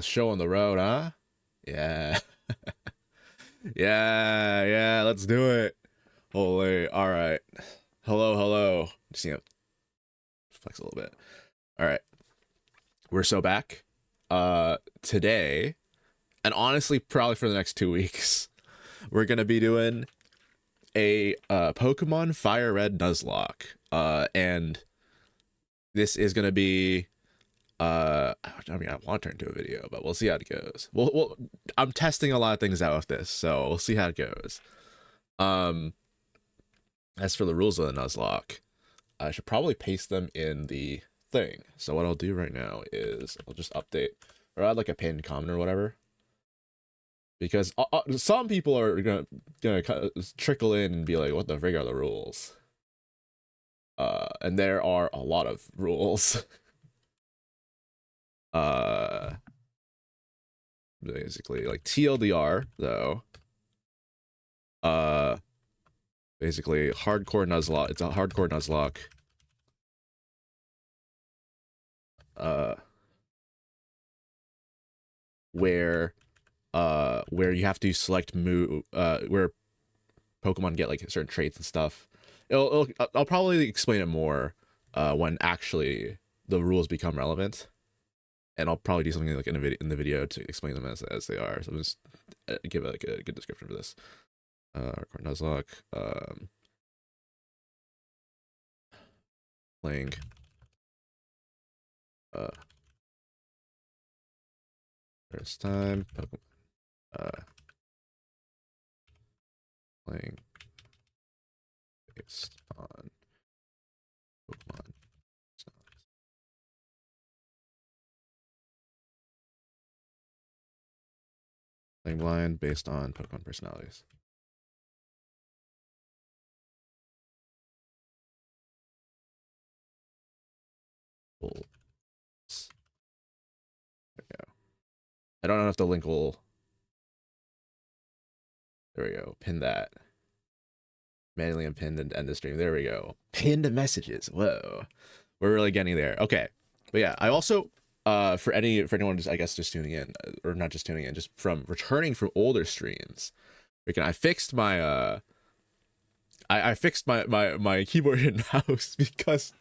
Show on the road, huh? Yeah. Yeah, let's do it. Holy, all right. Hello. Just, flex a little bit. All right. We're so back. Today, and honestly, probably for the next 2 weeks, we're gonna be doing a Pokemon Fire Red Nuzlocke. And this is gonna be I mean, I want to turn into a video, but we'll see how it goes. I'm testing a lot of things out with this, so we'll see how it goes. Um, as for the rules of the Nuzlocke, I should probably paste them in the thing. So what I'll do right now is I'll just update or add like a pinned comment or whatever, because some people are gonna trickle in and be like, "What the frig are the rules?" And there are a lot of rules. Basically, like TLDR though. Basically hardcore Nuzlocke. It's a hardcore Nuzlocke. Where you have to select move where Pokemon get like certain traits and stuff. I'll probably explain it more when actually the rules become relevant, and I'll probably do something like in the video to explain them as they are. So I'll just give like a good description for this. Hardcore Nuzlocke. Playing first time Pokemon playing based on Pokemon playing blind based on Pokemon personalities. Cool. There we go. I don't know if the link will. There we go. Pin that. Manually unpinned and end the stream. There we go. Pinned messages. Whoa. We're really getting there. Okay. But yeah, I also for anyone just, I guess, just tuning in, or not just tuning in, just from returning from older streams, I fixed my I fixed my keyboard and mouse because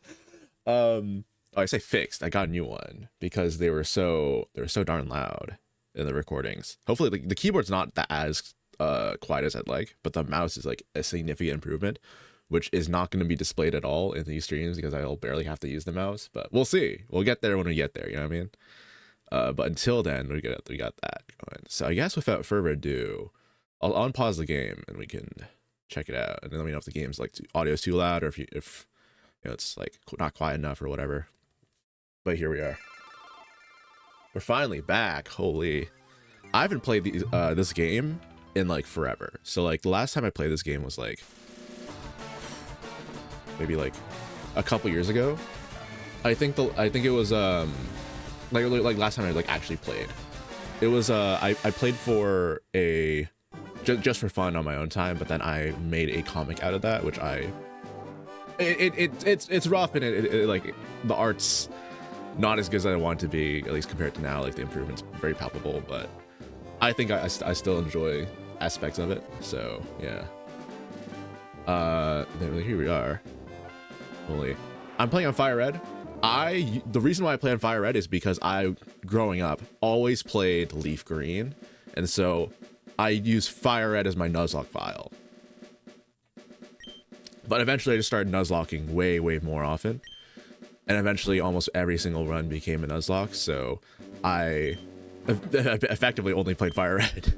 I say fixed, I got a new one because they were so darn loud in the recordings. Hopefully the keyboard's not that as quiet as I'd like, but the mouse is like a significant improvement, which is not going to be displayed at all in these streams because I'll barely have to use the mouse. But we'll see. We'll get there when we get there. You know what I mean? But until then, we got that going. So I guess without further ado, I'll unpause the game and we can check it out, and then let me know if the game's like audio's too loud, or if it's like not quiet enough or whatever. But here we are. We're finally back. Holy, I haven't played this game in like forever. So like the last time I played this game was like maybe like a couple years ago. I think it was like last time I like actually played. It was I played for a just for fun on my own time, but then I made a comic out of that, which it's rough, and it like the art's not as good as I want it to be, at least compared to now. Like the improvement's very palpable, but I think I still enjoy aspects of it. So yeah. Here we are. Holy, I'm playing on Fire Red. The reason why I play on Fire Red is because I, growing up, always played Leaf Green, and so I use Fire Red as my Nuzlocke file. But eventually I just started Nuzlocking way more often, and eventually almost every single run became a Nuzlocke, so I effectively only played Fire Red,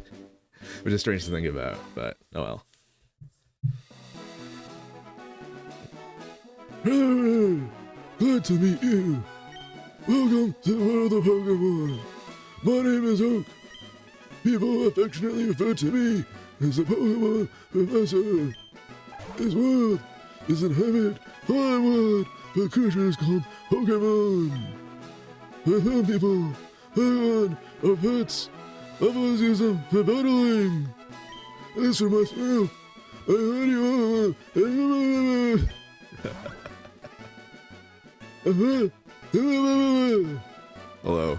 which is strange to think about, but oh well. Good to meet you. Welcome to the world of Pokemon. My name is Oak. People affectionately refer to me as the Pokemon Professor. This world is inhabited by a world by creatures called Pokemon. I found people, Pokemon, or pets. I've always used them for battling. As for myself, I heard you. Hello.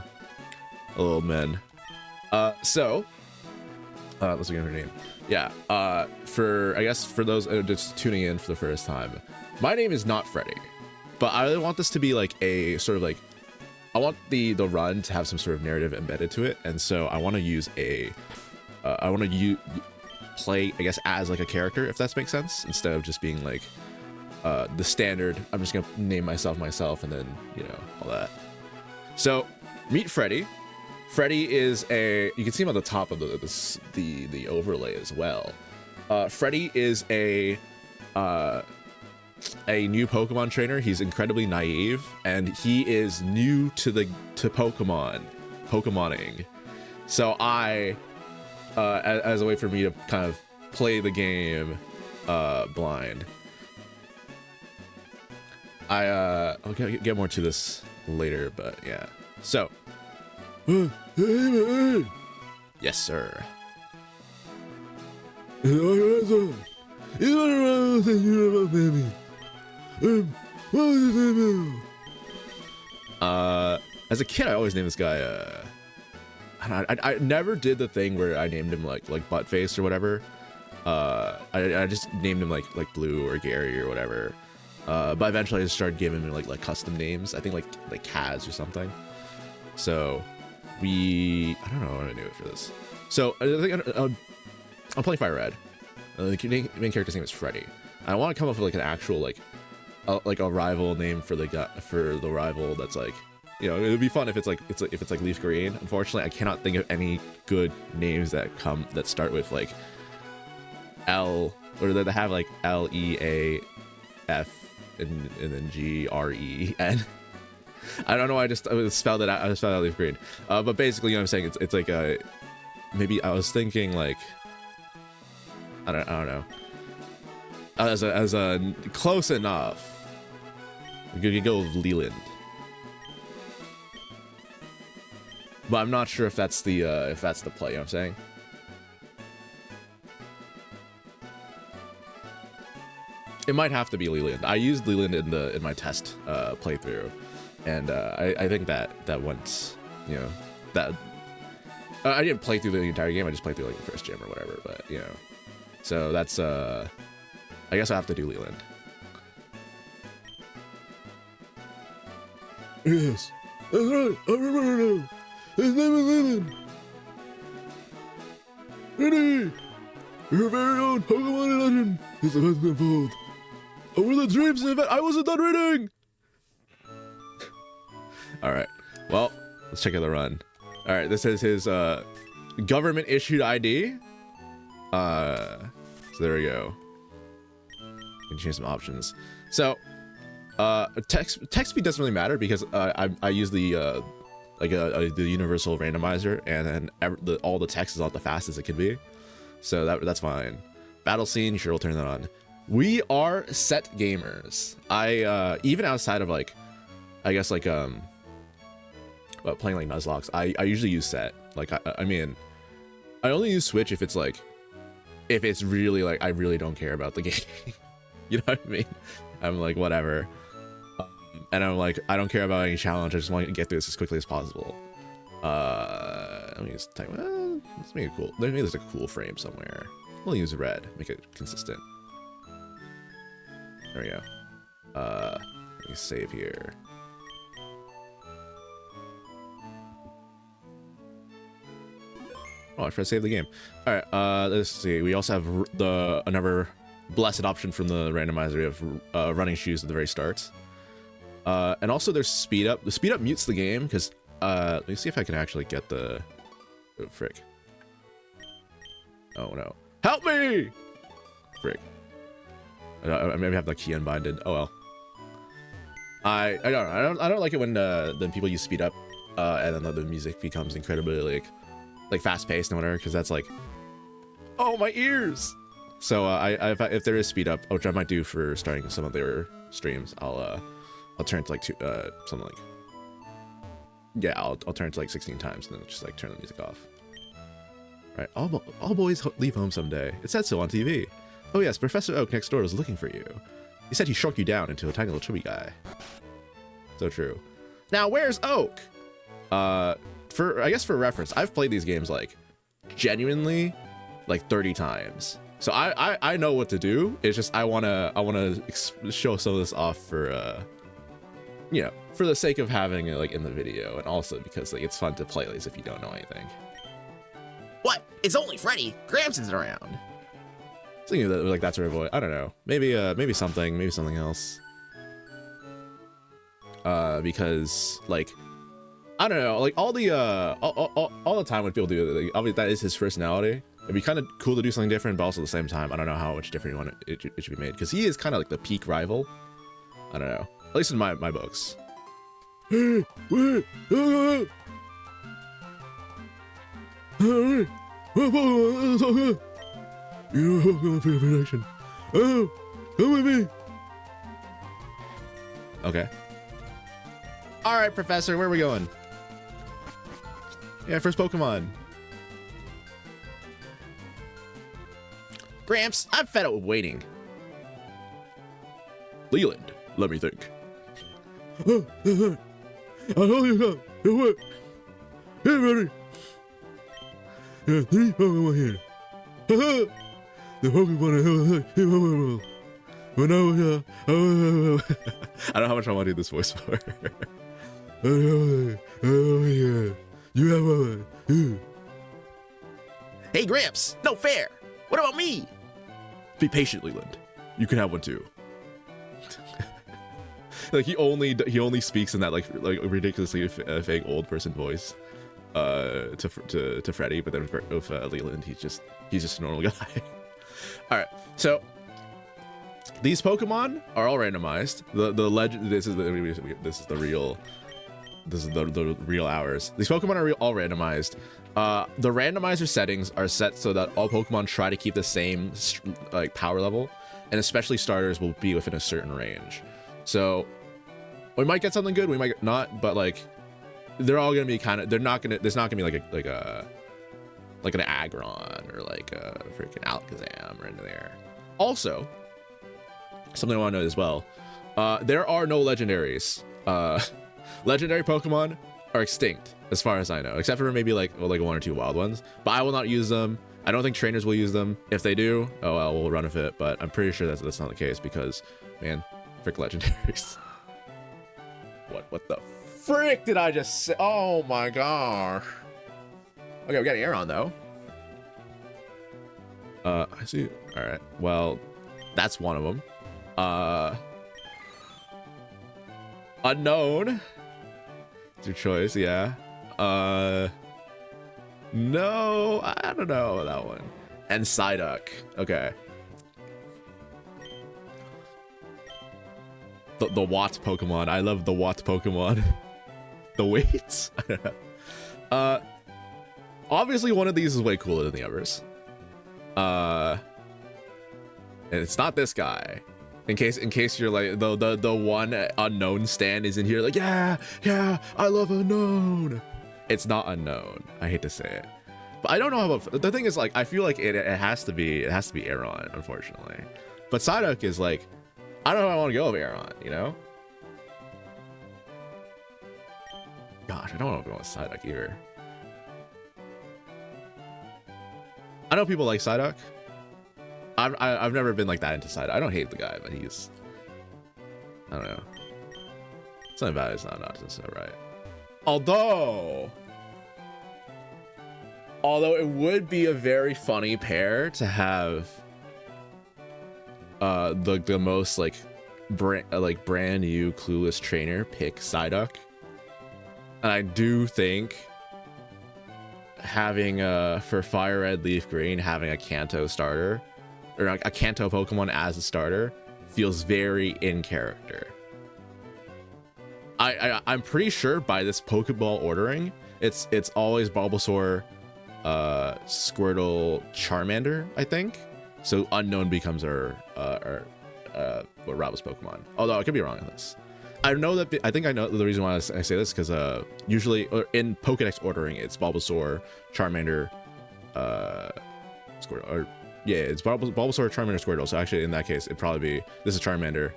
Old men. So let's look at her name. Yeah. For I guess for those just tuning in for the first time, my name is not Freddy, but I really want this to be like a sort of like, I want the run to have some sort of narrative embedded to it, and so I want to use a I want to play, I guess, as like a character, if that makes sense, instead of just being like the standard, I'm just gonna name myself and then, you know, all that. So meet Freddy. Freddy is you can see him on the top of the overlay as well. Freddy is a new Pokemon trainer. He's incredibly naive, and he is new to Pokemoning. So as a way for me to kind of play the game blind, I'll get more to this later, but yeah. So yes, sir. As a kid, I always named this guy I never did the thing where I named him like Buttface or whatever. I just named him like Blue or Gary or whatever. But eventually I just started giving him like custom names. I think like Kaz or something. So I don't know what I'm gonna do for this. So I think I'm playing Fire Red. The main character's name is Freddy. I want to come up with like an actual like a rival name for the rival that's like, you know, it would be fun if it's like Leaf Green. Unfortunately, I cannot think of any good names that start with like L, or that have like LEAF and then GREN. I don't know. I spelled it out. I just spelled out Leaf Green. But basically, you know what I'm saying? It's like maybe I was thinking like, I don't know. As a close enough. We could go with Leland. But I'm not sure if that's the play, you know what I'm saying? It might have to be Leland. I used Leland in my test playthrough, and I think that went, you know, that I didn't play through the entire game. I just played through like the first gym or whatever. But you know, so that's I guess I have to do Leland. Yes, that's right. I remember now. His name is Leland. Ready? Your very own Pokemon legend is about to be unfold. Over the dreams event, I wasn't done reading. All right. Well, let's check out the run. All right. This is his government issued ID. So there we go. You can change some options. So text speed doesn't really matter because I use the the universal randomizer, and then all the text is not the fastest it could be, so that's fine. Battle scene, sure, we'll turn that on. We are set gamers. I even outside of like, I guess like playing like nuzlocke, I usually use set. Like I mean, I only use switch if it's really like I really don't care about the game. You know what I mean? I'm like, whatever. And I'm like, I don't care about any challenge. I just want to get through this as quickly as possible. Let me just type. Let's make it cool. Maybe there's a cool frame somewhere. We'll use red. Make it consistent. There we go. Let me save here. Oh, I forgot to save the game. All right. Let's see. We also have another blessed option from the randomizer. We have running shoes at the very start. And also there's speed up. The speed up mutes the game because let me see if I can actually get the frick. Oh no. Help me! Frick. I maybe have the key unbinded. Oh well. I don't like it when then people use speed up and then the music becomes incredibly like fast paced and whatever, because that's like, oh, my ears. So if there is speed up, which I might do for starting some of their streams, I'll turn it to like something like, yeah, I'll turn it to like 16 times and then just like turn the music off. Right, all boys leave home someday. It said so on TV. Oh yes, Professor Oak next door was looking for you. He said he shrunk you down into a tiny little chubby guy. So true. Now where's Oak? I guess for reference, I've played these games like genuinely like 30 times. So I know what to do. It's just I wanna show some of this off for you know, for the sake of having it like in the video, and also because like it's fun to play these if you don't know anything. What? It's only Freddy. Gramps isn't around. Thinking that like that's her voice. I don't know. Maybe something else. Because like I don't know, like all the time when people do it, like, obviously that is his personality. It'd be kind of cool to do something different, but also at the same time, I don't know how much different you want it should be made, because he is kind of like the peak rival. I don't know, at least in my books. Okay. All right, Professor, where are we going? Yeah, first Pokemon. Gramps, I'm fed up with waiting. Leland, let me think. I know you go. What? Hey, ready? Yeah, 3 Pokemon here. The Pokemon. When I was I don't know how much I want to do this voice for. You have a. Hey, Gramps, no fair. What about me? Be patient, Leland. You can have one too. Like he only speaks in that like ridiculously fake old person voice to Freddy, but then with Leland, he's just a normal guy. All right, so these Pokemon are all randomized. The legend. This is the real hours. These Pokemon are all randomized. The randomizer settings are set so that all Pokemon try to keep the same like power level, and especially starters will be within a certain range. So we might get something good, we might not, but like they're all gonna be kind of. There's not gonna be like an Aggron or like a freaking Alakazam right in there. Also, something I want to note as well. There are no legendaries. Legendary Pokemon are extinct as far as I know, except for maybe like 1 or 2 wild ones, but I will not use them. I don't think trainers will use them. If they do, oh well, we'll run with it, but I'm pretty sure that's not the case because, man, frick legendaries. What the frick did I just say? Oh my gosh. Okay, we got Aeron though. I see. All right, well, that's one of them. Unknown. It's your choice, yeah. No, I don't know that one. And Psyduck. Okay. The Watts Pokemon. I love the Watts Pokemon. The weights. I don't know. Obviously one of these is way cooler than the others. And it's not this guy. In case you're like the one unknown stan is in here like yeah I love Unknown. It's not Unknown. I hate to say it, but I don't know how about the thing is like I feel like it has to be Aeron, unfortunately. But Psyduck is like I don't know if I want to go with Aeron, you know. Gosh, I don't want to go with Psyduck either. I know people like Psyduck. I've never been like that into Psyduck. I don't hate the guy, but he's, I don't know. Something about it's not just right. Although it would be a very funny pair to have the most like brand new clueless trainer pick Psyduck. And I do think having for Fire Red Leaf Green having a Kanto starter or a Kanto Pokemon as a starter feels very in character. I'm pretty sure by this Pokeball ordering, it's always Bulbasaur, Squirtle, Charmander, I think. So Unknown becomes our Rattle's Pokemon. Although I could be wrong on this. I know that I think I know the reason why I say this because usually in Pokedex ordering it's Bulbasaur, Charmander, Squirtle, or yeah, it's Bulbasaur, Charmander, Squirtle. So actually in that case it'd probably be this is Charmander,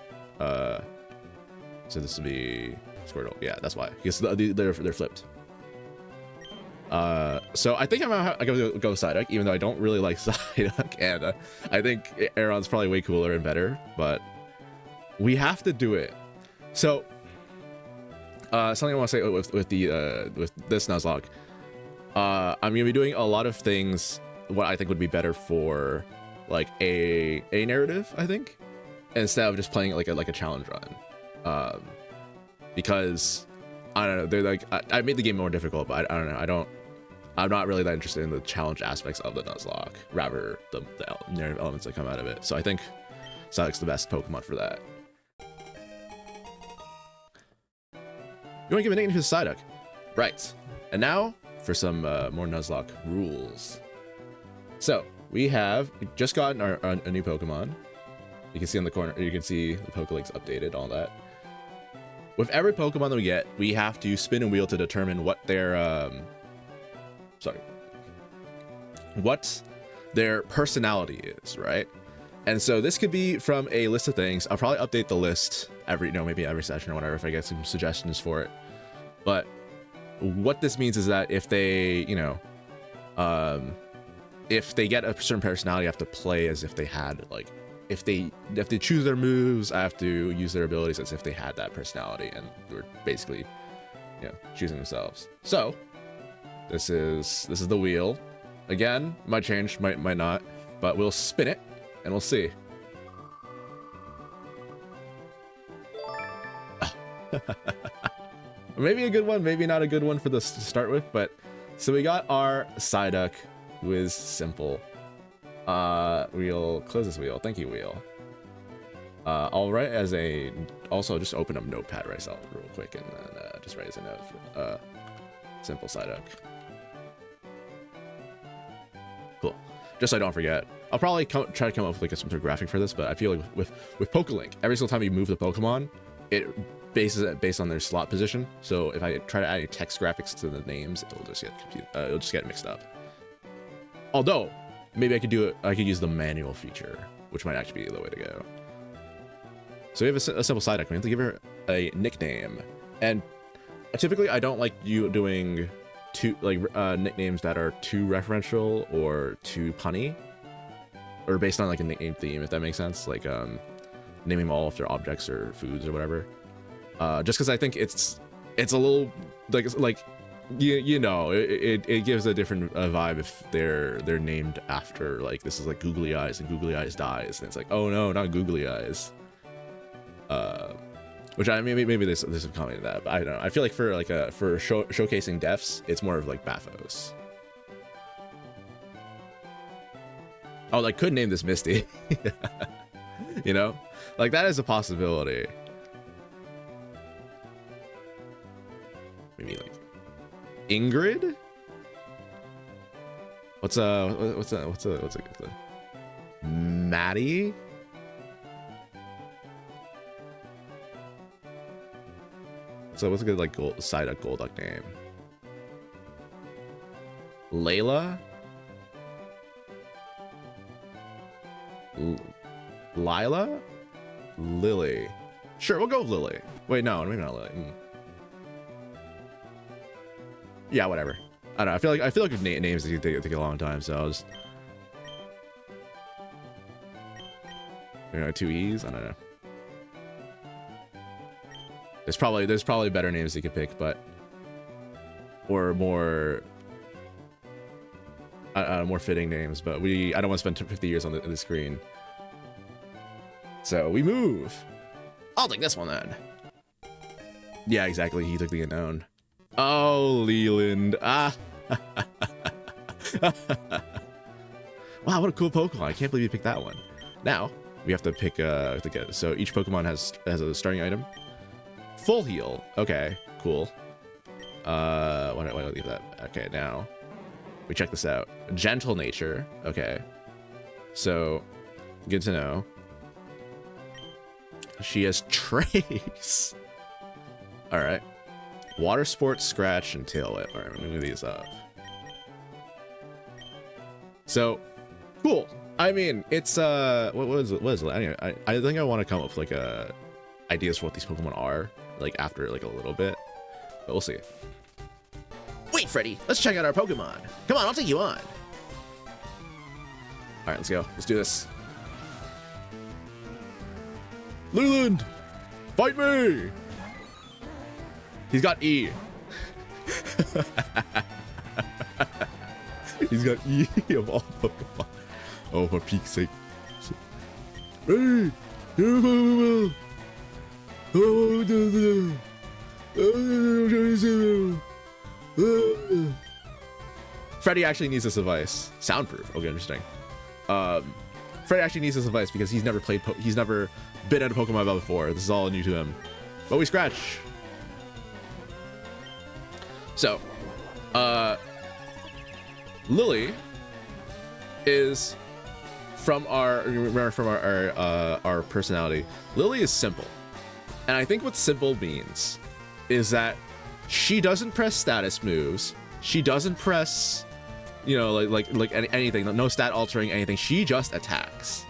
so this would be Squirtle. Yeah, that's why because they're flipped. So I think I'm gonna go Psyduck, even though I don't really like Psyduck, and I think Aeron's probably way cooler and better, but we have to do it. So something I want to say with this Nuzlocke, I'm gonna be doing a lot of things what I think would be better for like a narrative, I think, instead of just playing it like a challenge run, because I don't know, they're like I made the game more difficult, but I don't know, I'm not really that interested in the challenge aspects of the Nuzlocke, rather the narrative elements that come out of it. So I think Psyduck's the best Pokemon for that. You want to give a nickname to Psyduck? Right. And now for some more Nuzlocke rules. So we have just gotten a new Pokemon. You can see on the corner, you can see the Pokelinks updated, all that. With every Pokemon that we get, we have to spin a wheel to determine what their what their personality is, right? And so this could be from a list of things. I'll probably update the list maybe every session or whatever if I get some suggestions for it. But what this means is that if they, if they get a certain personality, I have to play as if they had, like, if they choose their moves, I have to use their abilities as if they had that personality, and we're basically, choosing themselves. So this is the wheel. Again, might change, might not, but we'll spin it and we'll see. Maybe a good one, maybe not a good one for this to start with, but so we got our Psyduck, who is simple. We'll close this wheel. Thank you, wheel. I'll write as also just open up Notepad right out real quick and then just write as a note for simple Psyduck. Cool. Just so I don't forget. I'll probably try to come up with like some sort of graphic for this, but I feel like with Pokelink, every single time you move the Pokemon, it bases it based on their slot position. So if I try to add any text graphics to the names, it'll just get confused. It'll just get mixed up. Although maybe I could do it. I could use the manual feature, which might actually be the way to go. So we have a simple Psyduck. We have to give her a nickname, and typically I don't like you doing nicknames that are too referential or too punny, or based on like a nickname theme, if that makes sense. Like naming them all after objects or foods or whatever. Just because I think it's a little like it gives a different vibe if they're named after, like, this is like Googly Eyes and Googly Eyes dies, and it's like, oh no, not Googly Eyes. Which maybe there's a comment to that, but I don't know. I feel like for showcasing deaths, it's more of like Bathos. Oh, like, could name this Misty. Like, that is a possibility. Maybe like Ingrid. What's a good one? Maddie. So what's a good like Psyduck Golduck name? Layla. Lila. Lily. Sure, we'll go with Lily. Wait, no, maybe not Lily. Yeah, whatever. I don't know. I feel like with names they take a long time, so I'll just 2 E's. I don't know. There's probably better names you could pick, but or more more fitting names. But I don't want to spend 50 years on the screen. So we move. I'll take this one then. Yeah, exactly. He took the unknown. Oh, Leland. Ah. Wow, what a cool Pokemon. I can't believe you picked that one. Now, we have to pick so each Pokemon has a starting item. Full heal. Okay, cool. Why don't I leave that? Okay, now we check this out. Gentle nature. Okay. So, good to know. She has trace. All right. Water sports, scratch, and tail whip. All right, move these up. So, cool. I mean, it's what is it? Anyway, I think I want to come up with like ideas for what these Pokemon are, like after like a little bit, but we'll see. Wait, right, Freddy. Let's check out our Pokemon. Come on, I'll take you on. All right, let's go. Let's do this. Leland, Fight me! He's got E. He's got E of all Pokemon. Oh, for peak's sake. ready? Freddy actually needs this device. Soundproof. Okay, interesting. Freddy actually needs this device because he's never played. He's never been at a Pokemon battle before. This is all new to him. But we scratch. So, Lily is from our personality. Lily is simple, and I think what simple means is that she doesn't press status moves. She doesn't press, you know, like anything. No stat altering anything. She just attacks.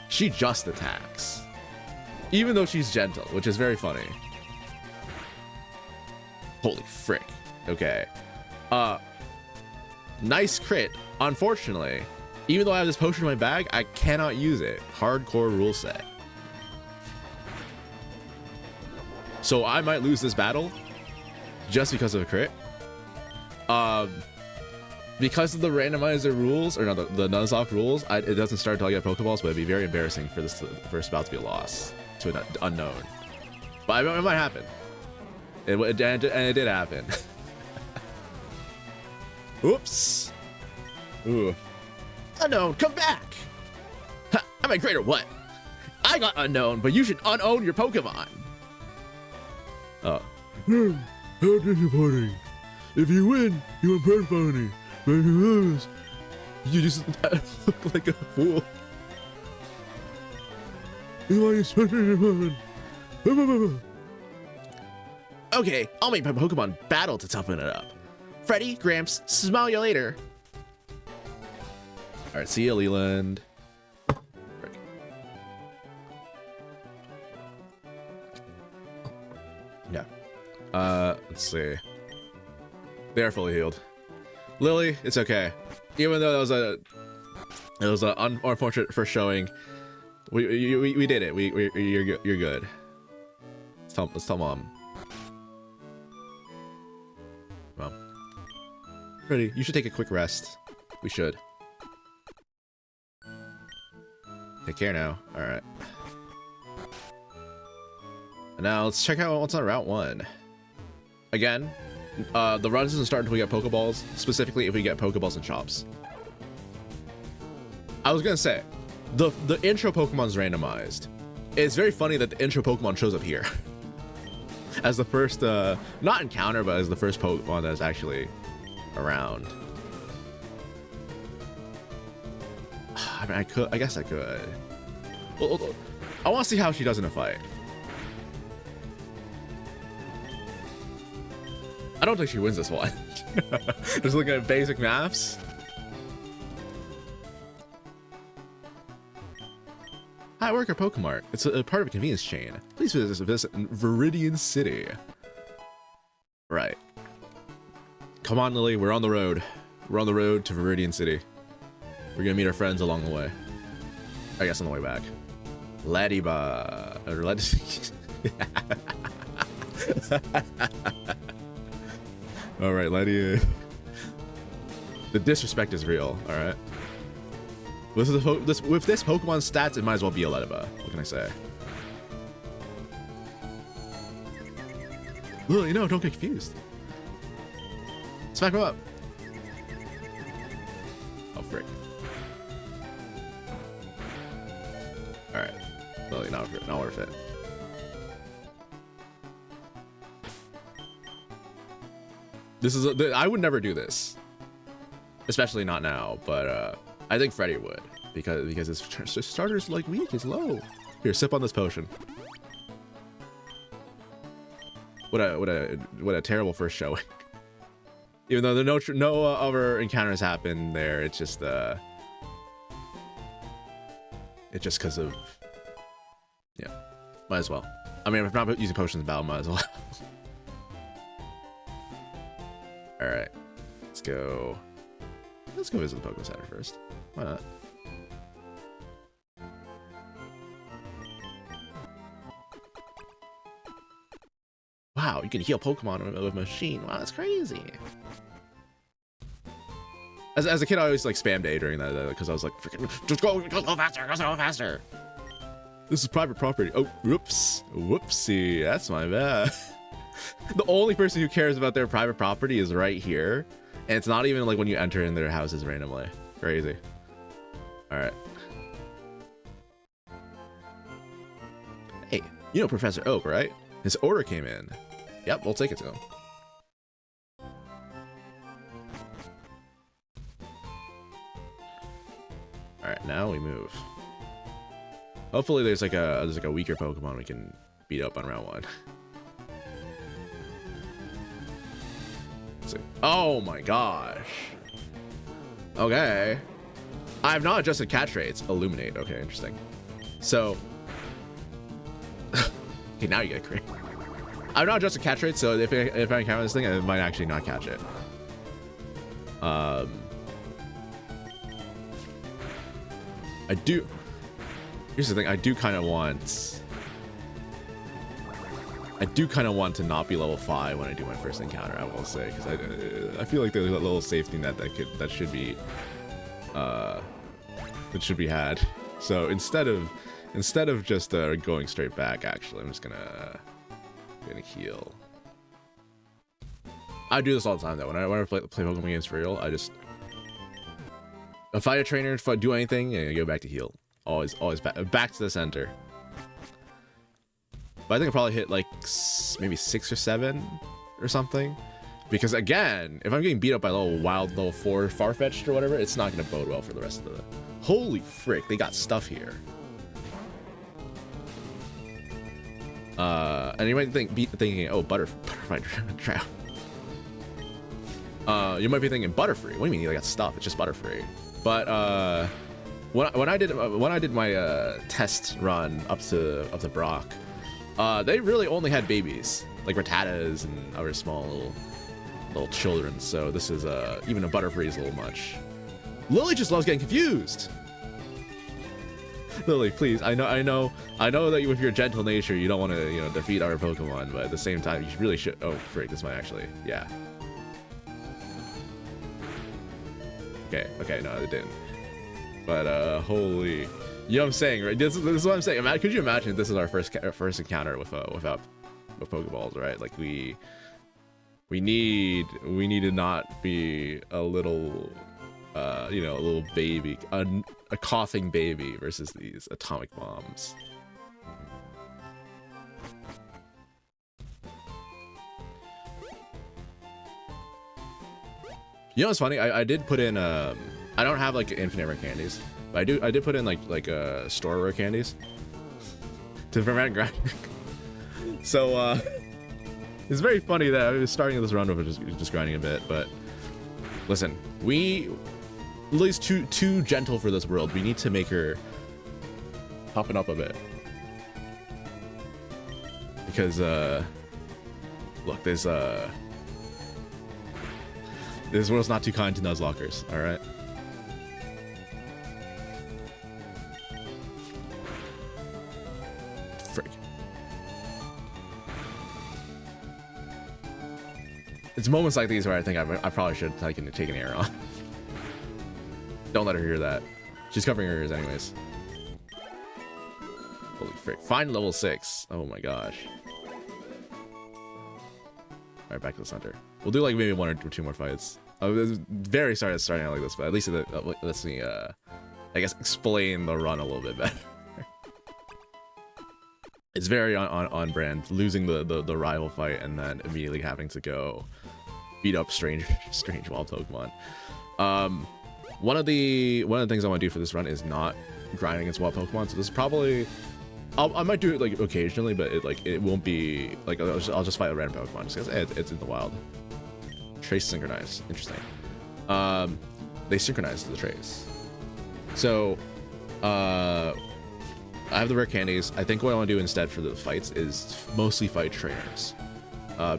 She just attacks, even though she's gentle, which is very funny. Holy frick. Okay. Nice crit. Unfortunately, even though I have this potion in my bag, I cannot use it. Hardcore rule set. So I might lose this battle just because of a crit. Because of the randomizer rules, or no, the nuzlocke rules, it doesn't start until I get Pokeballs, but it'd be very embarrassing for this first bout to be a loss to an unknown. But it might happen. And it did happen. Oops. Ooh. Unknown, come back. Ha, am I great or what? I got unknown, but you should unown your Pokemon. Oh. How disappointing. If you win, you impress Pony. But if you lose, You just look like a fool. you are expecting to Okay, I'll make my Pokemon battle to toughen it up. Freddy, Gramps, smell you later. All right, see ya, Leland. Frick. Yeah. Let's see. They're fully healed. Lily, it's okay. Even though it was an unfortunate first showing, we did it. You're good. Let's tell mom. Mom. Ready? You should take a quick rest. We should. Take care now. All right. And now let's check out what's on Route 1. Again, the run doesn't start until we get Pokeballs. Specifically, if we get Pokeballs and Chops. I was gonna say, the intro Pokemon's randomized. It's very funny that the intro Pokemon shows up here as the first, not encounter, but as the first Pokemon that's actually around. I mean, I guess I could. Well, I want to see how she does in a fight. I don't think she wins this one. Just looking at basic maps. Hi, I work at Pokemart. It's a part of a convenience chain. Please visit Viridian City. Right. Come on, Lily. We're on the road. We're on the road to Viridian City. We're gonna meet our friends along the way. I guess on the way back. Ladiba. Or all right, Laddie. The disrespect is real. All right. With this Pokemon's stats, it might as well be a Lediba. What can I say? Lily, no, don't get confused. Smack him up. Oh, frick. All right. Lily, not worth it. This is I would never do this, especially not now. But I think Freddy would because his starter's like weak, is low. Here, sip on this potion. What a terrible first showing. Even though no other encounters happen there, it's just because of, yeah, might as well. I mean, if I'm not using potions in battle, might as well. All right, let's go. Let's go visit the Pokemon Center first. Why not? Wow, you can heal Pokemon with a machine. Wow, that's crazy. As a kid, I always like spammed A during that because I was like, just go faster, go faster. This is private property. Oh, whoops, whoopsie, that's my bad. The only person who cares about their private property is right here, and it's not even like when you enter in their houses randomly. Crazy. All right. Hey, you know Professor Oak, right? His order came in. Yep, we'll take it to him. All right, now we move. Hopefully, there's like a weaker Pokemon we can beat up on round 1. Let's see. Oh my gosh. Okay. I have not adjusted catch rates. Illuminate. Okay, interesting. So. Okay, now you get crit. I've not adjusted catch rate, so if I encounter this thing, I might actually not catch it. I do. Here's the thing. I do kind of want to not be level 5 when I do my first encounter. I will say, because I feel like there's a little safety net that should be had. So instead of just going straight back, actually, I'm just gonna heal. I do this all the time though. When I play Pokemon games for real, I just if I trainer, if I do anything, I go back to heal. Always back to the center. But I think I'll probably hit like maybe 6 or 7 or something. Because again, if I'm getting beat up by level 4 Farfetch'd or whatever, it's not gonna bode well for the rest of the. Holy frick, they got stuff here. And you might be thinking, oh, butterfly trap. You might be thinking Butterfree. What do you mean they got stuff? It's just Butterfree. But when I did my test run up to Brock, they really only had babies like Rattatas and other small little children. So this is even a Butterfree is a little much. Lily just loves getting confused. Lily, please. I know that with your gentle nature, you don't want to, defeat our Pokemon, but at the same time, you really should. Oh, freak! This might actually, yeah. Okay, no, it didn't. But holy, you know what I'm saying, right? This is what I'm saying. Could you imagine if this is our first encounter with Pokeballs, right? Like we need to not be a little. A little baby, a coughing baby versus these atomic bombs. You know what's funny? I did put in I don't have like infinite rare candies, but I did put in like store rare candies to prevent grinding. So it's very funny that I was starting this run with just grinding a bit, but listen, Lily's too gentle for this world. We need to make her toughen up a bit. Because look, this world's not too kind to nuzlockers, alright? Frick. It's moments like these where I think I probably should have taken air on. Don't let her hear that. She's covering her ears anyways. Holy frick. Find level 6. Oh my gosh. Alright, back to the center. We'll do like maybe 1 or 2 more fights. I was very sorry it's starting out like this, but at least lets me, I guess, explain the run a little bit better. It's very on brand. Losing the rival fight and then immediately having to go beat up strange wild Pokemon. One of the things I want to do for this run is not grinding against wild Pokemon. So this is probably I might do it like occasionally, but it won't be like I'll just fight a random Pokemon just because it's in the wild. Trace synchronized. Interesting. They synchronize the trace. So I have the rare candies. I think what I want to do instead for the fights is mostly fight trainers,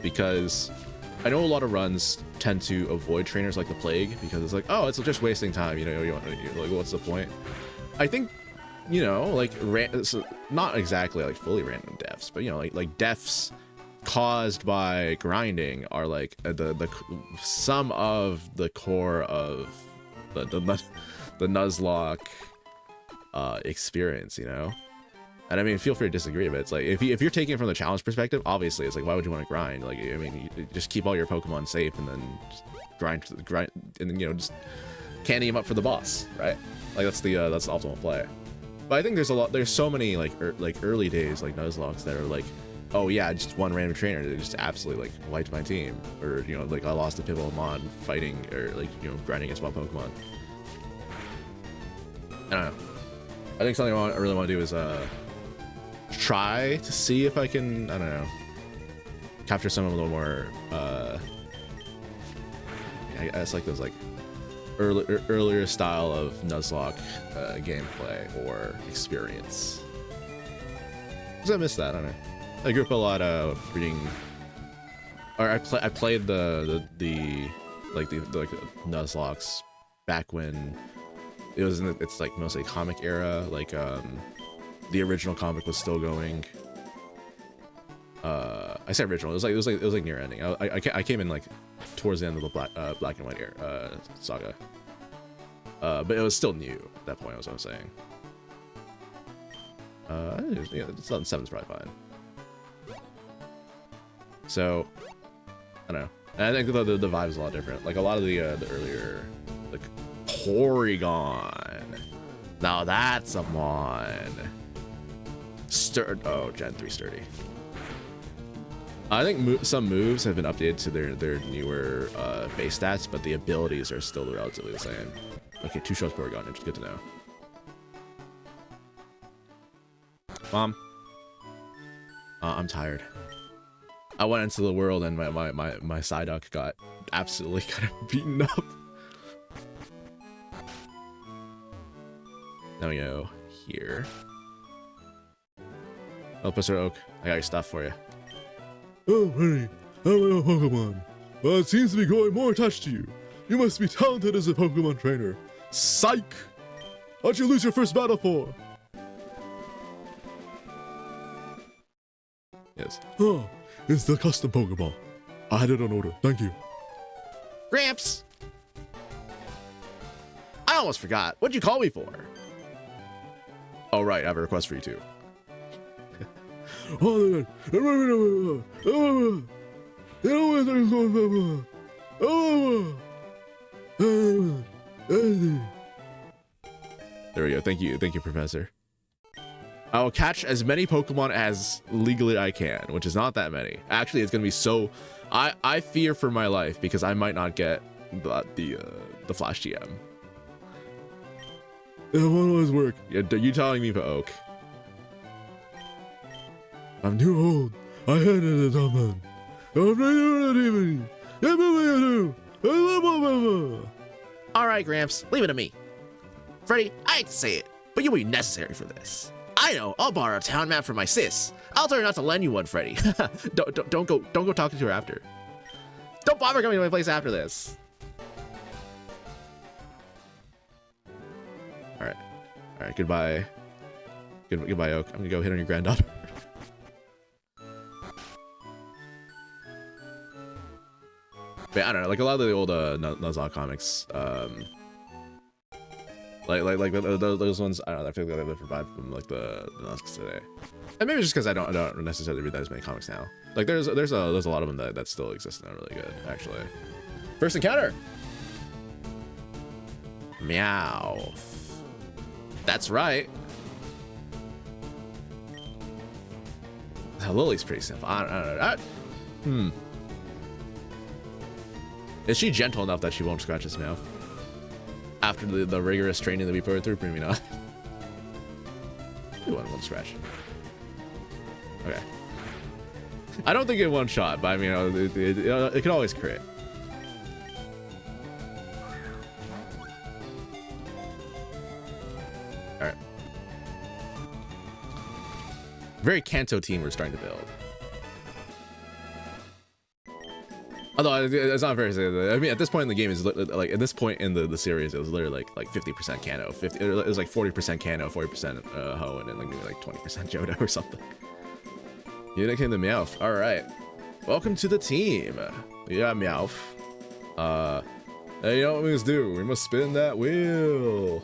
because I know a lot of runs tend to avoid trainers like the plague because it's like, oh, it's just wasting time. You know, like, what's the point? I think, you know, like, so not exactly like fully random deaths, but you know, like deaths caused by grinding are like the some of the core of the nuzlocke experience, you know. And I mean, feel free to disagree, but it's like if you're taking it from the challenge perspective, obviously it's like, why would you want to grind? Like, I mean, you just keep all your Pokemon safe and then just grind, and then, you know, just candy them up for the boss, right? Like that's the optimal play. But I think there's so many like early days like nuzlocks that are like, oh yeah, just one random trainer that just absolutely like wiped my team, or you know, like I lost a Piplup fighting, or like, you know, grinding against one Pokemon. I don't know. I think something I really want to do is try to see if I can, I don't know, capture some of a little more I guess like those like earlier style of Nuzlocke gameplay or experience. Because I missed that. I don't know. I grew up a lot reading, or I played the Nuzlocks back when it was it's like mostly comic era, like the original comic was still going. I say original. It was like near ending. I came in like towards the end of the black and white era saga. But it was still new at that point. Was what I'm saying. Yeah, 2007 is probably fine. So I don't know. And I think the vibe is a lot different. Like a lot of the earlier, like Porygon. Now that's a mon. Oh, Gen 3 sturdy. I think some moves have been updated to their newer base stats, but the abilities are still relatively the same. Okay, 2 shows Porygon, which is good to know. Mom, I'm tired. I went into the world and my Psyduck got absolutely kind of beaten up. Now we go here. Oh, Professor Oak, I got your stuff for you. Oh, honey, I'm a Pokemon, but it seems to be growing more attached to you. You must be talented as a Pokemon trainer. Psych! How'd you lose your first battle for? Yes. Oh, it's the custom Pokeball. I had it on order. Thank you. Gramps! I almost forgot. What'd you call me for? Oh, right. I have a request for you, too. There we go. Thank you, Professor. I will catch as many Pokemon as legally I can, which is not that many. Actually, it's gonna be so. I fear for my life because I might not get the Flash GM. It won't always work. You telling me for Oak? I'm too old. I had it at time. Alright, Gramps, leave it to me. Freddy, I hate to say it, but you'll be necessary for this. I know, I'll borrow a town map from my sis. I'll tell her not to lend you one, Freddy. don't go talking to her after. Don't bother coming to my place after this. Alright, goodbye. Goodbye, Oak. I'm gonna go hit on your granddaughter. But I don't know, like a lot of the old Nuzlocke comics, like those ones, I don't know, I feel like they provide from like the Nuzlocks today. And maybe it's just because I don't necessarily read that as many comics now. Like there's a lot of them that still exist and are really good, actually. First encounter! Meow. That's right. Lily's pretty simple. I don't know. Is she gentle enough that she won't scratch his mouth? After the rigorous training that we put her through, maybe not. You want one scratch. Okay. I don't think it one shot, but I mean, it can always crit. Alright. Very Kanto team we're starting to build. Although it's not fair to say that. I mean, at this point in the game, is like at this point in the series, it was literally like 50% Kano, 50. It was like 40% Kano, 40% Ho, and then like maybe like 20% Johto or something. You came to Meowth. All right, welcome to the team. Yeah, Meowth. Hey, you know what we must do? We must spin that wheel.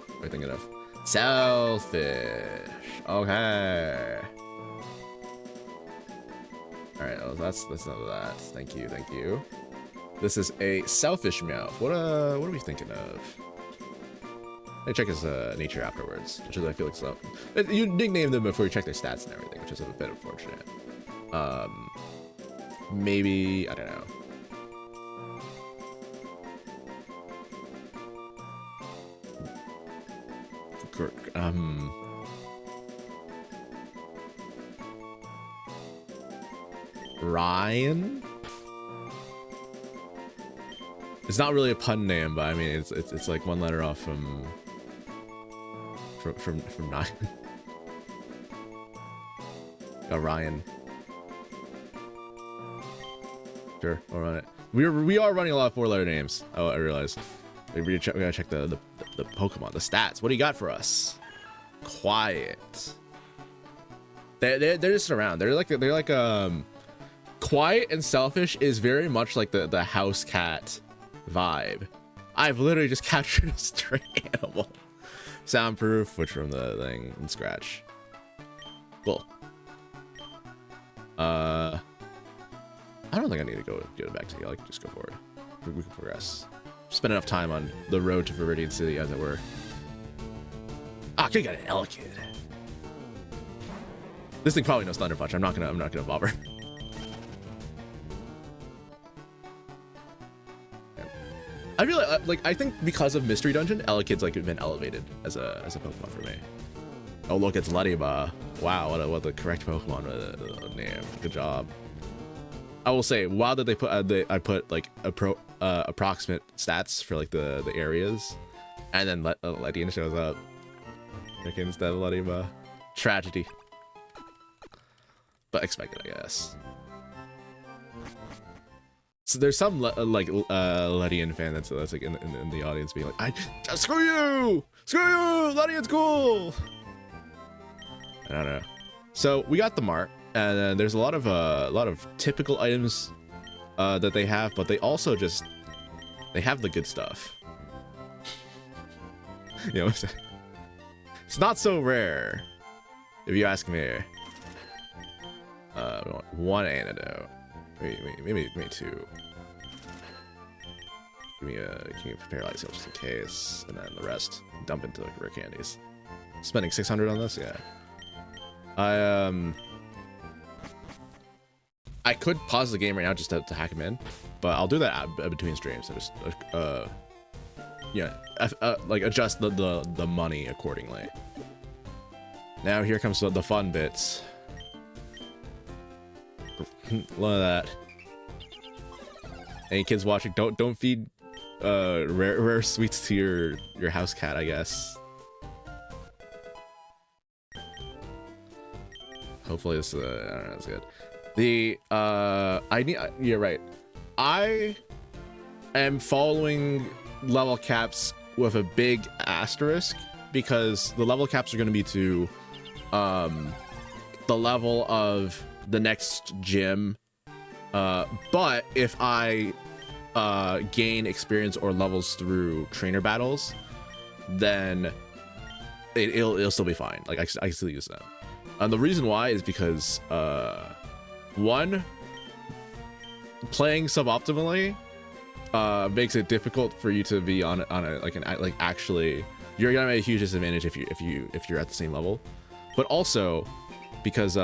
What are you thinking of? Selfish. Okay. All right, well, that's enough of that. Thank you, thank you. This is a selfish Meowth. What are we thinking of? I check his nature afterwards, which is I feel like so. You nicknamed them before you check their stats and everything, which is a bit unfortunate. Maybe I don't know. Ryan. It's not really a pun name, but I mean it's like one letter off from 9. Ryan. Sure, we'll run it. We are running a lot of 4-letter names. Oh, I realized. We gotta check the Pokemon, the stats. What do you got for us? Quiet. They're just around. They're like quiet and selfish is very much like the house cat vibe. I've literally just captured a stray animal. Soundproof, which from the thing and scratch. Cool. I don't think I need to go back to you. I can just go forward. We can progress. Spend enough time on the road to Viridian City, as it were. Ah, I got an Elekid. This thing probably knows Thunder Punch. I'm not gonna bother. I really I think because of Mystery Dungeon, Elekid's like been elevated as a Pokemon for me. Oh look, it's Lediba. Wow, what the correct Pokemon name. Good job. I will say, wow, that they put I put like approximate stats for like the areas, and then Ledian shows up. Like instead of Lediba. Tragedy. But expected, I guess. So there's some Ledian fan that's like in the audience being like, screw you, Ledian's cool. I don't know. So we got the mart, and then there's a lot of typical items that they have, but they also they have the good stuff. You know what I'm saying? It's not so rare, if you ask me. We want 1 antidote. Maybe 2. Give me a paralyze heal just in case, and then the rest dump into like rare candies. Spending 600 on this, yeah. I could pause the game right now just to hack him in, but I'll do that between streams. So just yeah, like adjust the money accordingly. Now here comes the fun bits. Love that. Any kids watching, don't feed rare sweets to your house cat, I guess. Hopefully this I don't know, it's good. You're right. I am following level caps with a big asterisk because the level caps are going to be to the level of the next gym, but if I gain experience or levels through trainer battles, then it'll still be fine. Like I can still use them. And the reason why is because one, playing suboptimally makes it difficult for you to be on a actually you're gonna have a huge disadvantage if you're at the same level, but also because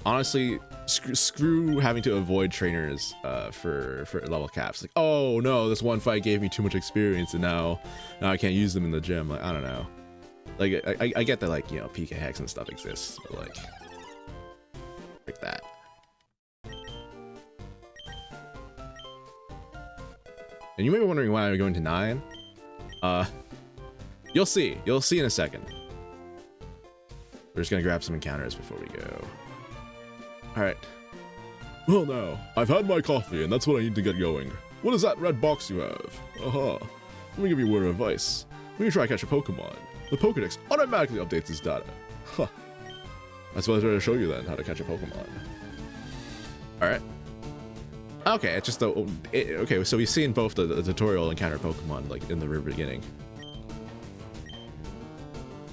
honestly, screw having to avoid trainers for level caps. Like, oh no, this one fight gave me too much experience, and now I can't use them in the gym. Like, I don't know. Like, I get that, like, you know, PK hacks and stuff exists, but like that. And you may be wondering why I'm going to 9. You'll see in a second. We're just gonna grab some encounters before we go. All right. Well now, I've had my coffee and that's what I need to get going. What is that red box you have? Let me give you a word of advice. When you try to catch a Pokemon, the Pokedex automatically updates its data. Huh. That's what I was trying to show you then, how to catch a Pokemon. Alright. Okay, it's just okay, so we've seen both the tutorial encounter Pokemon, like, in the very beginning.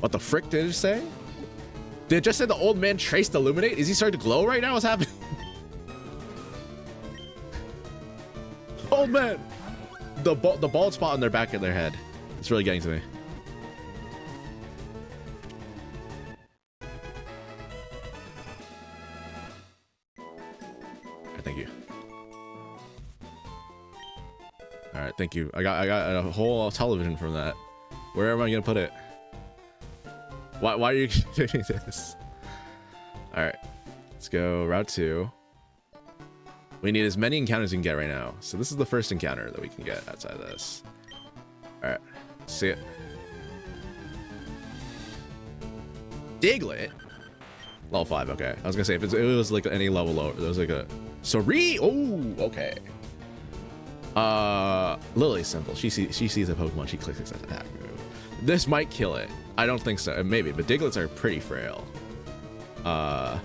What the frick did it say? Did it just say the old man traced illuminate? Is he starting to glow right now? What's happening? Old man! The bald spot on their back of their head. It's really getting to me. Thank you. All right, thank you. I got a whole television from that. Where am I gonna put it? Why are you doing this? All right, let's go route 2. We need as many encounters as we can get right now. So this is the first encounter that we can get outside of this. All right, see it. Diglett. Level 5, okay. I was gonna say, if it was like any level lower, there was like a Sorry. Oh, okay. Lily's simple. She sees a Pokemon, she clicks its attack move. This might kill it. I don't think so. Maybe, but Digletts are pretty frail. But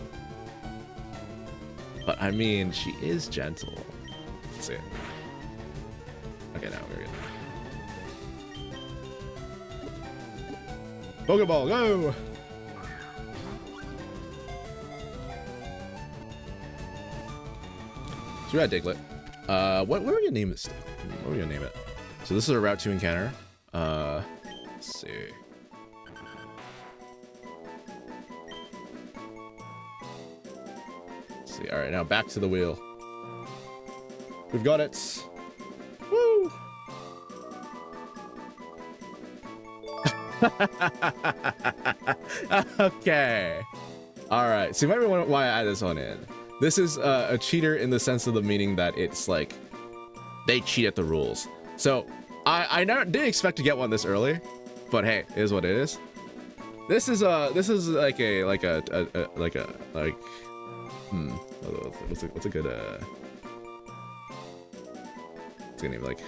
I mean, she is gentle. Let's see it. Okay, now we're good. Pokeball, go! So we got Diglett. What are we gonna name this thing? What are we gonna name it? So this is a Route 2 encounter. Let's see. Let's see. All right, now back to the wheel. We've got it. Woo! Okay. All right. So you might be wondering why I added this one in. This is a cheater in the sense of the meaning that it's like they cheat at the rules. So I never didn't expect to get one this early, but hey, it is what it is. This is what's a good what's gonna name, like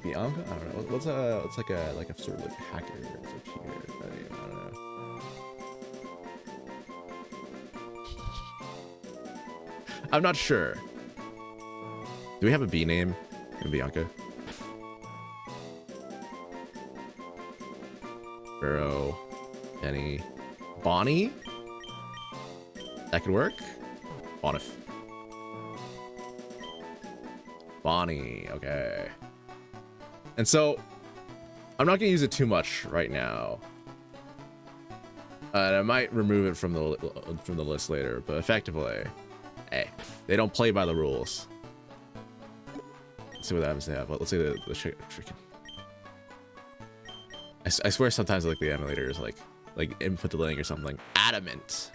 Bianca? I don't know. What's like a sort of like hacker or cheater? I don't know. I'm not sure. Do we have a B name in Bianca? Burrow, Benny, Bonnie? That could work. Bonif. Bonnie, okay. And so, I'm not gonna use it too much right now. And I might remove it from the list later, but effectively, hey, they don't play by the rules. Let's see what happens they have. Let's see the chicken. I swear sometimes like the emulator is like input delaying or something. Adamant.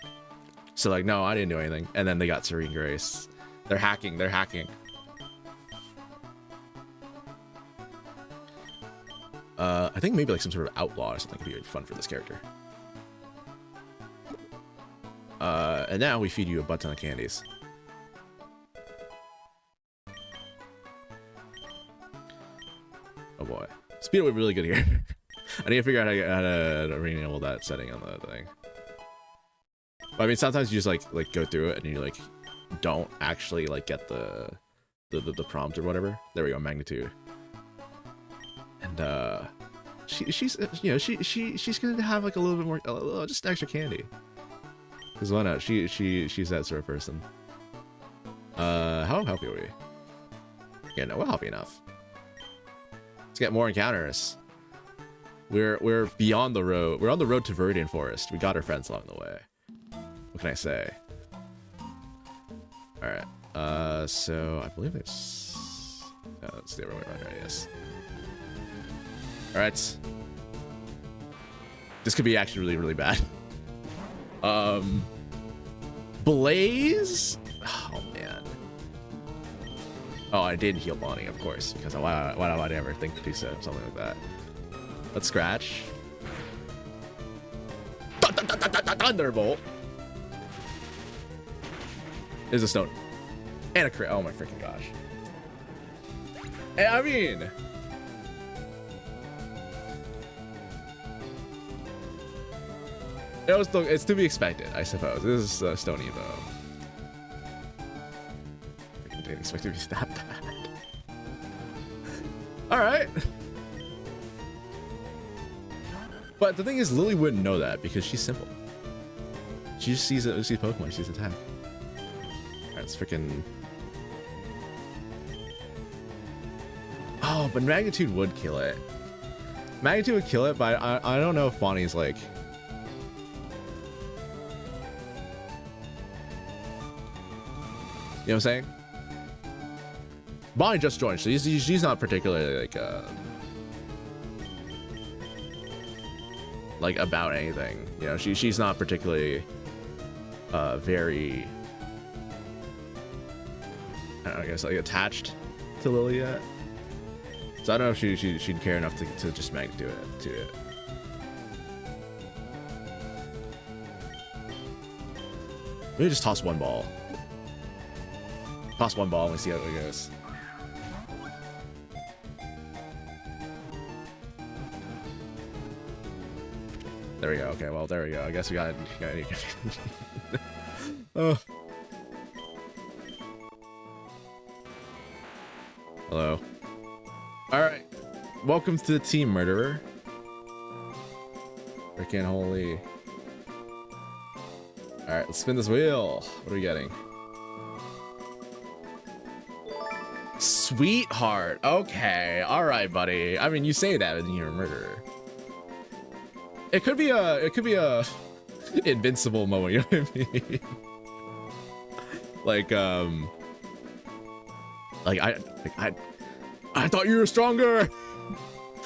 So like, no, I didn't do anything. And then they got Serene Grace. They're hacking. They're hacking. I think maybe like some sort of outlaw or something could be really fun for this character. And now we feed you a butt ton of candies. Oh boy. Speed would be really good here. I need to figure out how to re-enable that setting on the thing. But I mean, sometimes you just like go through it and you like don't actually like get the prompt or whatever. There we go, magnitude. And she's you know she's gonna have like a little bit more just extra candy. Cause why not? She's that sort of person. How healthy are we? Yeah, no, we're healthy enough. Let's get more encounters. We're beyond the road. We're on the road to Viridian Forest. We got our friends along the way. What can I say? All right. So I believe there's. It's the other way around, right? Yes. All right. This could be actually really, really bad. Blaze. Oh man. Oh, I did heal Bonnie, of course, because why would I ever think to do so? Something like that. Let's scratch. Thunderbolt. Is a stone. And a crit. Oh my freaking gosh. I mean, it's to be expected, I suppose. This is Stone Evo. I didn't expect it to be that bad. Alright. But the thing is, Lily wouldn't know that because she's simple. She just sees it, sees Pokemon, she sees attack. Alright, it's freaking. Oh, but Magnitude would kill it. Magnitude would kill it, but I don't know if Bonnie's like. You know what I'm saying? Bonnie just joined, so she's not particularly like about anything. You know, she's not particularly very I don't know, I guess like attached to Lily yet. So I don't know if she'd care enough to just make do it to it. Maybe just toss one ball. Toss one ball and we see how it goes. There we go. Okay, well there we go. I guess we got oh. Hello. Alright. Welcome to the team, murderer. Freaking holy. Alright, let's spin this wheel. What are we getting? Sweetheart. Okay. Alright, buddy. I mean, you say that and you're a murderer. It could be a invincible moment, you know what I mean? I thought you were stronger!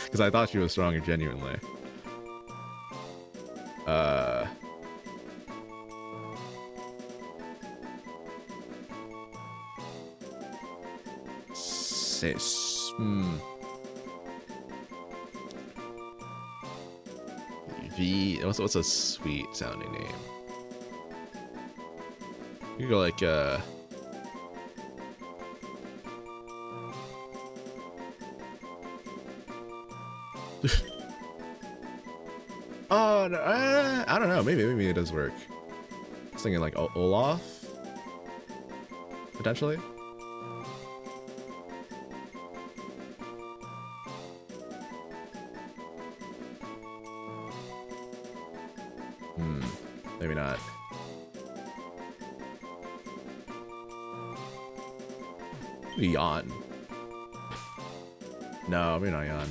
Because I thought she was stronger, genuinely. What's a sweet sounding name? You go like oh no, I don't know. Maybe it does work. I was thinking like Olaf, potentially. Maybe not. Yawn. No, maybe not yawn.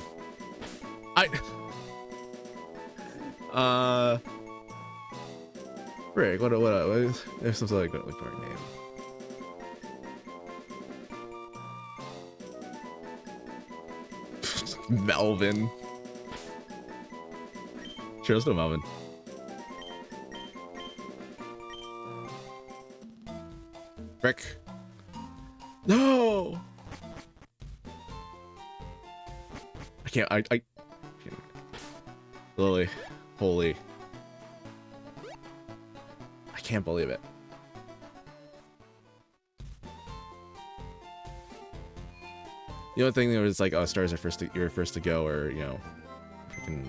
Rick, what there's some sort of like dark name. Melvin. Sure, let's do Melvin. Rick. No. I can't. Lily, holy. I can't believe it. The only thing that was like, oh, stars are you're first to go, or you know, freaking,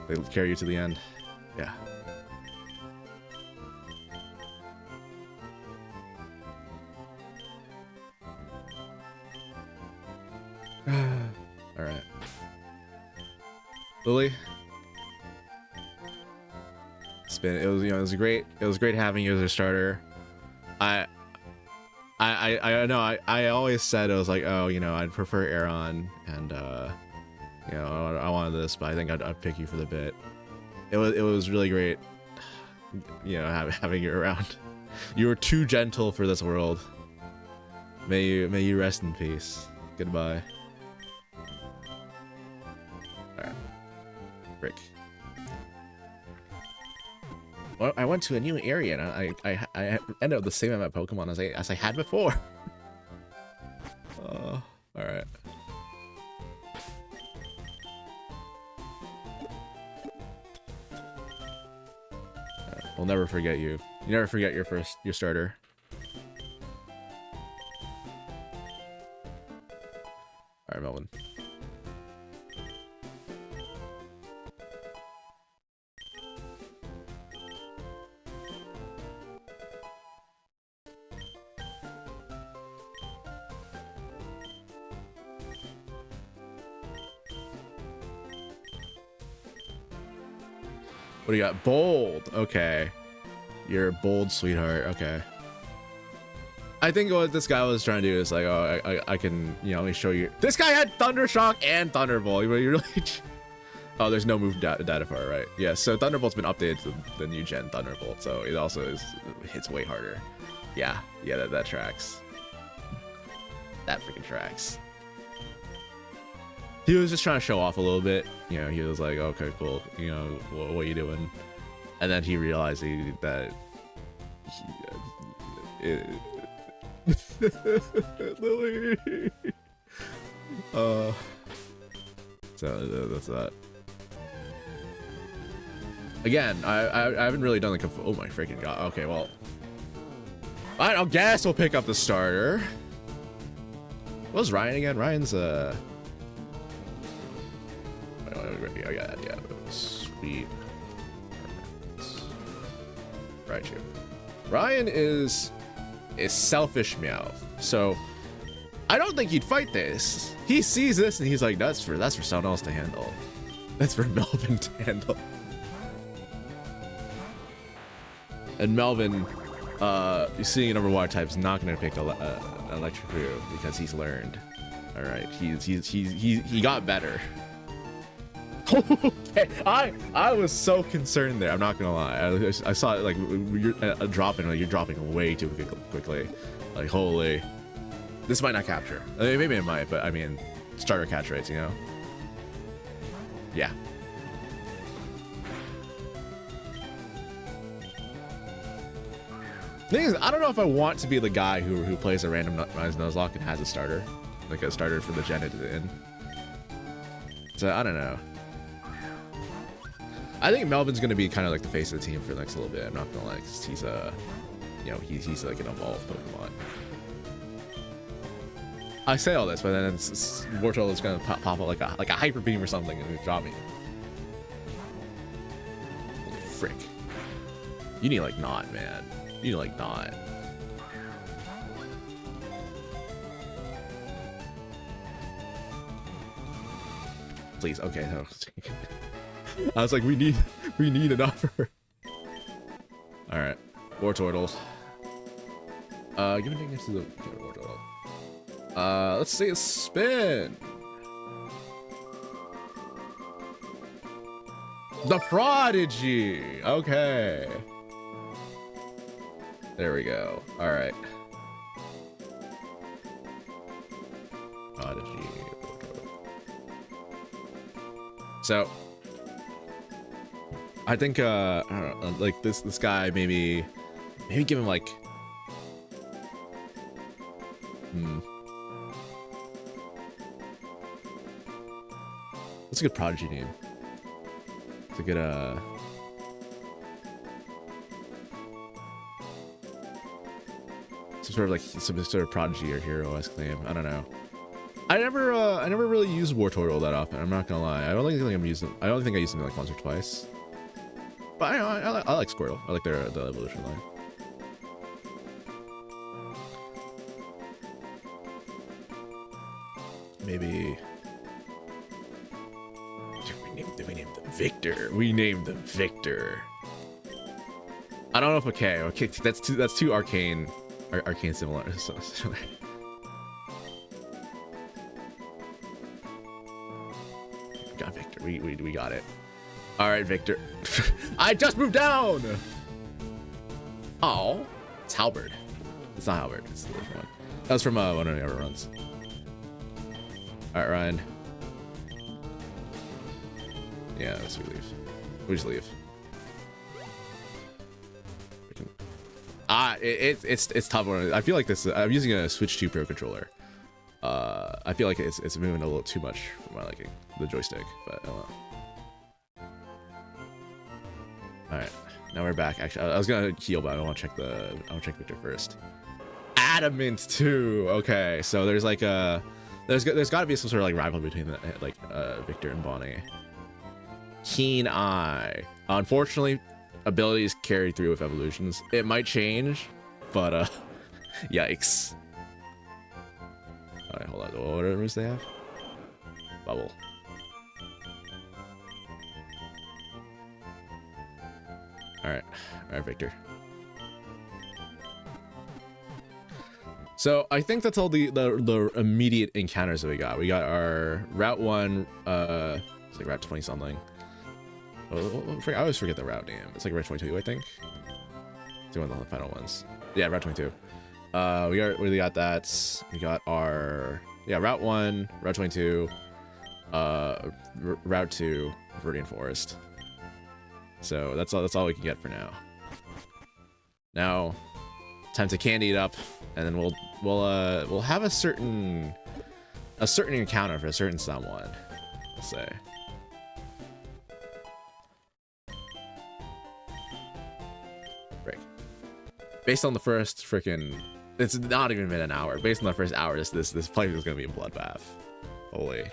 they carry you to the end. Yeah. All right, Lily. Spin. It was great having you as a starter. I know I always said it was like, oh, you know, I'd prefer Aaron, and you know, I wanted this, but I think I'd pick you for the bit. It was really great, you know, having you around. You were too gentle for this world. May you rest in peace. Goodbye. All right, Rick. Well, I went to a new area and I ended up the same amount of Pokemon as I had before. All right. We'll never forget you. You never forget your starter. All right, Melvin. What do you got? Bold. Okay. You're a bold sweetheart. Okay. I think what this guy was trying to do is like, oh, I can, you know, let me show you. This guy had Thundershock and Thunderbolt. You really... Oh, there's no move data for it, right? Yeah, so Thunderbolt's been updated to the new gen Thunderbolt, so it also hits way harder. Yeah, that tracks. That freaking tracks. He was just trying to show off a little bit. You know, he was like, okay, cool. You know, what are you doing? And then he realized that... Lily. So that's that. Again, I haven't really done the oh my freaking god. Okay, well, I guess we'll pick up the starter. What was Ryan again? Ryan's yeah, sweet. Right here. Ryan is selfish Meowth. So I don't think he'd fight this. He sees this and he's like, that's for someone else to handle. That's for Melvin to handle. And Melvin, seeing a number of water types, not gonna pick electric Roo because he's learned. All right, he got better. Okay, I was so concerned there. I'm not gonna lie. I saw it like you're dropping. Like you're dropping way too quickly. Like holy, this might not capture. I mean, maybe it might, but I mean, starter catch rates, you know. Yeah. Thing is, I don't know if I want to be the guy who plays a randomized nuzlocke and has a starter, like a starter for the gen into the end. So I don't know. I think Melvin's gonna be kind of like the face of the team for the next little bit. I'm not gonna lie, because he's you know, he's like an evolved Pokemon. I say all this, but then Wartortle is gonna pop up like a hyper beam or something and drop me. Holy frick! You need like not, man. You need like not. Please, okay. No. I was like, we need an offer. All right, Wartortle. Give me next to the Wartortle. Let's see a spin. The Prodigy. Okay. There we go. All right. Prodigy. So, I think I don't know, like this guy maybe give him like what's a good Prodigy name? It's a good some sort of Prodigy or hero-esque name. I don't know. I never really used Wartortle that often. I'm not gonna lie. I don't think I used him like once or twice. But I like Squirtle. I like the evolution line. Maybe we named them Victor. We named them Victor. I don't know if okay. That's too arcane similar. Got Victor. We got it. All right, Victor. I just moved down. Oh, it's Halberd. It's not Halberd. It's the different one. That was from one of the other runs. All right, Ryan. Yeah, let's leave. We just leave. It's tough. I feel like this. I'm using a Switch 2 Pro controller. I feel like it's moving a little too much for my liking, the joystick. But all right. Now we're back. Actually, I was gonna heal, but I want to check Victor first. Adamant too. Okay, so there's like there's got to be some sort of like rivalry between Victor and Bonnie. Keen Eye. Unfortunately, abilities carry through with evolutions. It might change, but yikes. All right, hold on. What moves they have? Bubble. All right, Victor. So I think that's all the immediate encounters that we got. We got our Route 1, it's like Route 20 something. Oh, I always forget the route name. It's like Route 22, I think. It's one of the final ones. Yeah, Route 22. We got that. We got our Route 1, Route 22, Route 2, Viridian Forest. So that's all we can get for now. Now, time to candy it up, and then we'll have a certain encounter for a certain someone. Let's say. Break. Based on the first freaking, it's not even been an hour. Based on the first hour, this fight is gonna be a bloodbath. Holy.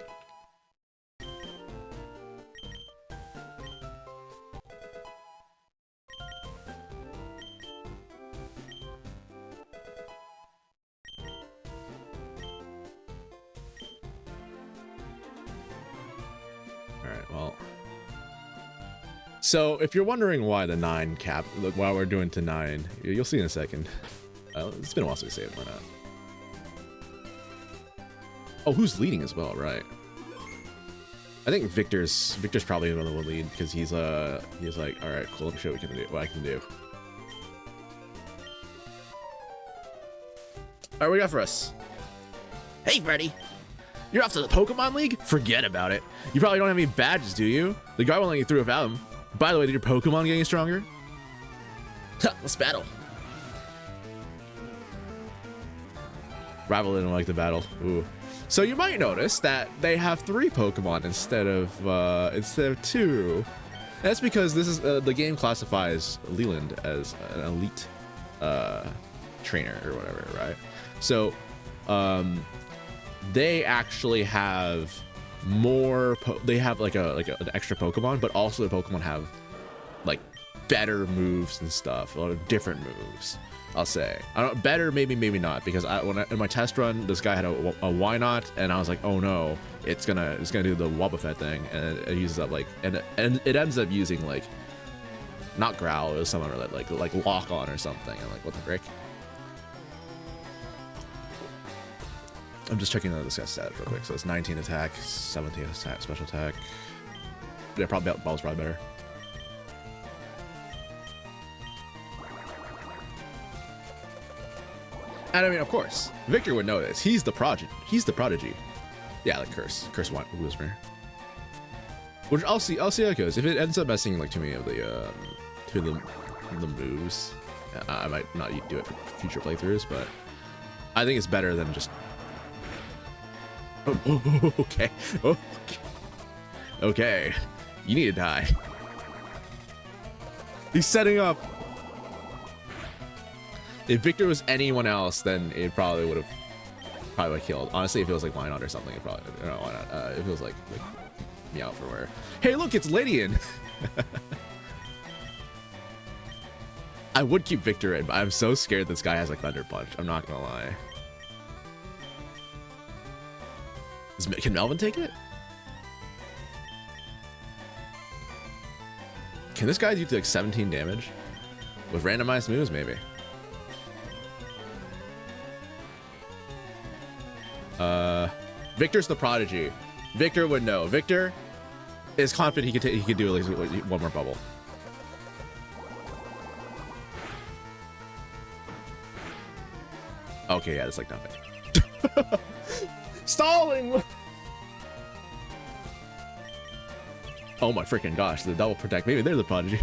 So if you're wondering why the 9 cap, why we're doing to 9, you'll see in a second. It's been a while since we saved. Why not? Oh, who's leading as well, right? I think Victor's probably one of the lead because he's like, all right, cool, let me show what I can do. All right, what do we got for us? Hey, Freddy. You're off to the Pokemon League? Forget about it. You probably don't have any badges, do you? The guy won't let you through without them. By the way, did your Pokemon get any stronger? Let's battle. Rival didn't like the battle. Ooh. So you might notice that they have 3 Pokemon instead of 2. That's because this is the game classifies Leland as an elite trainer or whatever, right? So they actually have more they have like an extra Pokemon, but also the Pokemon have like better moves and stuff, a lot of different moves. I'll say I don't better, maybe not, because in my test run this guy had a Wynot and I was like, oh no, it's gonna do the Wobbuffet thing, and it uses up like and it ends up using like not Growl, it was someone like Lock On or something. I'm like, what the frick. I'm just checking this guy's stats real quick. So it's 19 attack, 17 attack, special attack. Yeah, probably Ball's probably better. And I mean, of course, Victor would know this. He's the prodigy. Yeah, like Curse Whisper. Which I'll see how it goes. If it ends up messing like too many of the moves, I might not do it for future playthroughs. But I think it's better than just. Okay. Okay. You need to die. He's setting up. If Victor was anyone else, then it probably would have killed. Honestly, if it was like Wynot or something, it probably no, why not? If it was like Meow for where. Hey, look, it's Lydian. I would keep Victor in, but I'm so scared this guy has like Thunder Punch. I'm not gonna lie. Can Melvin take it? Can this guy do like 17 damage? With randomized moves, maybe. Victor's the prodigy. Victor would know. Victor is confident he could do at least one more bubble. Okay, yeah, that's like nothing. Stalling! Oh my freaking gosh, the double protect. Maybe they're the prodigy.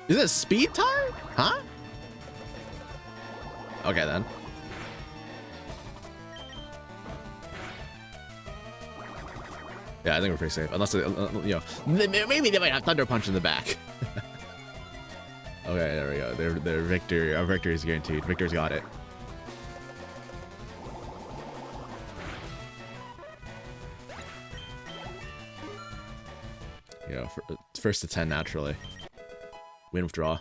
Is it a speed tire? Huh? Okay, then. Yeah, I think we're pretty safe. Unless, you know, maybe they might have Thunder Punch in the back. Okay, there we go. Their victory. Our victory is guaranteed. Victor's got it. You know, first to 10 naturally. Win withdraw.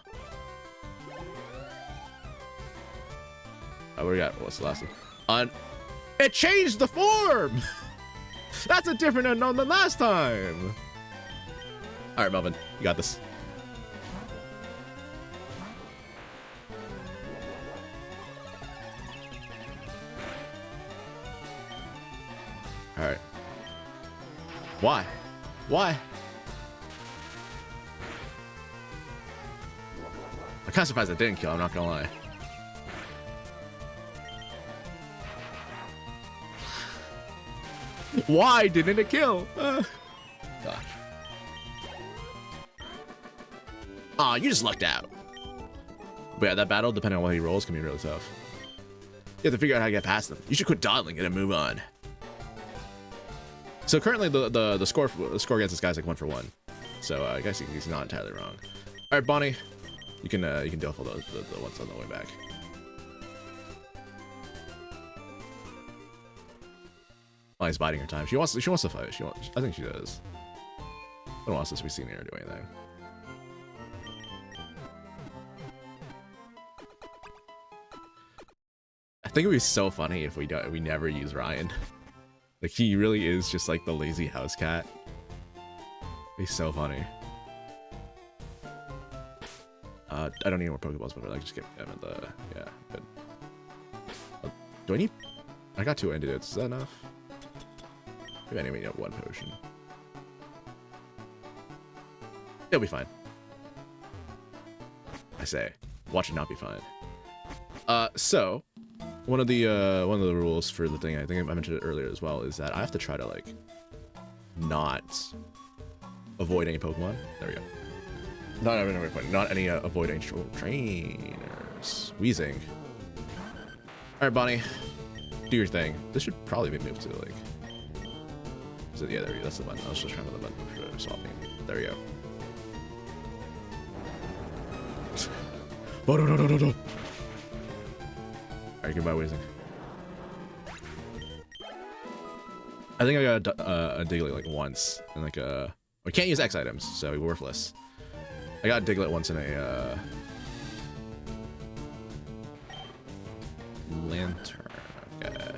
Oh, what do we got? What's the last one? It changed the form! That's a different unknown than last time! Alright, Melvin. You got this. Alright. Why? Why? I'm kind of surprised I didn't kill, I'm not gonna lie. Why didn't it kill? Gosh. Aw, you just lucked out. But yeah, that battle, depending on what he rolls, can be really tough. You have to figure out how to get past them. You should quit dawdling and move on. So currently the score against this guy's like 1 for 1. So I guess he's not entirely wrong. All right, Bonnie, you can deal with the ones on the way back. Oh, he's biding her time. She wants to fight. I think she does. I don't want us to be seeing her do anything. I think it would be so funny if we never use Ryan. Like, he really is just like the lazy house cat. He's so funny. I don't need more Pokeballs, but like just get him at the yeah. Good. Do I need? I got 2 antidotes. Is that enough? Maybe I need 1 potion. It'll be fine. I say, watch it not be fine. So one of the rules for the thing, I think I mentioned it earlier as well, is that I have to try to like not avoid any Pokemon. There we go. Not any avoiding trainers. Wheezing. All right, Bonnie, do your thing. This should probably be moved to like. Is it, yeah, there we go. That's the button. I was just trying to the button for swapping. There we go. Oh no. All right, goodbye, Wheezing. I think I got a Diglett like once, and like we can't use X items, so worthless. I got Diglett once in a lantern. Okay.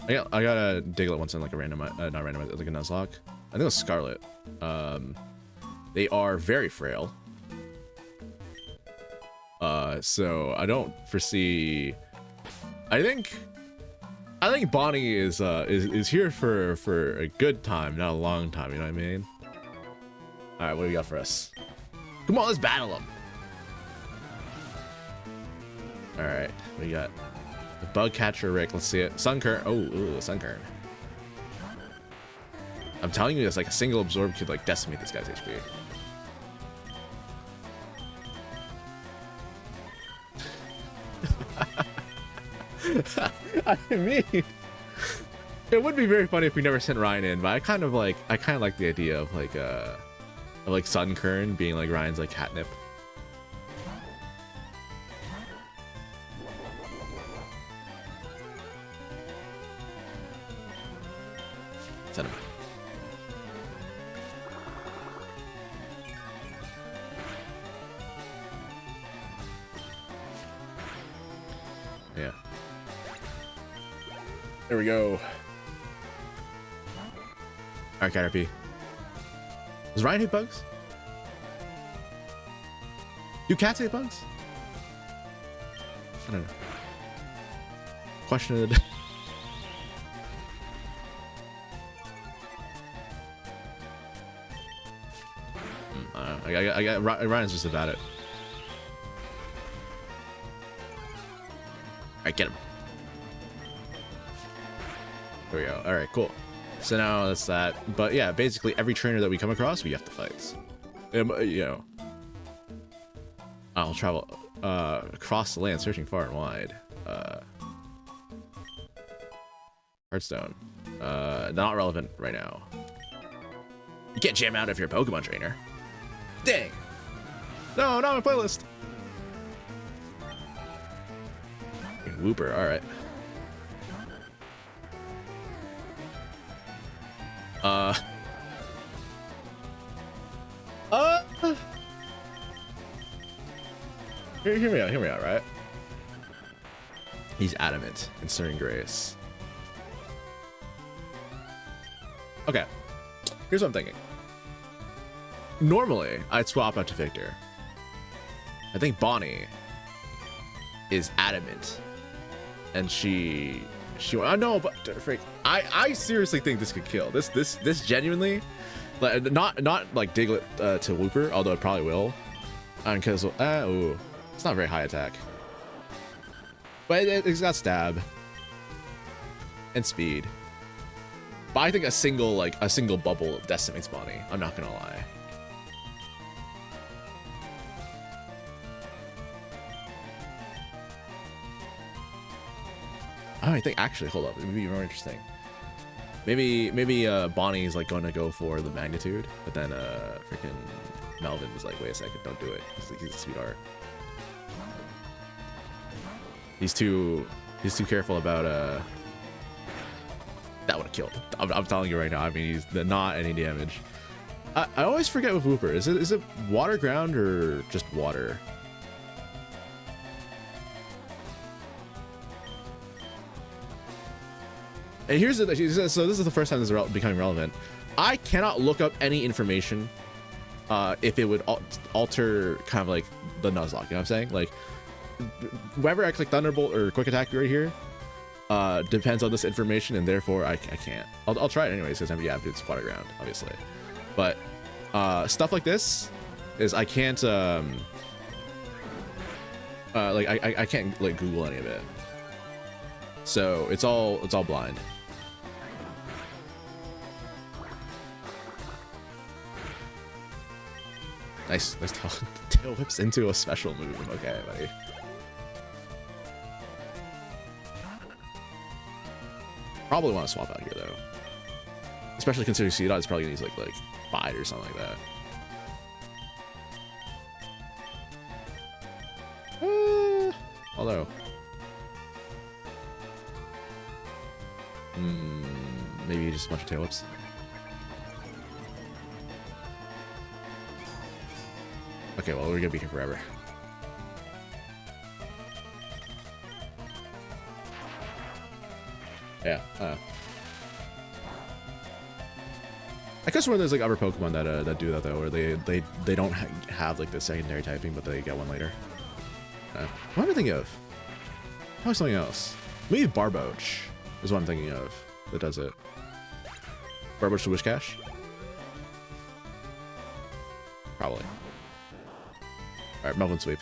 I got a Diglett once in like a not randomized, like a nuzlocke. I think it was Scarlet. They are very frail. So I don't foresee. I think Bonnie is here for a good time, not a long time. You know what I mean? All right, what do you got for us? Come on, let's battle them. All right, we got the Bug Catcher Rick. Let's see it. Sunkern. Oh, Sunkern. I'm telling you, it's like a single absorb could like decimate this guy's HP. I mean, it would be very funny if we never sent Ryan in, but I kind of like the idea of like Sunkern being like Ryan's like catnip. Send him. Yeah. There we go. Alright, Caterpie. Does Ryan hate bugs? Do cats hate bugs? I don't know. Question of the day. I got Ryan's just about it. Alright, get him. There we go. Alright, cool. So now that's that. But yeah, basically every trainer that we come across, we have to fight. You know. I'll travel. across the land, searching far and wide. Hearthstone. Not relevant right now. You can't jam out if you're a Pokemon trainer. Dang. No, not my playlist. Whooper, all right. Hear me out, right? He's adamant in Stirring Grace. Okay, here's what I'm thinking. Normally, I'd swap out to Victor. I think Bonnie is adamant, and I know, but freak, I seriously think this could kill. This genuinely, like, not like Diglett to Whooper, although it probably will, because it's not very high attack, but it's got stab and speed. But I think a single bubble decimates Bonnie. I'm not gonna lie. Oh, I think actually, hold up, it would be more interesting. Maybe Bonnie's like going to go for the magnitude, but then freaking Melvin was like, wait a second, don't do it. He's a sweetheart. He's too careful about that would have killed. I'm telling you right now. I mean, he's not any damage. I always forget with Whooper. Is it water ground or just water? And here's the thing. So this is the first time this is becoming relevant. I cannot look up any information if it would alter kind of like the nuzlocke. You know what I'm saying? Like, whenever I click Thunderbolt or Quick Attack right here, depends on this information, and therefore I can't. I'll try it anyways, because yeah, it's water ground, obviously. But stuff like this is I can't like I can't like Google any of it. So it's all blind. Nice tail whips into a special move. Okay, buddy. Probably want to swap out here though, especially considering C-Dot is probably gonna use like bite or something like that. Although, maybe just a bunch of tail whips. Okay, well, we're gonna be here forever. Yeah. I guess when there's like other Pokemon that do that though, where they don't have like the secondary typing, but they get one later. What am I thinking of? Probably something else. Maybe Barboach is what I'm thinking of that does it. Barboach to Wishcash? Probably. Alright, Melvin sweep.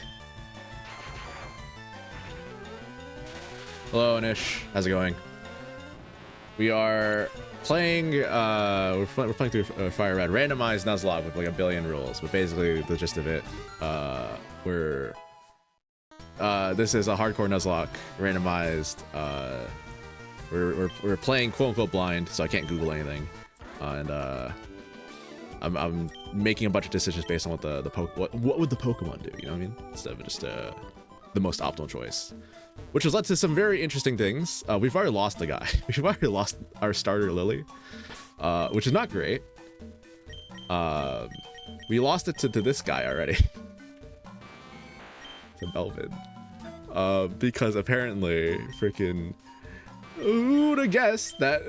Hello, Anish. How's it going? We are playing, we're playing through Fire Red, randomized Nuzlocke with like a billion rules, but basically the gist of it, this is a hardcore Nuzlocke, randomized, we're playing quote unquote blind, so I can't Google anything, and I'm making a bunch of decisions based on what would the Pokemon do, you know what I mean, instead of just the most optimal choice. Which has led to some very interesting things. We've already lost the guy. We've already lost our starter, Lily, which is not great. We lost it to this guy already. To Melvin. Because apparently, freaking... Who would have guessed that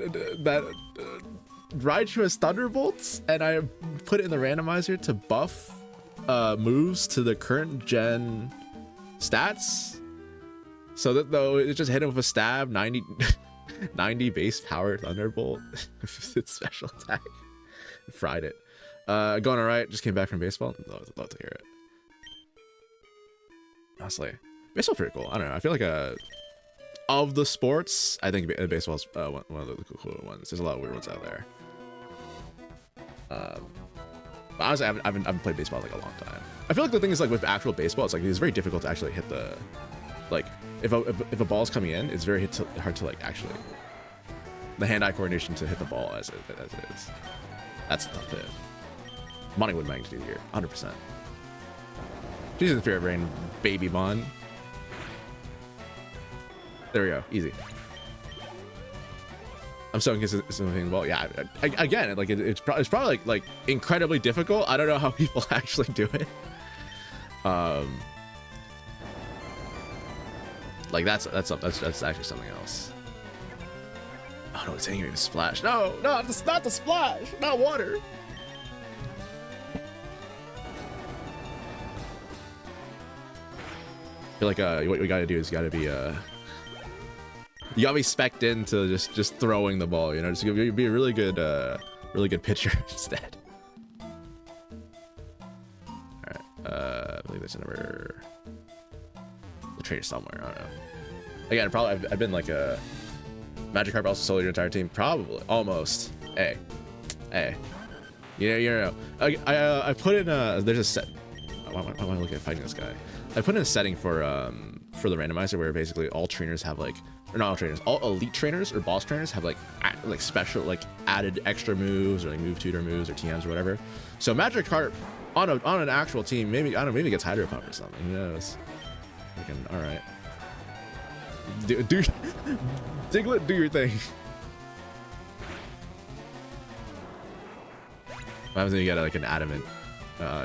Raichu has Thunderbolts, and I put it in the randomizer to buff moves to the current gen stats? So that though it just hit him with a stab, 90 base power Thunderbolt, it's special attack, fried it. Going all right. Just came back from baseball. Love to hear it. Honestly, baseball's pretty cool. I don't know. I feel like of the sports, I think baseball's one of the cooler ones. There's a lot of weird ones out there. But honestly, I haven't played baseball in like a long time. I feel like the thing is like with actual baseball, it's like it's very difficult to actually hit the, like if a ball's coming in, it's very hard to like actually the hand-eye coordination to hit the ball as it is. That's the tough bit. Money would make to do here, 100%. She's in the spirit brain, baby Mon. There we go, easy. I'm so inconsistent with the ball. Yeah, again, like it's probably like incredibly difficult. I don't know how people actually do it. Like that's actually something else. Oh no, it's hitting me with splash. No, not the splash, not water. I feel like what we gotta do is you gotta be spec'd into just throwing the ball, you know, just be a really good pitcher instead. Alright, I believe there's another the trainer somewhere, I don't know. Again, probably I've been like a Magikarp also soloed your entire team, probably, almost. Hey. You know. I put in there's a set. I want to look at fighting this guy. I put in a setting for the randomizer where basically all trainers have like, or not all trainers, all elite trainers or boss trainers have like special like added extra moves or like move tutor moves or TMs or whatever. So Magikarp on an actual team, maybe I don't know, maybe gets Hydro Pump or something. Who knows? All right. Do Diglett, do your thing. What happens when you get like an adamant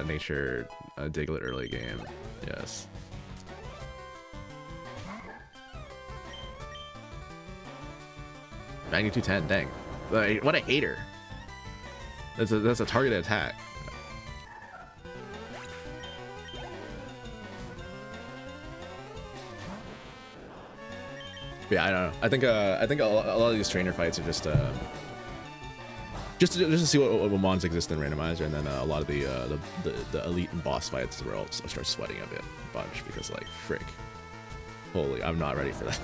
nature Diglett early game? Yes. Magnitude 10, dang. What a hater. That's a targeted attack. Yeah, I don't know. I think a lot of these trainer fights are just to see what mons exist in randomizer, and then a lot of the elite and boss fights where I'll start sweating a bunch because like frick, holy, I'm not ready for that.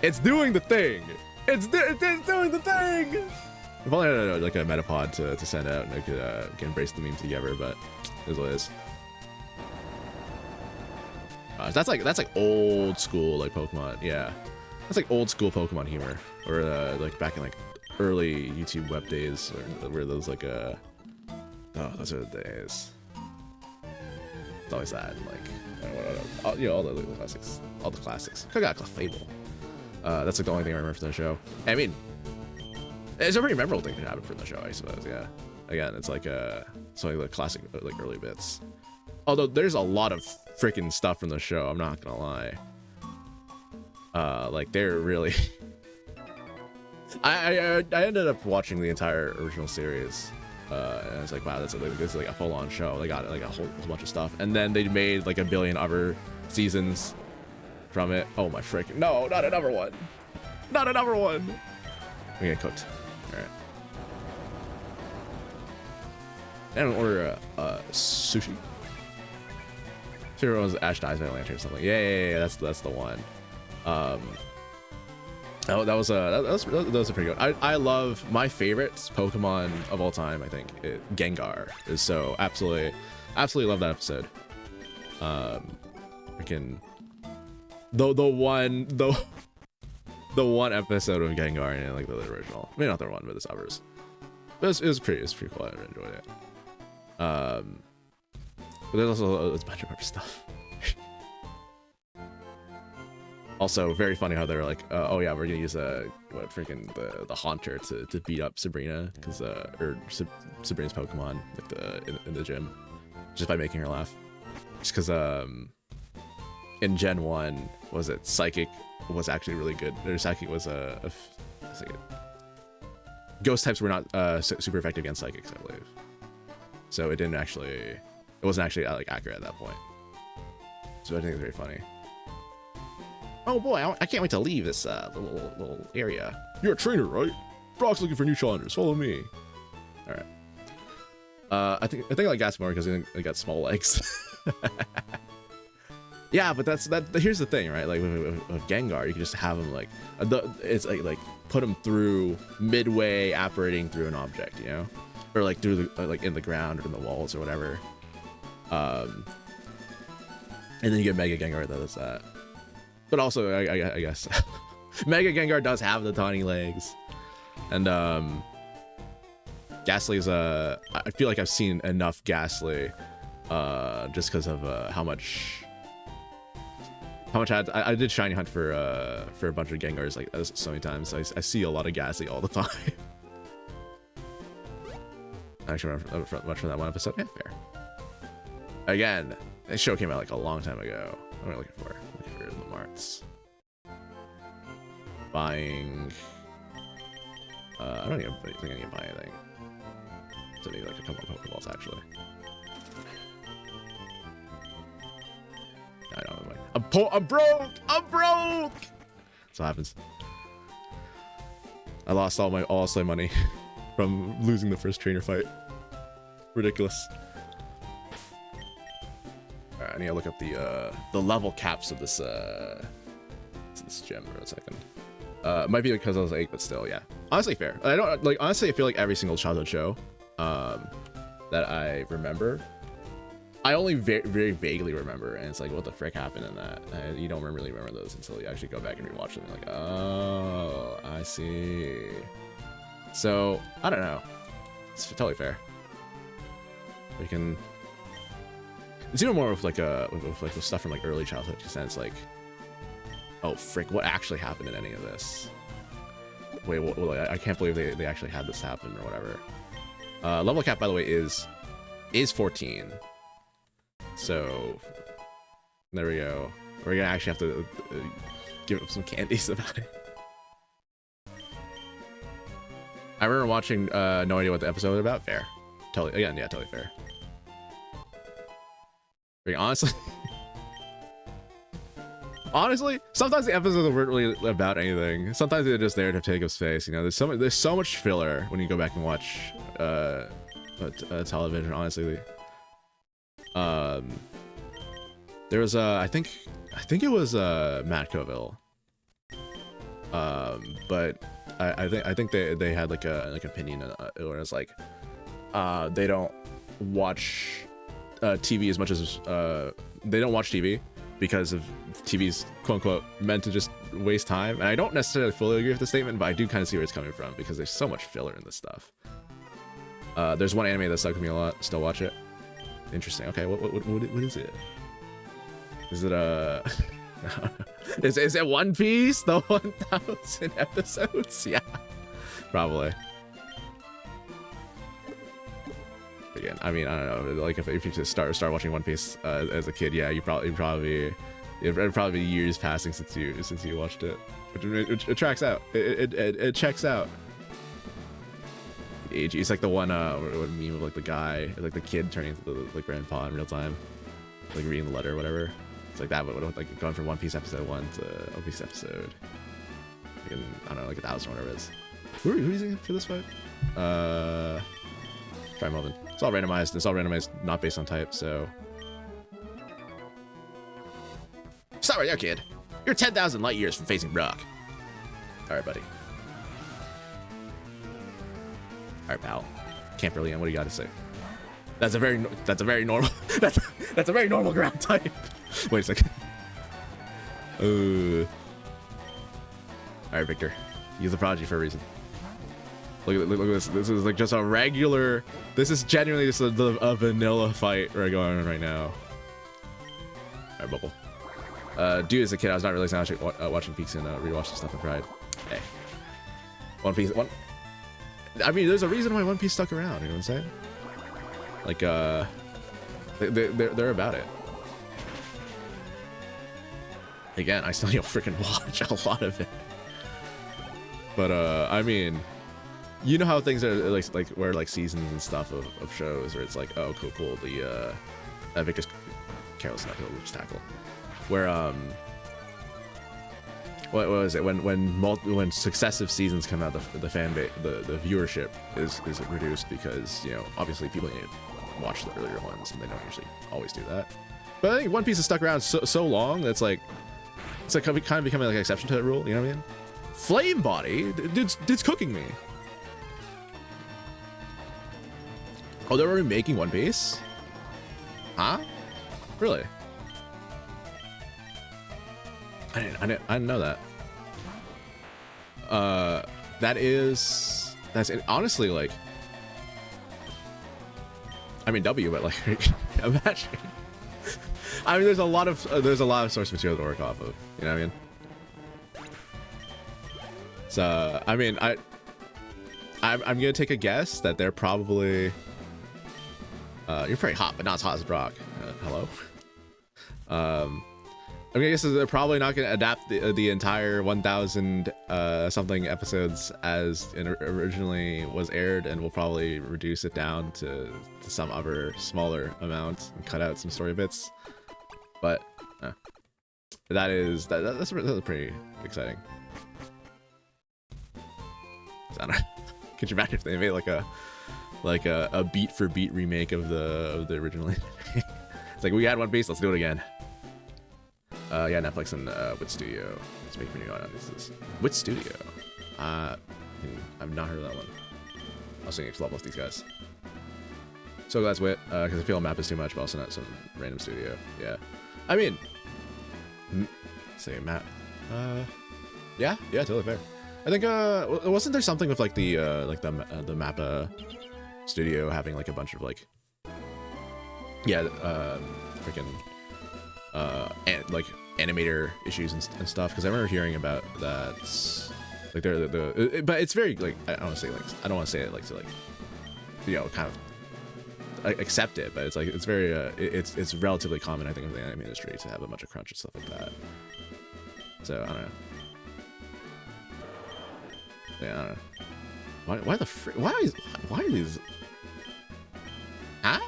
It's doing the thing. It's doing the thing. If only I had like a Metapod to send out and I could embrace the meme together, but it is what it is. That's like old school like Pokemon. Yeah, that's like old school Pokemon humor, or like back in like early YouTube web days, where those like oh, those are the days. It's always that, like you know, all the classics, I got Clefable. That's like the only thing I remember from the show. I mean, it's a pretty memorable thing that happened from the show, I suppose. Yeah. Again, it's like some of the classic like early bits. Although there's a lot of freaking stuff from the show, I'm not gonna lie. Like they're really. I ended up watching the entire original series, and it's like, wow, this is like a full-on show. They got like a whole bunch of stuff, and then they made like a billion other seasons from it. Oh my freaking no! Not another one! Not another one! We get cooked. All right. And order sushi. Favorite one was Ash dies by lantern or something. Yeah, that's the one. That was a pretty good. I love my favorite Pokemon of all time. I think Gengar is so absolutely love that episode. Freaking the one episode of Gengar in like the original. Maybe not the one, but the others. But it was pretty cool. I enjoyed it. But there's also a bunch of other stuff. Also, very funny how they were like, oh yeah, we're gonna use the Haunter to beat up Sabrina, because or Sabrina's Pokemon like in the gym, just by making her laugh. Just because in Gen 1, was it Psychic was actually really good. Their Psychic was Ghost types were not super effective against Psychics, I believe. So it wasn't actually like accurate at that point. So I think it's very funny. Oh boy, I can't wait to leave this little area. You're a trainer, right? Brock's looking for new challengers. Follow me. All right. I think I like gas more because I got small legs. Yeah, but here's the thing, right? Like with Gengar, you can just have him like it's like put him through midway apparating through an object, you know. or like through the like in the ground or in the walls or whatever. And then you get Mega Gengar that does that. But also, I guess Mega Gengar does have the tiny legs, and Ghastly's I feel like I've seen enough Ghastly, just because of how much I did shiny hunt for a bunch of Gengars like so many times. So I see a lot of Ghastly all the time. I actually remember much from that one episode. Yeah, fair. Again, this show came out like a long time ago. What am I looking for? I'm looking for the marts. Buying. I don't even think I need to buy anything. So I need like a couple of Pokeballs actually. I don't have money. I'm broke! I'm broke! That's what happens. I lost all my money from losing the first trainer fight. Ridiculous. Alright, I need to look up the level caps of this gym for a second. It might be because I was 8, but still, yeah. Honestly, fair. I don't like. Honestly, I feel like every single childhood show that I remember, I only very vaguely remember, and it's like, what the frick happened in that? And you don't really remember those until you actually go back and rewatch them. You're like, oh, I see. So I don't know. It's totally fair. We can. It's even more with like with the stuff from like early childhood, because then it's like, oh frick, what actually happened in any of this? Wait, I can't believe they actually had this happen or whatever. Level cap, by the way, is 14. So there we go. We're gonna actually have to give up some candies about it. I remember watching no idea what the episode was about. Fair. Totally, again, yeah, totally fair. Honestly, sometimes the episodes weren't really about anything. Sometimes they're just there to take up space. You know, there's so much filler when you go back and watch television. Honestly, there was I think it was Matt Coville, but I think they had like an opinion where it's like they don't watch TV as much as they don't watch TV because of TV's quote unquote meant to just waste time. And I don't necessarily fully agree with the statement, but I do kind of see where it's coming from because there's so much filler in this stuff. There's one anime that stuck with me a lot. Still watch it. Interesting. Okay, what is it? Is it is it One Piece? The 1,000 episodes? Yeah, probably. Again, I mean, I don't know. Like if you just start watching One Piece as a kid, yeah, it'd probably be years passing since you watched it. It tracks out. It checks out. It's like the one meme of like the guy, like the kid turning into the grandpa in real time, like reading the letter or whatever. It's like that, but like going from One Piece episode 1 to One Piece episode, like I don't know, like 1,000 or whatever it is. Who's using for this fight? Try Melvin. It's all randomized. It's all randomized, not based on type. So stop right there, kid. You're 10,000 light years from facing Brock. All right, buddy. All right, pal. Camp Brilliant. What do you got to say? That's a very normal. that's a very normal ground type. Wait a second. All right, Victor. Use the prodigy for a reason. Look at this. This is like just a regular. This is genuinely just a vanilla fight right going on right now. All right, Bubble. Dude, as a kid, I was not really watching Peaks and rewatching stuff in Pride. Hey, One Piece. I mean, there's a reason why One Piece stuck around. You know what I'm saying? Like, they're about it. Again, I still need to freaking watch a lot of it. But I mean, you know how things are like where like seasons and stuff of shows where it's like, oh, cool. The Victor's careless enough, he'll just tackle. Where what was it when successive seasons come out, the fan base, the viewership is reduced because, you know, obviously people need to watch the earlier ones and they don't usually always do that. But I think One Piece has stuck around so long that's like it's like kind of becoming like an exception to that rule. You know what I mean? Flame Body, dude's cooking me. Oh, they're already making One Piece? Huh? Really? I didn't know that. That's honestly like, I mean W, but like imagine. I mean, there's a lot of source material to work off of. You know what I mean? So I mean, I'm gonna take a guess that they're probably. You're pretty hot, but not as hot as Brock. Hello. I'm gonna guess they're probably not gonna adapt the entire 1,000 something episodes as it originally was aired, and will probably reduce it down to some other smaller amount and cut out some story bits. But that's pretty exciting. I don't know. Could you imagine if they made like a beat for beat remake of the original? It's like, we had One Piece, let's do it again. Yeah, Netflix and Wit Studio. Let's make for new audiences. Wit Studio. I've not heard of that one. I was thinking to level with these guys. So glad it's Wit, because I feel map is too much, but also not some random studio. Yeah. I mean, say map. Yeah, totally fair. I think wasn't there something with like the Mappa studio having like a bunch of like, yeah, freaking like animator issues and stuff, because I remember hearing about that. Like but it's very like, I don't want to say it like to like, you know, kind of accept it, but it's like, it's very it's relatively common, I think, in the anime industry to have a bunch of crunch and stuff like that. So I don't know. Yeah, I don't know. Why the frick? Why are these? Huh?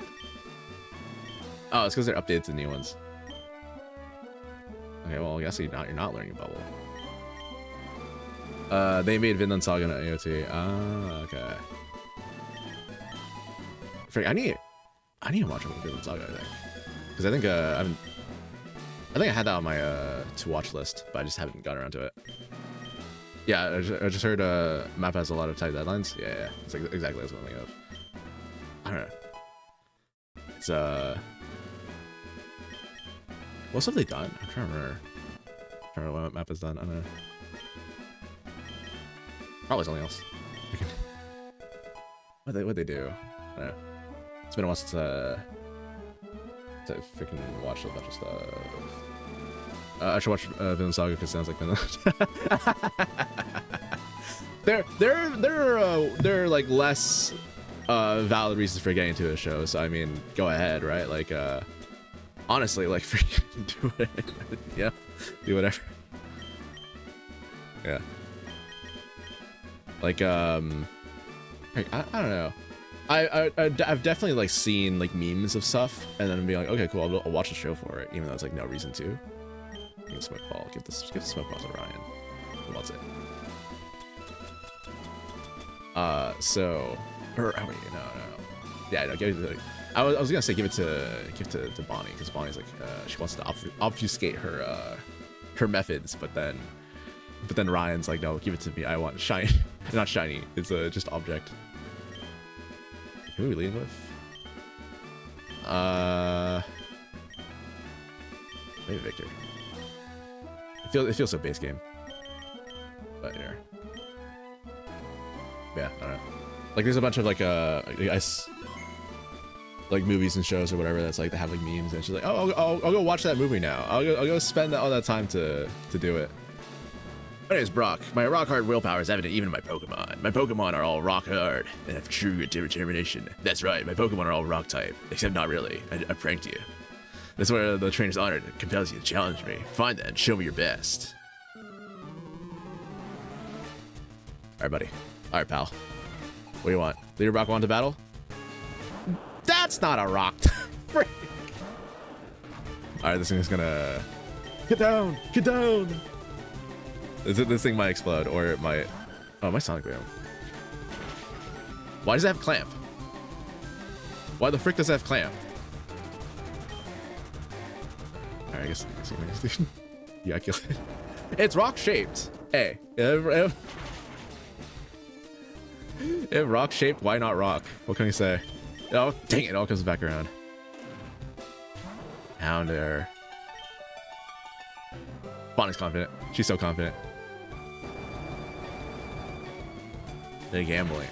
Oh, it's because they're updated to new ones. Okay, well, I guess you're not learning Bubble. They made Vinland Saga on AOT. Ah, okay. Frick, I need to watch Vinland Saga, I think, because I think I had that on my to watch list, but I just haven't got around to it. Yeah, I just heard Map has a lot of tight deadlines. Yeah, it's like exactly what I was thinking of. I don't know. It's what have they done? I'm trying to remember what Map has done. I don't know. Probably something else. What they do? I don't know. It's been a while since I freaking watched a bunch of stuff. I should watch Vinland Saga because it sounds like Vinland. There are like less valid reasons for getting into a show. So I mean, go ahead, right? Like honestly, like freaking do it. Yeah, do whatever. Yeah. Like I don't know. I've definitely like seen like memes of stuff and then be like, okay, cool, I'll watch the show for it, even though it's like no reason to. Give the smoke ball. Give the smoke ball to Ryan. Who wants it? So, or oh wait, no. Yeah, no. Give it to. I was gonna say give it to Bonnie, because Bonnie's like she wants to obfuscate her methods, but then Ryan's like, no, give it to me. I want shiny, not shiny. It's just object. Who are we leading with? Maybe Victor. It feels so base game. But here. Yeah, I don't know. Like there's a bunch of like I guess like movies and shows or whatever that's like they have like memes, and she's like, oh, I'll go watch that movie now. I'll go spend all that time to do it. My name is Brock. My rock hard willpower is evident even in my Pokemon. My Pokemon are all rock hard and have true determination. That's right, my Pokemon are all rock type, except not really. I pranked you. That's where the trainer's honor compels you to challenge me. Fine then, show me your best. Alright, buddy. Alright, pal. What do you want? Leader Brock on to battle? That's not a rock. Frick. Alright, this thing is gonna... Get down! Get down! This thing might explode, or it might... Oh, my Sonic Boom. Why does it have Clamp? Why the frick does it have Clamp? Alright, I guess yeah, I guess it's rock shaped. Hey, if rock shaped, why not rock? What can you say? Oh, dang it, all comes back around. Pounder. Bonnie's confident. She's so confident. They're gambling.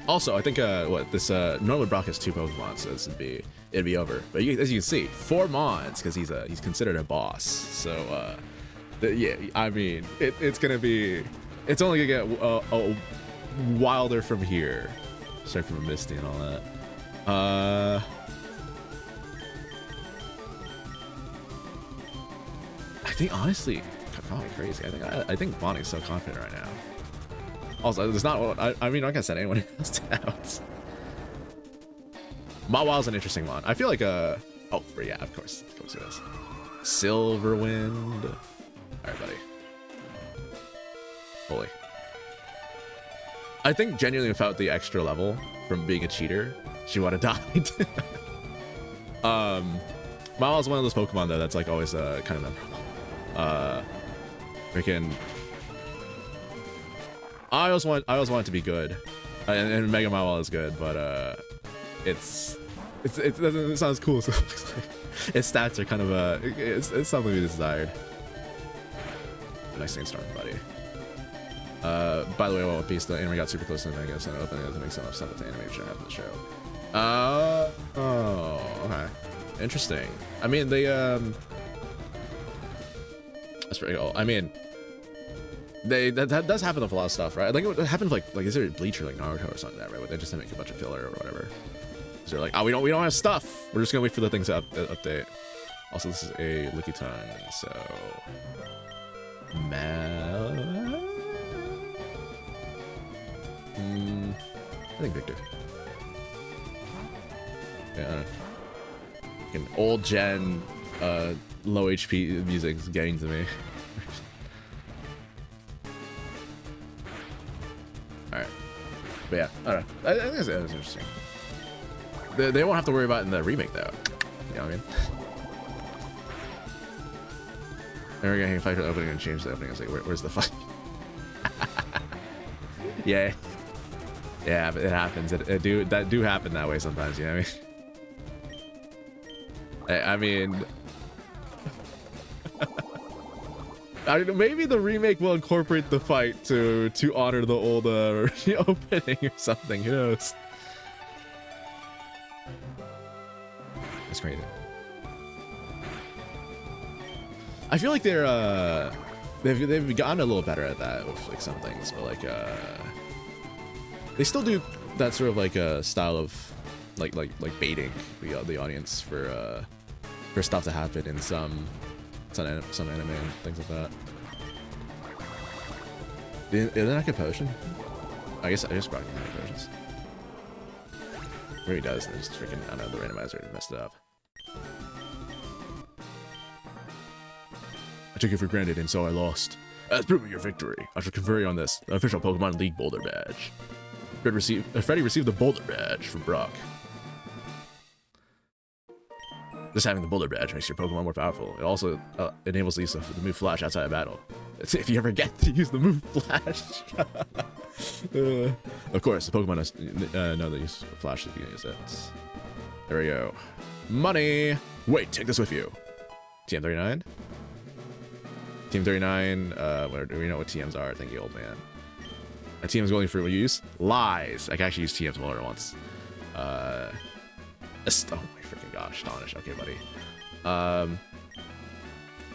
Also, I think what this normally Brock has 2 Pokemon, so this it'd be over. But as you can see, 4 Mons because he's considered a boss. So yeah, I mean it's only gonna get wilder from here. Sorry for Misty and all that. I think honestly, calling me crazy. I think Bonnie's so confident right now. Also, there's not. I mean, like I said, anyone else out. Mawil's an interesting one. I feel like oh, yeah, of course it is. Silverwind. All right, buddy. Holy. I think genuinely without the extra level from being a cheater, she would have died. Mawil's one of those Pokemon though that's like always kind of memorable. Freaking. I always want it to be good, and Mega Mawile is good, but it sounds cool. So its stats are kind of it's something to be desired. Nice thing, Storm, buddy. By the way, One Piece, the anime got super close to the manga, so I'm opening to make some stuff with the anime should have the show. Oh, okay, interesting. I mean, they that's pretty cool. I mean. That does happen with a lot of stuff, right? I think it happened with like is there Bleach or like Naruto or something like that, right? Where they just make a bunch of filler or whatever. So they're like, oh, we don't have stuff. We're just gonna wait for the things to update. Also, this is a Lickitung, so I think Victor. Yeah, I don't know. An old gen, low HP music is getting to me. Alright. But yeah, I don't know. I think that's interesting. They won't have to worry about it in the remake, though. You know what I mean? And we're gonna fight for the opening and change the opening. I was like, where's the fight? Yeah. Yeah, but it happens. That do happen that way sometimes, you know what I mean? I mean, maybe the remake will incorporate the fight to honor the old opening or something. Who knows? That's crazy. I feel like they've gotten a little better at that with like some things, but like they still do that sort of like a style of like baiting the audience for stuff to happen in some anime and things like that. Is that not a potion? I guess Brock can have potions. Where he does, and just freaking, I don't know, the randomizer messed it up. I took it for granted, and so I lost. As proving your victory, I shall confer you on this, the official Pokemon League Boulder Badge. Freddy received the Boulder Badge from Brock. Just having the Boulder Badge makes your Pokemon more powerful. It also enables the use of the move Flash outside of battle. If you ever get to use the move Flash. Of course, the Pokemon know the use of Flash if you use it. There we go. Money! Wait, take this with you. TM39? Team 39, do we know what TMs are? Thank you, old man. A TM's going for use? Lies! I can actually use TMs more than once. Oh my freaking gosh, Astonish. Okay, buddy.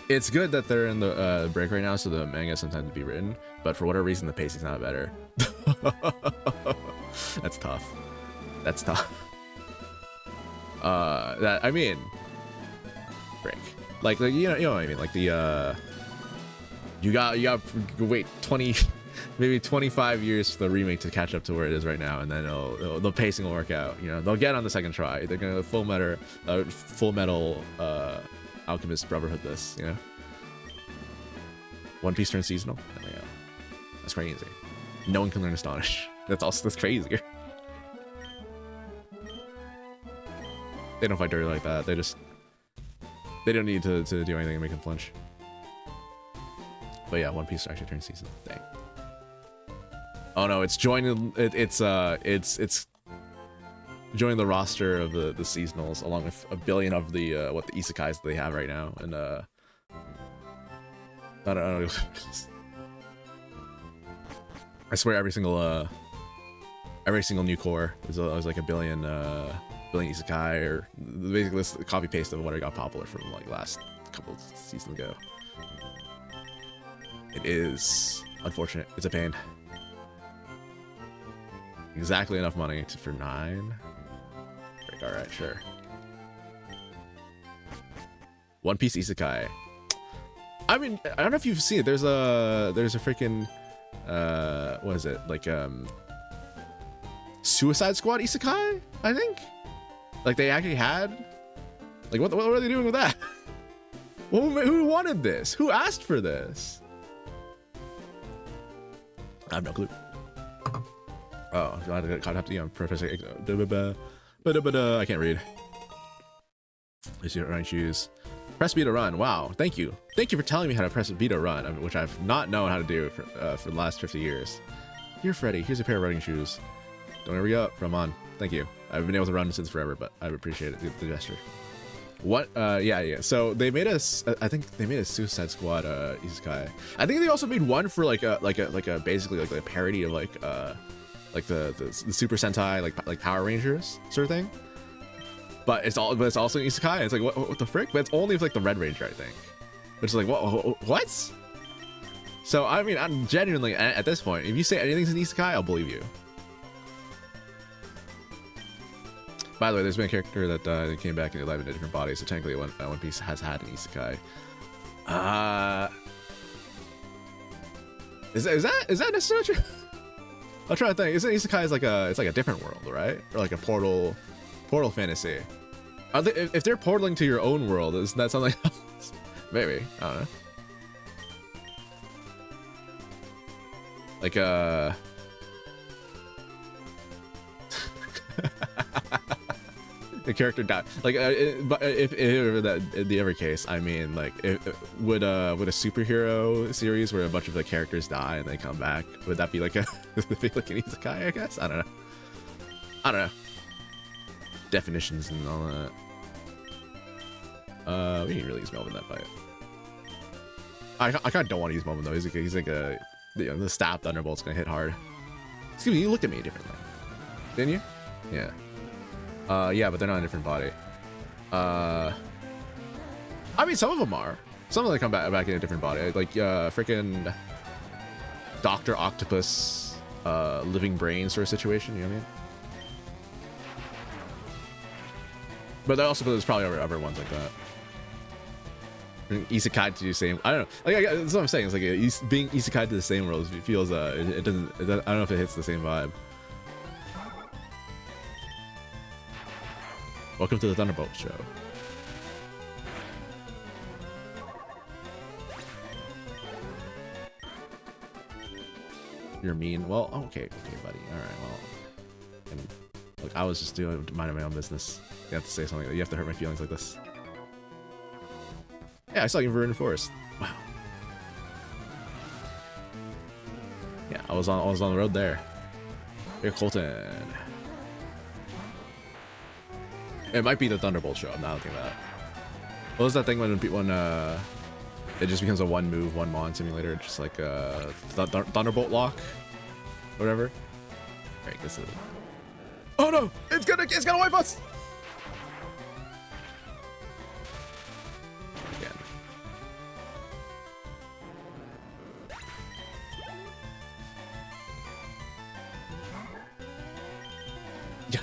It's good that they're in the break right now, so the manga sometimes to be written, but for whatever reason, the pacing's not better. That's tough. That's tough. I mean, break. Like you know what I mean? Like the you got to wait 20, maybe 25 years for the remake to catch up to where it is right now, and then the pacing will work out. You know, they'll get on the second try. They're gonna full metal Alchemist Brotherhood this. You know, One Piece turns seasonal. There we go. That's crazy. No one can learn Astonish. That's crazy. They don't fight dirty like that. They don't need to do anything to make them flinch. But yeah, One Piece actually turns season. Dang. Oh no, it's joining. It's joining the roster of the seasonals along with a billion of the what the isekais that they have right now, and I don't know. I swear every single new core is like a billion isekai, or basically this copy paste of what I got popular from like last couple of seasons ago. It is unfortunate. It's a pain. Exactly enough money for 9. All right, sure. One Piece isekai. I mean, I don't know if you've seen it. There's a freaking what is it, like Suicide Squad isekai, I think. Like they actually had, like what were they doing with that? Who wanted this? Who asked for this? I have no clue. Oh, I have to, Professor. I can't read. Let's see, run shoes. Press B to run. Wow, thank you. Thank you for telling me how to press B to run, which I've not known how to do for the last 50 years. Here, Freddy, here's a pair of running shoes. Don't ever go up from on. Thank you. I've been able to run since forever, but I appreciate it, the gesture. What? Yeah. So they made us. I think they made a Suicide Squad isekai. I think they also made one for like a basically like a parody of like the Super Sentai like Power Rangers sort of thing. But it's also an isekai. It's like what the frick? But it's only with like the Red Ranger, I think. Which is like what? So I mean, I'm genuinely at this point, if you say anything's an isekai, I'll believe you. By the way, there's been a character that came back in alive in a different body, so technically One Piece has had an isekai. Is that necessarily true? I'm trying to think. Isn't isekai is like a different world, right? Or like a portal fantasy. If they're portaling to your own world, isn't that something else? Maybe. I don't know. Like the character died. Like, but if that in the other case, I mean, like, would a superhero series where a bunch of the characters die and they come back, would that be like an isekai? I guess I don't know. Definitions and all that. We didn't really use Melvin that fight. I kind of don't want to use Melvin though. He's like a the stab thunderbolt's gonna hit hard. Excuse me, you looked at me differently, didn't you? Yeah. Yeah, but they're not in a different body. I mean, some of them are. Some of them come back in a different body. Like, freaking Dr. Octopus, living brain sort of situation, you know what I mean? But there's probably other ones like that. Isekai to the same, I don't know. Like, that's what I'm saying. It's like being isekai to the same world feels, it doesn't, I don't know if it hits the same vibe. Welcome to the Thunderbolt Show. You're mean. Well, okay, buddy. All right, well. And look, I was just minding my own business. You have to say something. You have to hurt my feelings like this. Yeah, I saw you in Verdant Forest. Wow. Yeah, I was on the road there. Here, Colton. It might be the Thunderbolt Show. I'm not looking at that. What was that thing when it just becomes a one move, one mon simulator, just like Thunderbolt lock, whatever. Right, this is. Oh no! It's gonna wipe us. Again. Yeah,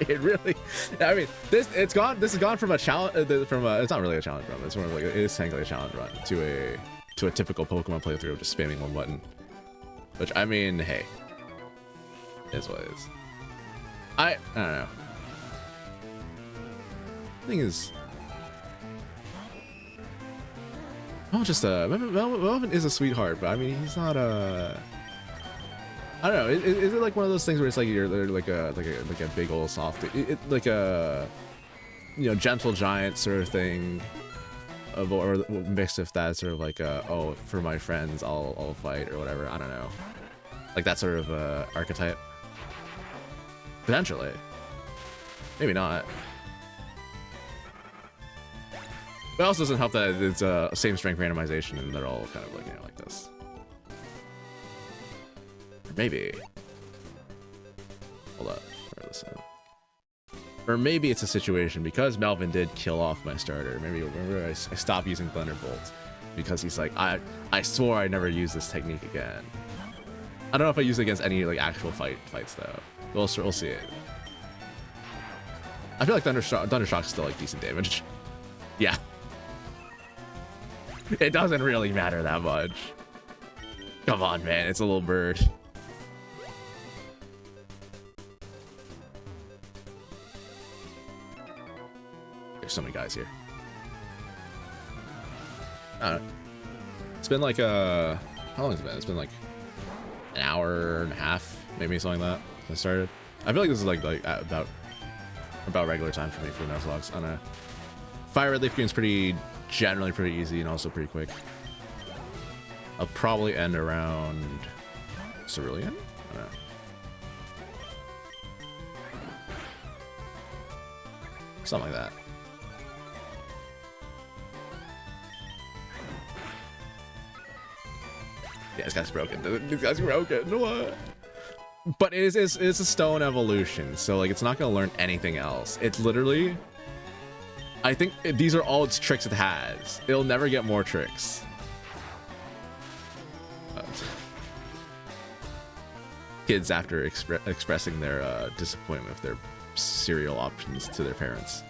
it really. I mean, this has gone from a challenge it's not really a challenge run. It's more like it is technically a challenge run to a typical Pokemon playthrough of just spamming one button. Which, I mean, hey, is what it is. I don't know. The thing is, Melvin is a sweetheart, but I mean, he's not a. I don't know. Is it like one of those things where it's like you're like a big old soft, like a gentle giant sort of thing, or mixed with that sort of like oh, for my friends I'll fight or whatever. I don't know. Like that sort of archetype. Potentially. Maybe not. But it also doesn't help that it's same strength randomization and they're all kind of like, you know, like this. Or maybe. Hold up. Or maybe it's a situation because Melvin did kill off my starter. Maybe remember I stopped using Thunderbolt because he's like, I swore I never use this technique again. I don't know if I use it against any like actual fights though. We'll see it. I feel like Thundershock's still like decent damage. Yeah. It doesn't really matter that much. Come on, man. It's a little bird. There's so many guys here. I don't know. It's been like how long has it been? It's been like an hour and a half, maybe something like that. I started. I feel like this is like about regular time for me for nuzlocke. On a Fire Red Leaf Green is generally pretty easy and also pretty quick. I'll probably end around Cerulean? I don't know. Something like that. Yeah, this guy's broken. This guy's broken. What? But it's a stone evolution, so like it's not gonna learn anything else. It's literally, I think these are all its tricks it has. It'll never get more tricks. Kids after expressing their disappointment with their cereal options to their parents.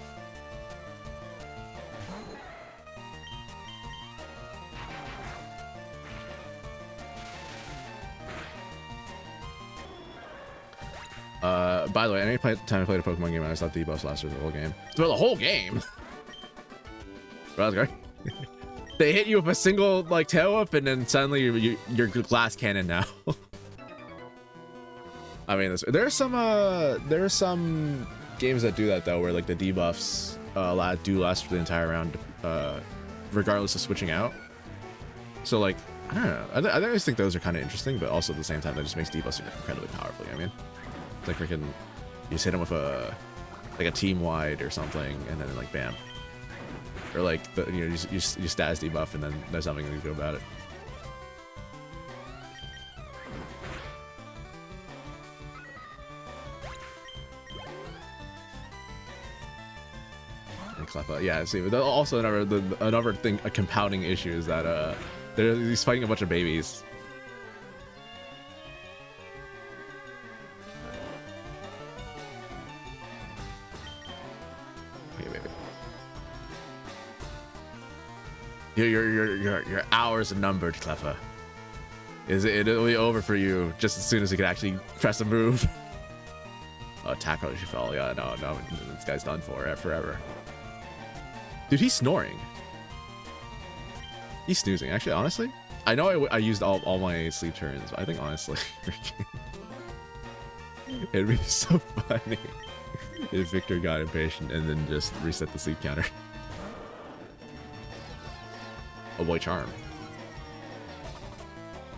By the way, any time I played a Pokemon game, I always thought the debuffs lasted the whole game. For the whole game? Well, that's great. They hit you with a single like tail whip, and then suddenly you're glass cannon now. I mean, there are some games that do that though, where like the debuffs do last for the entire round, regardless of switching out. So like, I don't know. I always think those are kind of interesting, but also at the same time, that just makes debuffs incredibly powerful. You know what I mean? Like freaking, you just hit him with a team wide or something, and then like bam, or like you status debuff, and then there's nothing you can do about it. And Cleffa, yeah. See, but also another thing, a compounding issue is that he's fighting a bunch of babies. Your hours are numbered, Cleffa. It'll be over for you just as soon as you can actually press a move. Oh, tackle she fell. Yeah, no, this guy's done for forever. Dude, he's snoring. He's snoozing. Actually, honestly, I know I used all my sleep turns, but I think honestly, it'd be so funny if Victor got impatient and then just reset the sleep counter. Oh boy, charm.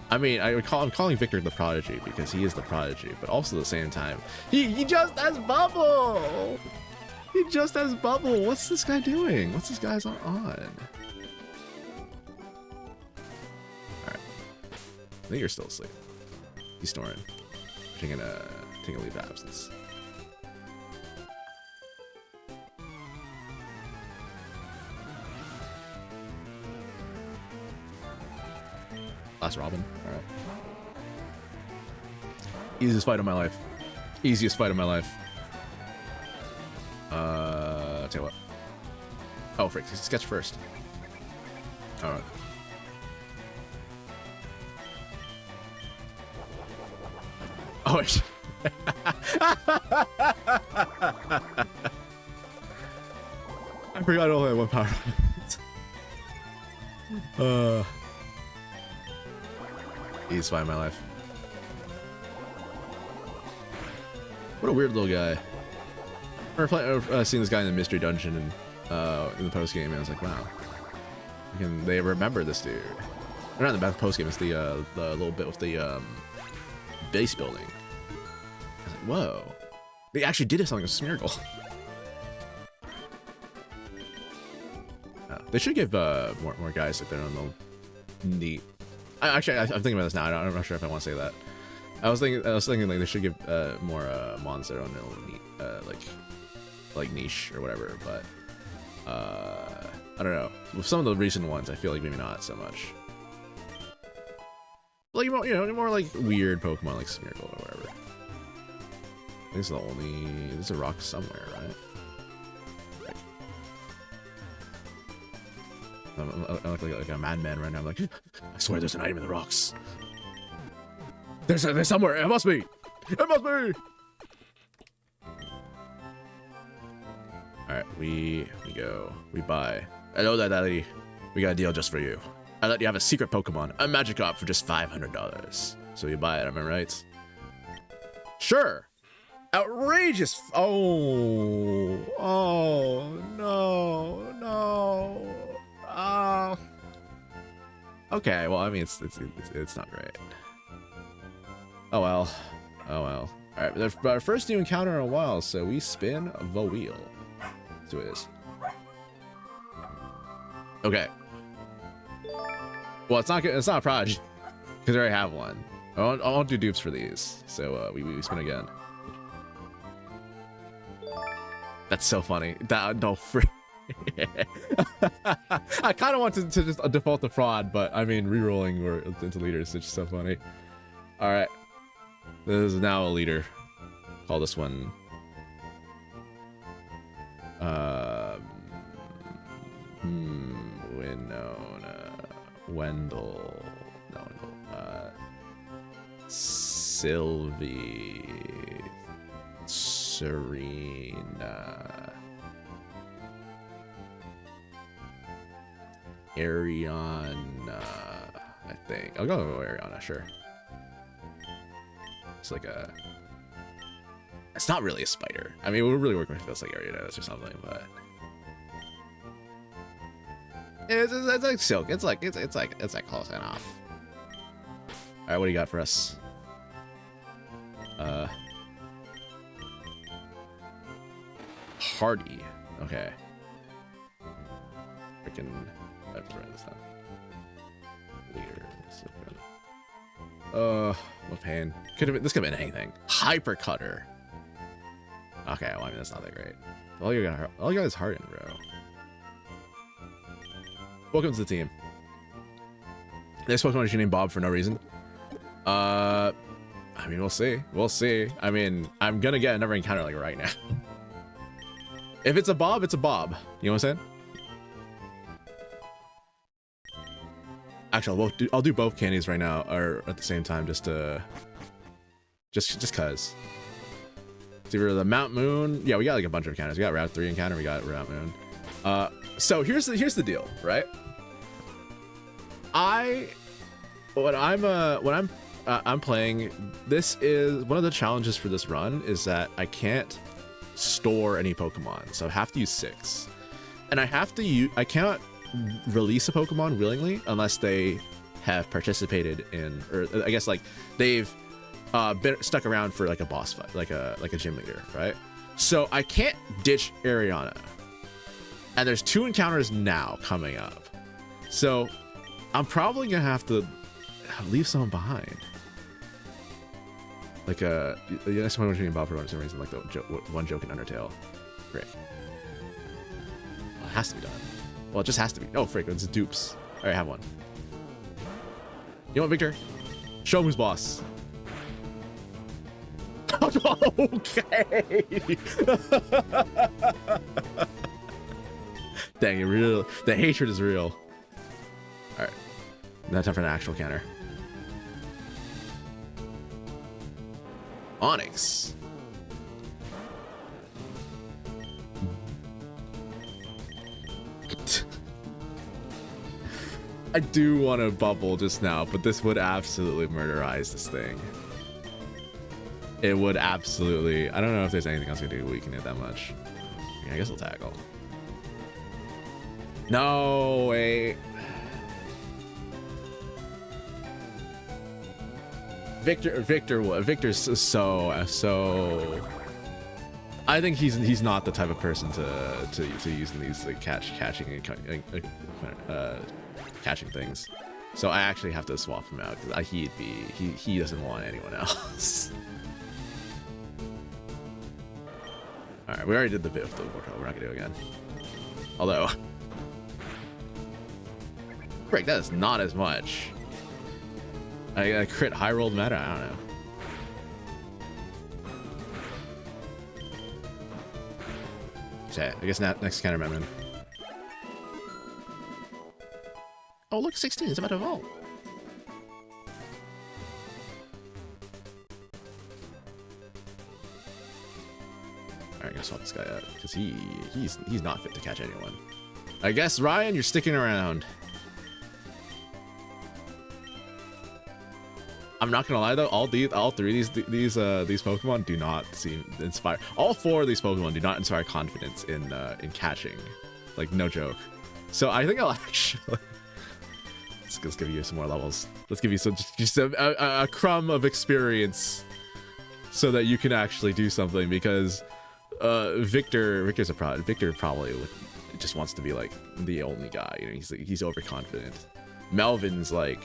I mean, I'm calling Victor the prodigy because he is the prodigy, but also at the same time, he just has bubble. He just has bubble. What's this guy doing? What's this guy's on? All right. I think you're still asleep. He's snoring. Taking a leave of absence. Last Robin. All right. Easiest fight of my life. Easiest fight of my life. Tell you what. Oh, frick. Sketch first. All right. Oh, shit. I forgot I only had one power. He's fine in my life. What a weird little guy. I remember seeing this guy in the mystery dungeon and in the post game, and I was like, wow, they remember this dude. Or not in the post game. It's the little bit with the base building. I was like, whoa. They actually did something with Smeargle. They should give more guys like their own neat. I'm thinking about this now. I'm not sure if I want to say that. I was thinking like they should give more mons their own little neat like niche or whatever. But I don't know. With some of the recent ones, I feel like maybe not so much. Like more like weird Pokemon like Smeargle or whatever. I think it's the only. There's a rock somewhere, right? I look like a madman right now. I'm like, I swear there's an item in the rocks. There's somewhere. It must be. It must be. All right, we go. We buy. Hello there, Daddy. We got a deal just for you. I let you have a secret Pokemon, a Magikarp, for just $500. So you buy it. Am I right? Sure. Outrageous. Oh no. Okay, well, I mean, it's not great. Oh well. All right, our first new encounter in a while, so we spin the wheel. Let's do this. Okay. Well, it's not a Prodigy because I already have one. I won't do dupes for these, so we spin again. That's so funny. No, I kind of want to just default to fraud, but I mean, re-rolling or into leaders, it's just so funny. All right, this is now a leader. Call this one. Wendell. No, Sylvie. Serena. Ariana, I think. I'll go with Ariana, sure. It's like a... It's not really a spider. I mean, we're really working with this like Ariana or something, but... It's like silk. It's like close enough. All right, what do you got for us? Hardy. Okay. Freaking. Let's write this down. What pain? This could have been anything. Hyper Cutter. Okay, well, I mean that's not that great. All you got is Harden, bro. Welcome to the team. This Pokemon is named Bob for no reason. I mean, we'll see. We'll see. I mean, I'm gonna get another encounter like right now. If it's a Bob, it's a Bob. You know what I'm saying? Actually, I'll do both candies right now, or at the same time, just cause. It's either the Mount Moon. Yeah, we got like a bunch of encounters. We got Route 3 encounter. We got Mount Moon. So here's the deal, right? When I'm playing, this is one of the challenges for this run is that I can't store any Pokemon, so I have to use 6, and I can't release a Pokemon willingly unless they have participated in, or I guess like they've been stuck around for like a boss fight, like a gym leader, right? So I can't ditch Ariana, and there's 2 encounters now coming up, so I'm probably gonna have to leave someone behind. Like the next one was being Bob for some reason, like the one joke in Undertale. Frick. Well, it has to be done. Well, it just has to be. Oh, frick, it's dupes. All right, have one. You know what, Victor? Show him who's boss. Okay. Dang, it real. The hatred is real. All right, now time for an actual counter. Onyx. I do want to bubble just now, but this would absolutely murderize this thing. It would absolutely. I don't know if there's anything else we do to weaken it that much. Yeah, I guess we'll tackle. No, wait. Victor's so. I think he's not the type of person to using these like catching things. So I actually have to swap him out because he doesn't want anyone else. All right, we already did the bit of the workout. We're not gonna do it again. Although, frick, that is not as much. I crit high rolled meta. I don't know. Okay, I guess next countermeasure. Oh, look, 16 is about to evolve. Alright, gonna swap this guy out because he's not fit to catch anyone. I guess Ryan, you're sticking around. I'm not gonna lie though, all three of these Pokemon do not seem inspire. All four of these Pokemon do not inspire confidence in catching, like no joke. So I think I'll actually let's give you some more levels. Let's give you just a crumb of experience so that you can actually do something because Victor probably just wants to be like the only guy. You know, he's overconfident. Melvin's like,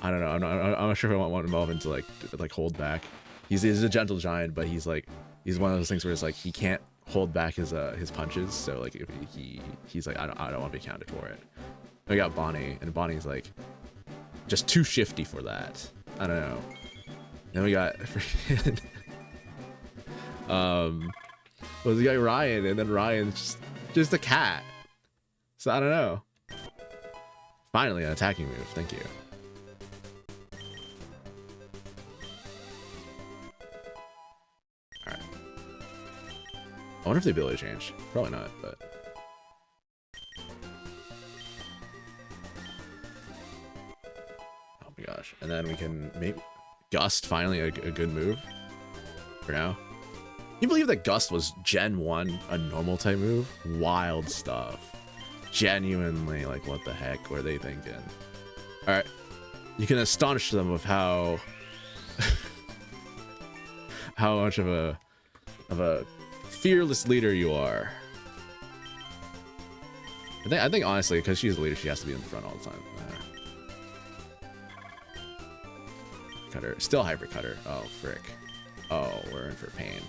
I don't know. I'm not sure if I want Melvin to like hold back. He's a gentle giant, but he's one of those things where it's like he can't hold back his punches. So like if he's like I don't want to be counted for it. We got Bonnie, and Bonnie's like just too shifty for that. I don't know. Then we got we got Ryan, and then Ryan's just a cat. So I don't know. Finally, an attacking move. Thank you. All right. I wonder if the ability changed. Probably not, but. Oh my gosh! And then we can maybe Gust. Finally, a good move. For now. You believe that Gust was Gen 1 a normal type move? Wild stuff. Genuinely, like, what the heck were they thinking? Alright. You can astonish them with how much of a fearless leader you are. I think honestly, because she's the leader, she has to be in the front all the time. Cutter. Still hyper cutter. Oh, frick. Oh, we're in for pain.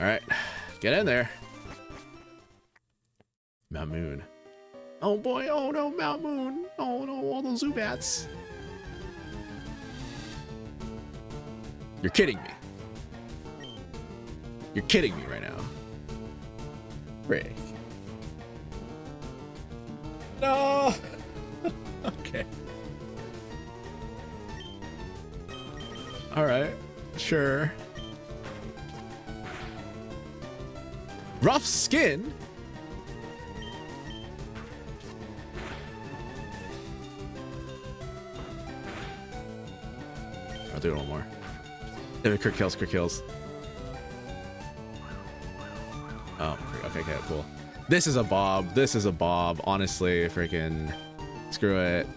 All right, get in there. Mount Moon. Oh boy, oh no, Mount Moon. Oh no, all those Zubats. You're kidding me. You're kidding me right now. Frick. No. Okay. All right, sure. Rough skin? I'll do it one more. Crit kills. Oh, okay, cool. This is a bob. Honestly, freaking screw it.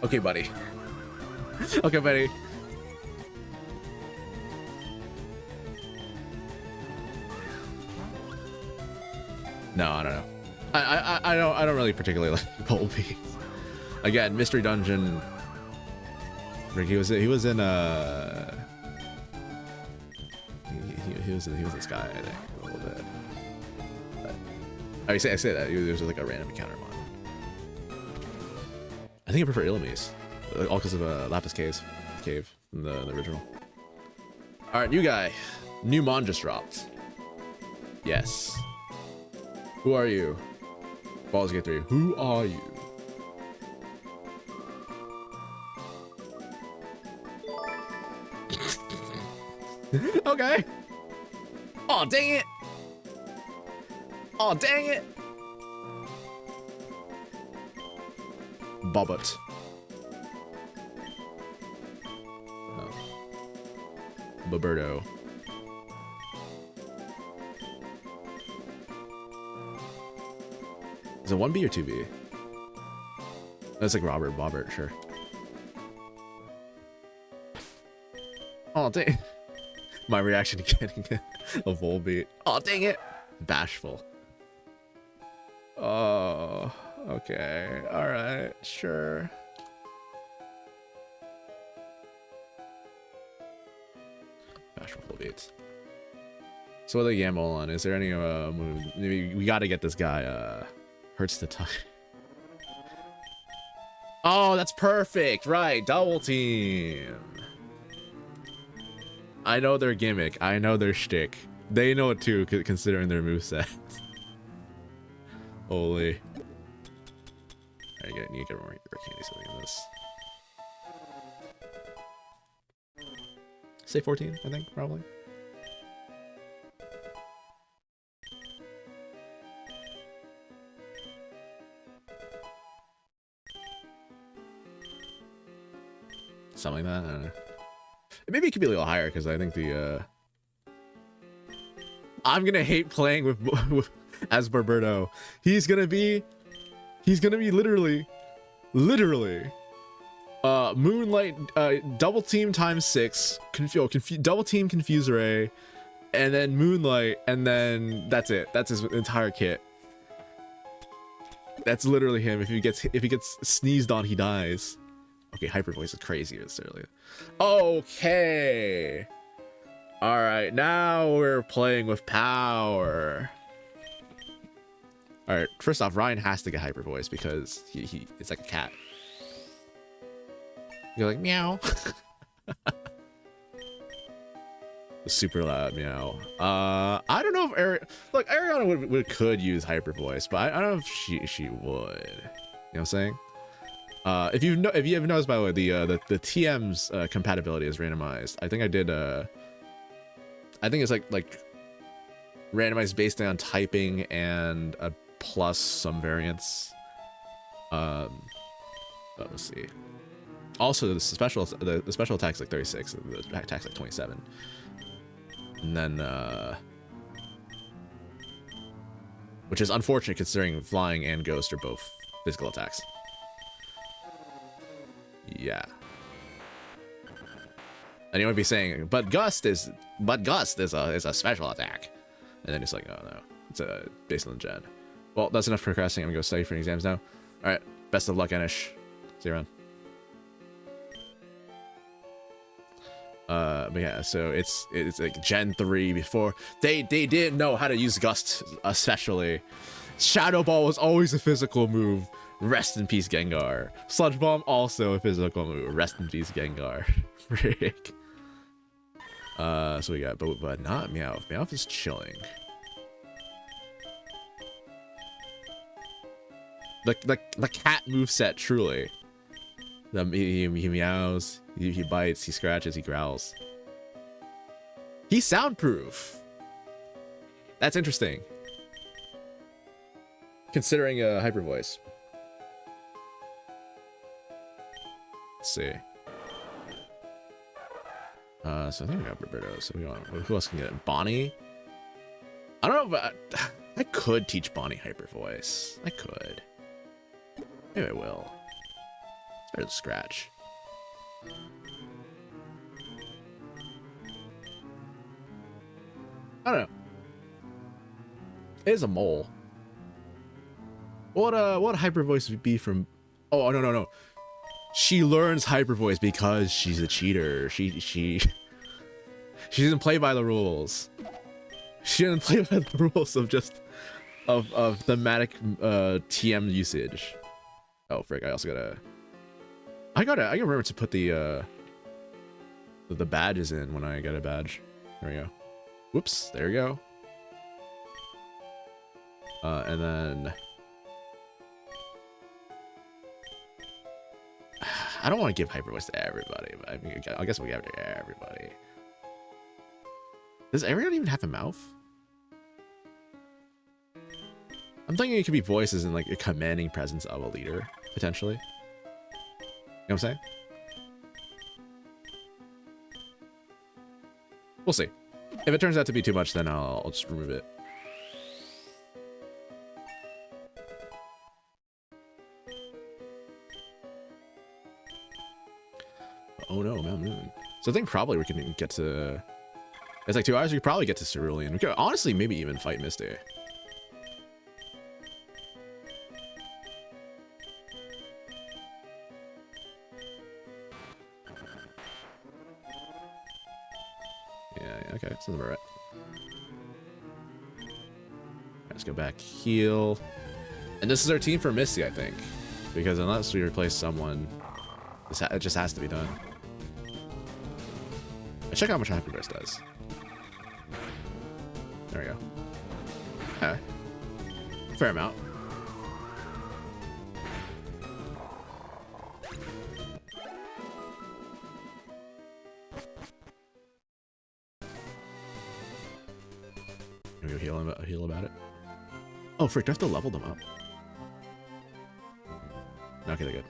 Okay, buddy. Okay, buddy. No, I don't know. I don't really particularly like Colby. Again, Mystery Dungeon. Rick, he was in he was this guy, I think, a little bit. But I say that there was like a random encounter mod. I think I prefer Illumise, all because of Lapis Cave from the original. All right, new guy, new mon just dropped. Yes. Who are you? Baldur's Gate 3. Who are you? Okay. Oh dang it! Oh dang it! Bobbit. Oh. Roberto. Is it 1B or 2B? That's like Robert, sure. Oh, dang. My reaction to getting a Volbeat. Oh, dang it. Bashful. Oh, okay. All right, sure. Bashful Volbeats. So what are the Gamble on? Is there any move? Maybe we got to get this guy. Hurts the time. Oh, that's perfect. Right, double team. I know their gimmick. I know their shtick. They know it too, considering their moveset. Holy. Alright, you get more candy something in this. Say 14, I think, probably. Something like that. I don't know. Maybe it could be a little higher because I think the I'm gonna hate playing with as Barberto. He's gonna be literally Moonlight double team times 6 double team Confuse Ray, and then Moonlight, and then that's it. That's his entire kit. That's literally him. If he gets sneezed on, he dies. Okay, Hyper Voice is crazy necessarily. Okay. All right, now we're playing with power. All right, first off, Ryan has to get Hyper Voice because he it's like a cat. You're like meow. Super loud meow. I don't know if Ariana could use Hyper Voice, but I don't know if she would. You know what I'm saying? If you have noticed, by the way, the TM's compatibility is randomized. I think I did I think it's like randomized based on typing and plus some variants. Let's see. Also, the special attack's like 36, the attack's like 27, and then which is unfortunate considering flying and ghost are both physical attacks. Yeah. And you might be saying, but gust is a special attack, and then it's like, oh no, it's based on the gen. Well, that's enough procrastinating. I'm gonna go study for exams now. All right, best of luck, Anish. See you around. But yeah, so it's like Gen 3 before they didn't know how to use gust, especially. Shadow Ball was always a physical move. Rest in peace, Gengar. Sludge Bomb, also a physical move. Rest in peace, Gengar. Frick. So we got, but not Meowth. Meowth is chilling. The cat moveset, truly. He meows, he bites, he scratches, he growls. He's soundproof. That's interesting. Considering a Hyper Voice. Let's see. So I think we got Roberto. So we want, who else can get it? Bonnie? I don't know, but I could teach Bonnie Hyper Voice. I could. Maybe I will. It's better than Scratch. I don't know. It is a mole. What Hyper Voice would be from? Oh no. She learns Hyper Voice because she's a cheater. She doesn't play by the rules. She doesn't play by the rules of just of thematic TM usage. Oh frick! I also gotta remember to put the badges in when I get a badge. There we go. Whoops! There we go. And then I don't want to give Hyper Voice to everybody, but I mean, I guess we'll give it to everybody. Does everyone even have a mouth? I'm thinking it could be voices in like a commanding presence of a leader, potentially. You know what I'm saying? We'll see. If it turns out to be too much, then I'll just remove it. Oh no, Mount Moon. So I think probably we can get to... It's like 2 hours, we could probably get to Cerulean. We could honestly maybe even fight Misty. Yeah, okay, sounds about right. Let's go back, heal. And this is our team for Misty, I think. Because unless we replace someone, it just has to be done. Let's check out how much Hyper Burst does. There we go. Okay. Fair amount. Can we go heal about it? Oh, frick, do I have to level them up? Okay, they're good.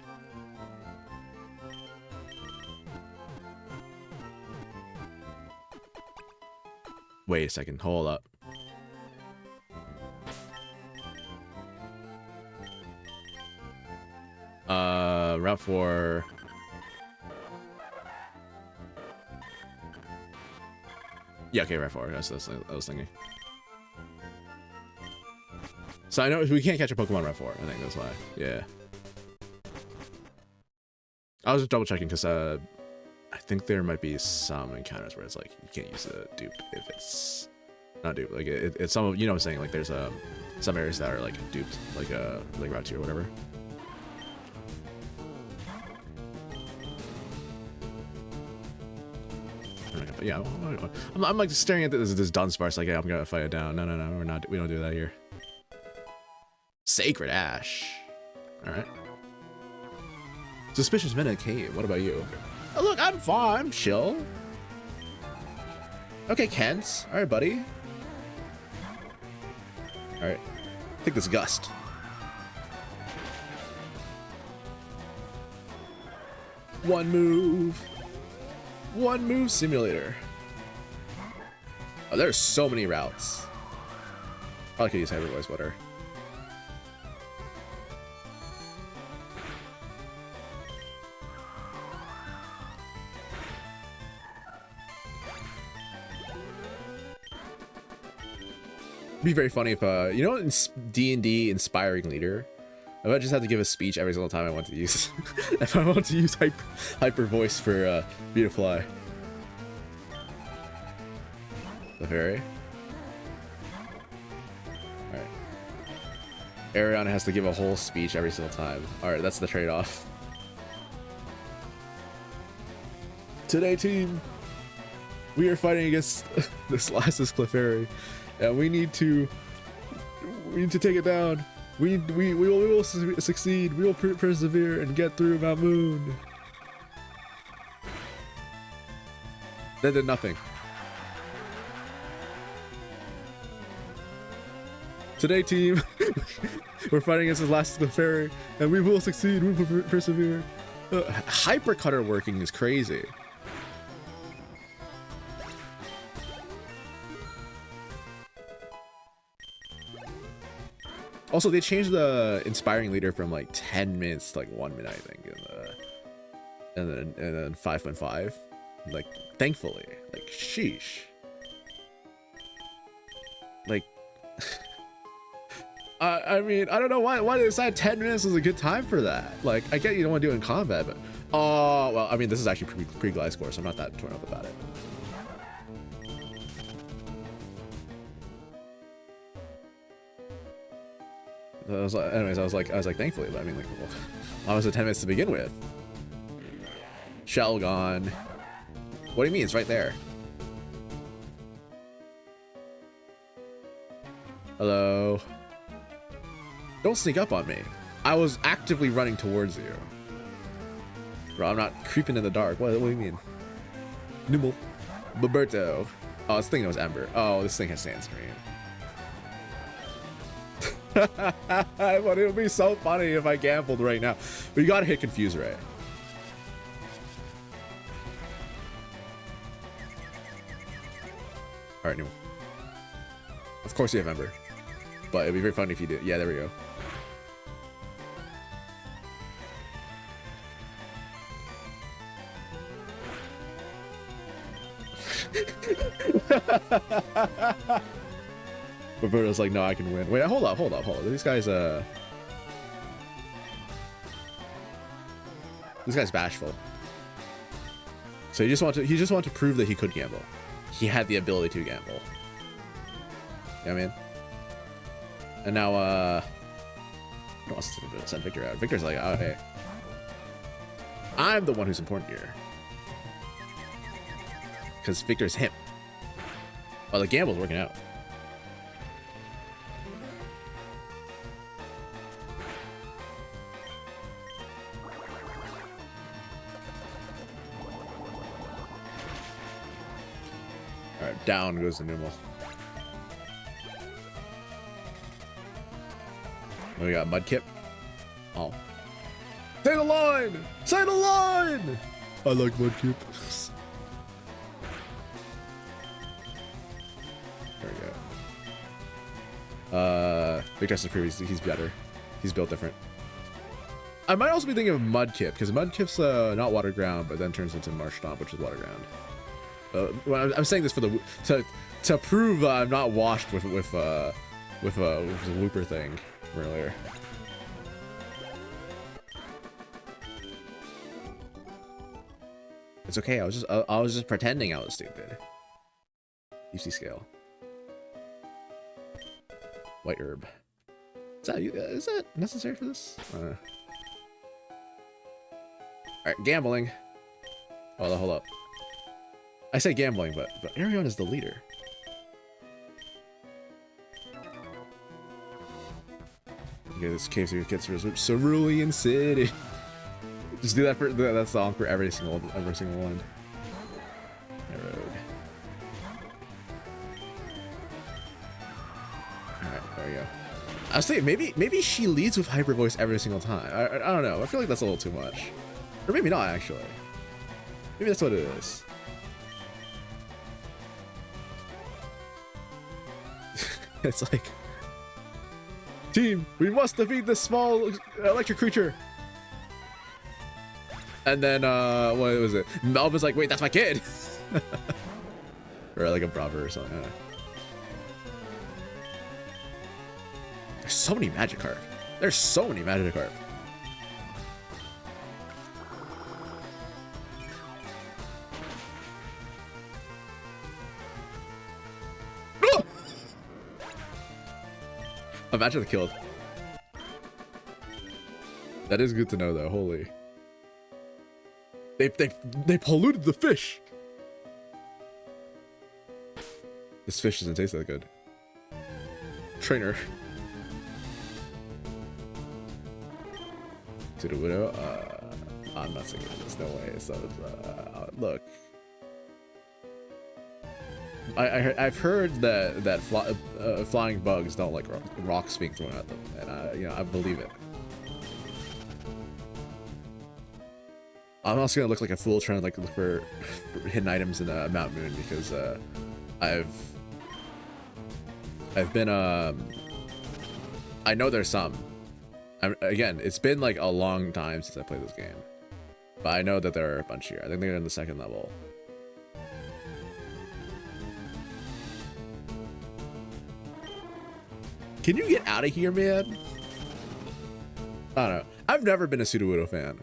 Wait a second, hold up. Route 4. Yeah, okay, Route 4. That's what I was thinking. So I know we can't catch a Pokemon Route 4. I think that's why. Yeah. I was just double checking because I think there might be some encounters where it's like you can't use a dupe if it's not dupe. Like it's some, you know what I'm saying? Like there's some areas that are like duped, like Route 2 or whatever. Yeah, I'm like staring at this Dunsparce like, yeah, I'm gonna fight it down. No, we're not. We don't do that here. Sacred Ash. All right. Suspicious men in a cave. What about you? Oh, look, I'm fine. I'm chill. Okay, Kent. All right, buddy. All right. Take this Gust. One move simulator. Oh, there's so many routes. Probably could use Hyper Voice better. It'd be very funny if you know, in D&D inspiring leader, I might just have to give a speech every single time I want to use if I want to use hyper voice for Beautifly. The fairy. Alright. Ariana has to give a whole speech every single time. Alright, that's the trade-off. Today, team, we are fighting against this Clefairy, and we need to take it down. We will succeed. We will persevere and get through Mount Moon. That did nothing. Today, team, we're fighting against this last Clefairy, and we will succeed. We will persevere. Hyper Cutter working is crazy. Also, they changed the inspiring leader from like 10 minutes to like 1 minute, I think, and then 5.5. Like, thankfully, like, sheesh. Like, I mean, I don't know why they decided 10 minutes was a good time for that. Like, I get you don't want to do it in combat, but oh well, I mean, this is actually pre-glide score, so I'm not that torn up about it. Anyways, I was like, thankfully, but I mean, like, well, why was it 10 minutes to begin with? Shell gone. What do you mean? It's right there. Hello. Don't sneak up on me. I was actively running towards you. Bro, I'm not creeping in the dark. What do you mean? Nibble. Roberto. Oh, this thing was Ember. Oh, this thing has Sandscreen. But it would be so funny if I gambled right now. But you gotta hit Confuse Ray. All right, new. Of course you have Ember, but it'd be very funny if you did. Yeah, there we go. Roberto's like, no, I can win. Wait, hold up. These guys, this guy's bashful. So he just wanted to prove that he could gamble. He had the ability to gamble. You know what I mean? And now, who wants to send Victor out? Victor's like, oh, hey. I'm the one who's important here. Because Victor's him. Oh, the gamble's working out. Alright, down goes the Numel. Oh, we got Mudkip. Oh. Say the line! Say the line! I like Mudkip. There we go. Victor has to prove he's better. He's built different. I might also be thinking of Mudkip, because Mudkip's not water ground, but then turns into Marsh Stomp, which is water ground. Well, I'm saying this for the to prove I'm not washed with the Wooper thing from earlier. It's okay. I was just pretending I was stupid. UC scale. White herb. Is that necessary for this? All right, gambling. Oh, hold up. I say gambling, but Arion is the leader. Okay, this cave gets Cerulean City. Just do that for that song for every single one. Road. Alright, there we go. I was thinking maybe she leads with hyper voice every single time. I don't know. I feel like that's a little too much. Or maybe not actually. Maybe that's what it is. It's like, team, we must defeat this small electric creature. And then, what was it? Melvin's like, wait, that's my kid. Or like a brother or something. I don't know. There's so many Magikarp. There's so many Magikarp. Imagine the killed. That is good to know, though. Holy. They polluted the fish. This fish doesn't taste that good. Trainer. To the widow. I'm not singing this. No way. So look. I've heard that flying bugs don't like rocks being thrown at them, and I believe it. I'm also gonna look like a fool trying to look for hidden items in Mount Moon because I've been I know there's some. Again, it's been like a long time since I played this game, but I know that there are a bunch here. I think they're in the 2nd level. Can you get out of here, man? I don't know. I've never been a Sudowoodo fan.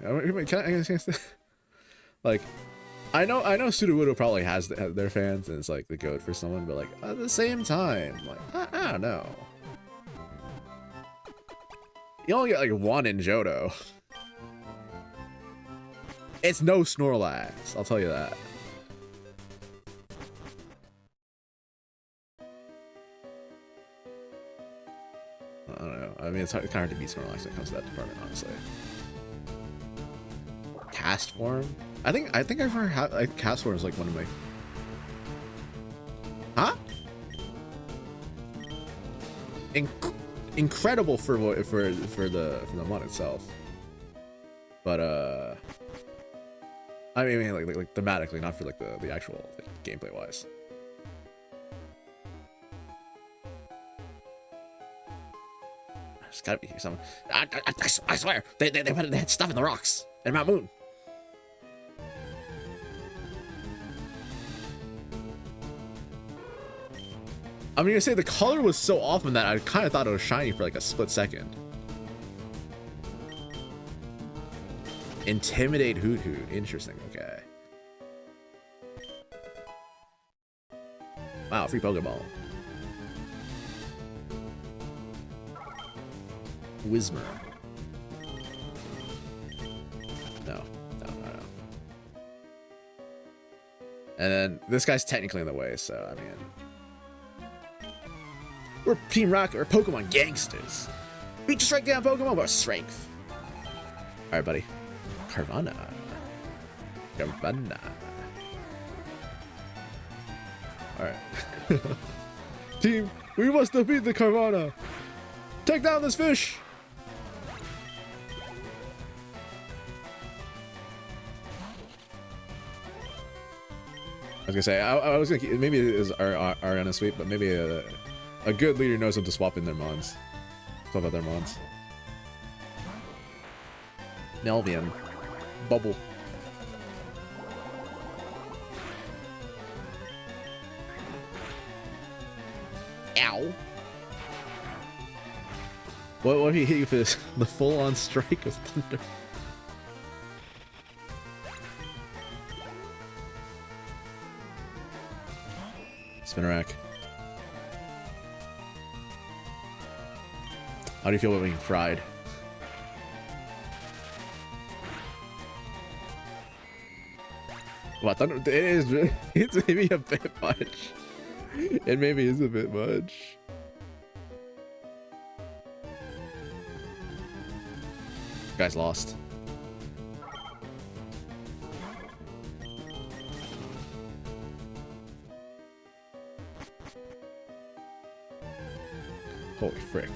Like, I know Sudowoodo probably has their fans, and it's like the goat for someone, but like at the same time, like I don't know. You only get like one in Johto. It's no Snorlax, I'll tell you that. I don't know. I mean, it's kind of hard to beat Snorlax when it comes to that department, honestly. Cast form? I think I've heard like cast form is like one of my. Huh? Incredible for the mod itself, but I mean like thematically, not for like the actual like, gameplay wise. There's gotta be something. I swear, they had stuff in the rocks in Mount Moon. I'm gonna say the color was so off in that I kind of thought it was shiny for like a split second. Intimidate Hoot Hoot. Interesting. Okay. Wow, free Pokeball. Whismer. No. And then this guy's technically in the way, so I mean, we're Team Rocket, we're Pokemon gangsters. We just strike down Pokemon with our strength. All right, buddy. Carvanha. All right. Team, we must defeat the Carvanha. Take down this fish. I was gonna say I was gonna keep, maybe it is Ariana sweep, but maybe a good leader knows when to swap in their mons. Swap out their mons. Melvian. Bubble. Ow. What if he hit you for this? The full-on strike of thunder. Spinarak. How do you feel about being fried? What thunder? It is. It's maybe a bit much. It maybe is a bit much. Guy's lost. Holy frick.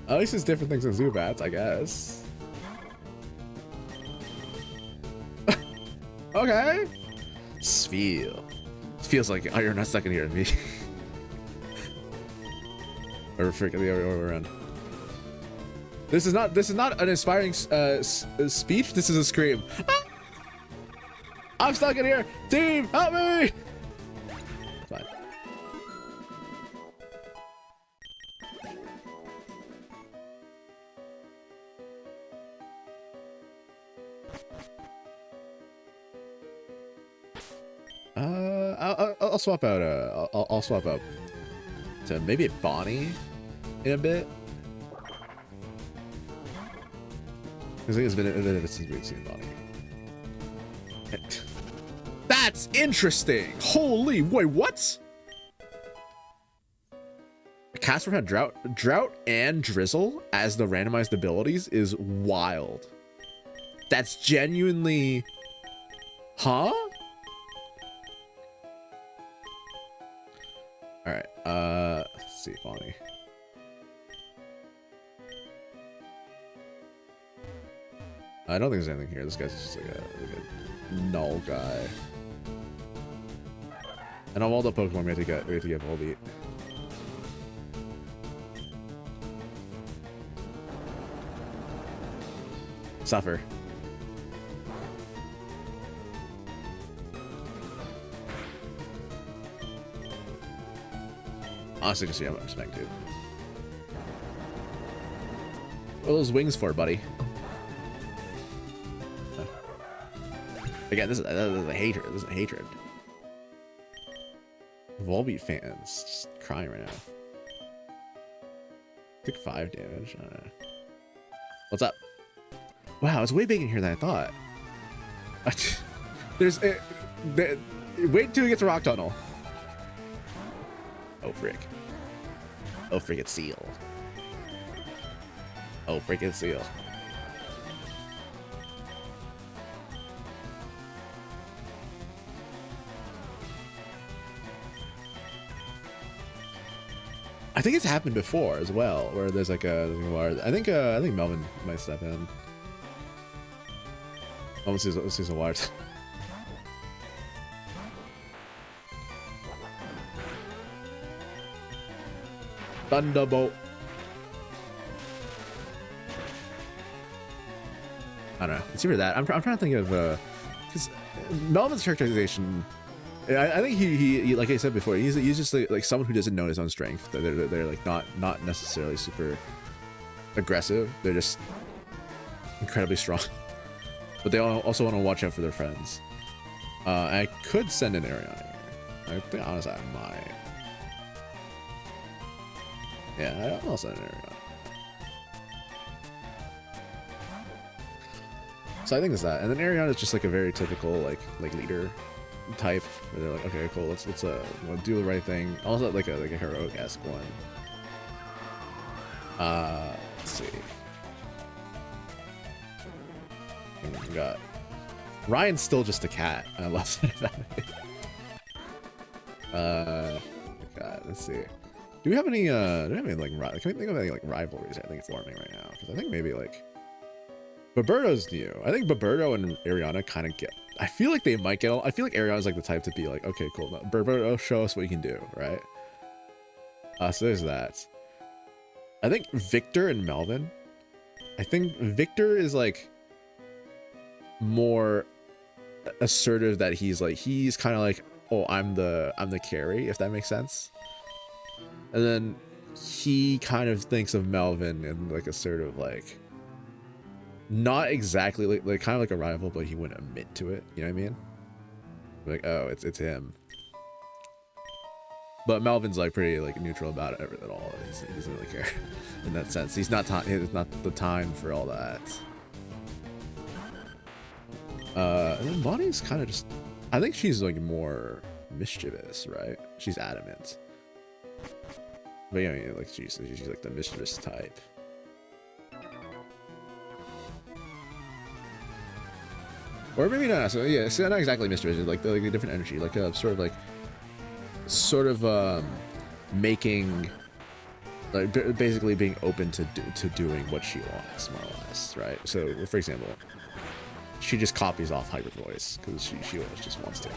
At least it's different things than Zubats, I guess. Okay. Sphere. Feels like you're not stuck in here to me. Or freaking the other way around. This is not an inspiring speech. This is a scream. Ah! I'm stuck in here. Team, help me! Fine. I'll swap out. I'll swap out to maybe a Bonnie in a bit. I think it's been a bit since we've seen Bonnie. That's interesting. Holy wait, what? Casper had drought and drizzle as the randomized abilities is wild. That's genuinely, huh? All right, let's see, Bonnie. I don't think there's anything here. This guy's just like a null guy. And of all the Pokemon we have to get Volbeat. Suffer. Honestly, can see how much magnitude. What are those wings for, buddy? Again, this is a hatred. This is a hatred. Volbeat fans just crying right now. Took 5 damage. I don't know. What's up? Wow, it's way bigger in here than I thought. There's wait until we get to Rock Tunnel. Oh frick. Oh frick, it's Seal. Oh frick, it's Seal. I think it's happened before as well, where there's like I think Melvin might step in. Let's see some wires. Thunderbolt. I don't know. It's either that. I'm trying to think of because Melvin's characterization. I think he like I said before, he's just like someone who doesn't know his own strength. They're like not necessarily super aggressive. They're just incredibly strong, but they also want to watch out for their friends. I could send an Ariana here. I think honestly I might. Yeah, I'll send an Ariana. So I think it's that, and then Ariana is just like a very typical like leader type, where they're like, okay, cool, let's we'll do the right thing. Also like a heroic-esque one. Let's see. We got Ryan's still just a cat. I love that about it. God, let's see. Do we have any like can we think of any like rivalries I think forming right now? Because I think maybe like Baberto's new. I think Baberto and Ariana kind of get. I feel like they might get. I feel like Ariana's like the type to be like, okay, cool. Now, Baberto, show us what you can do, right? So there's that. I think Victor and Melvin. I think Victor is like more assertive. That he's kind of like, oh, I'm the carry, if that makes sense. And then he kind of thinks of Melvin in like a sort of like. Not exactly like kind of like a rival, but he wouldn't admit to it. You know what I mean? Like, oh, it's him. But Melvin's like pretty like neutral about it at all. He doesn't really care in that sense. It's not the time for all that. And then Bonnie's kind of just. I think she's like more mischievous, right? She's adamant. But yeah, like she's like the mischievous type. Or maybe not. So yeah, it's not exactly mischievous. Like the different energy, like sort of making, like basically being open to doing what she wants, more or less, right? So for example, she just copies off Hyper Voice because she just wants to.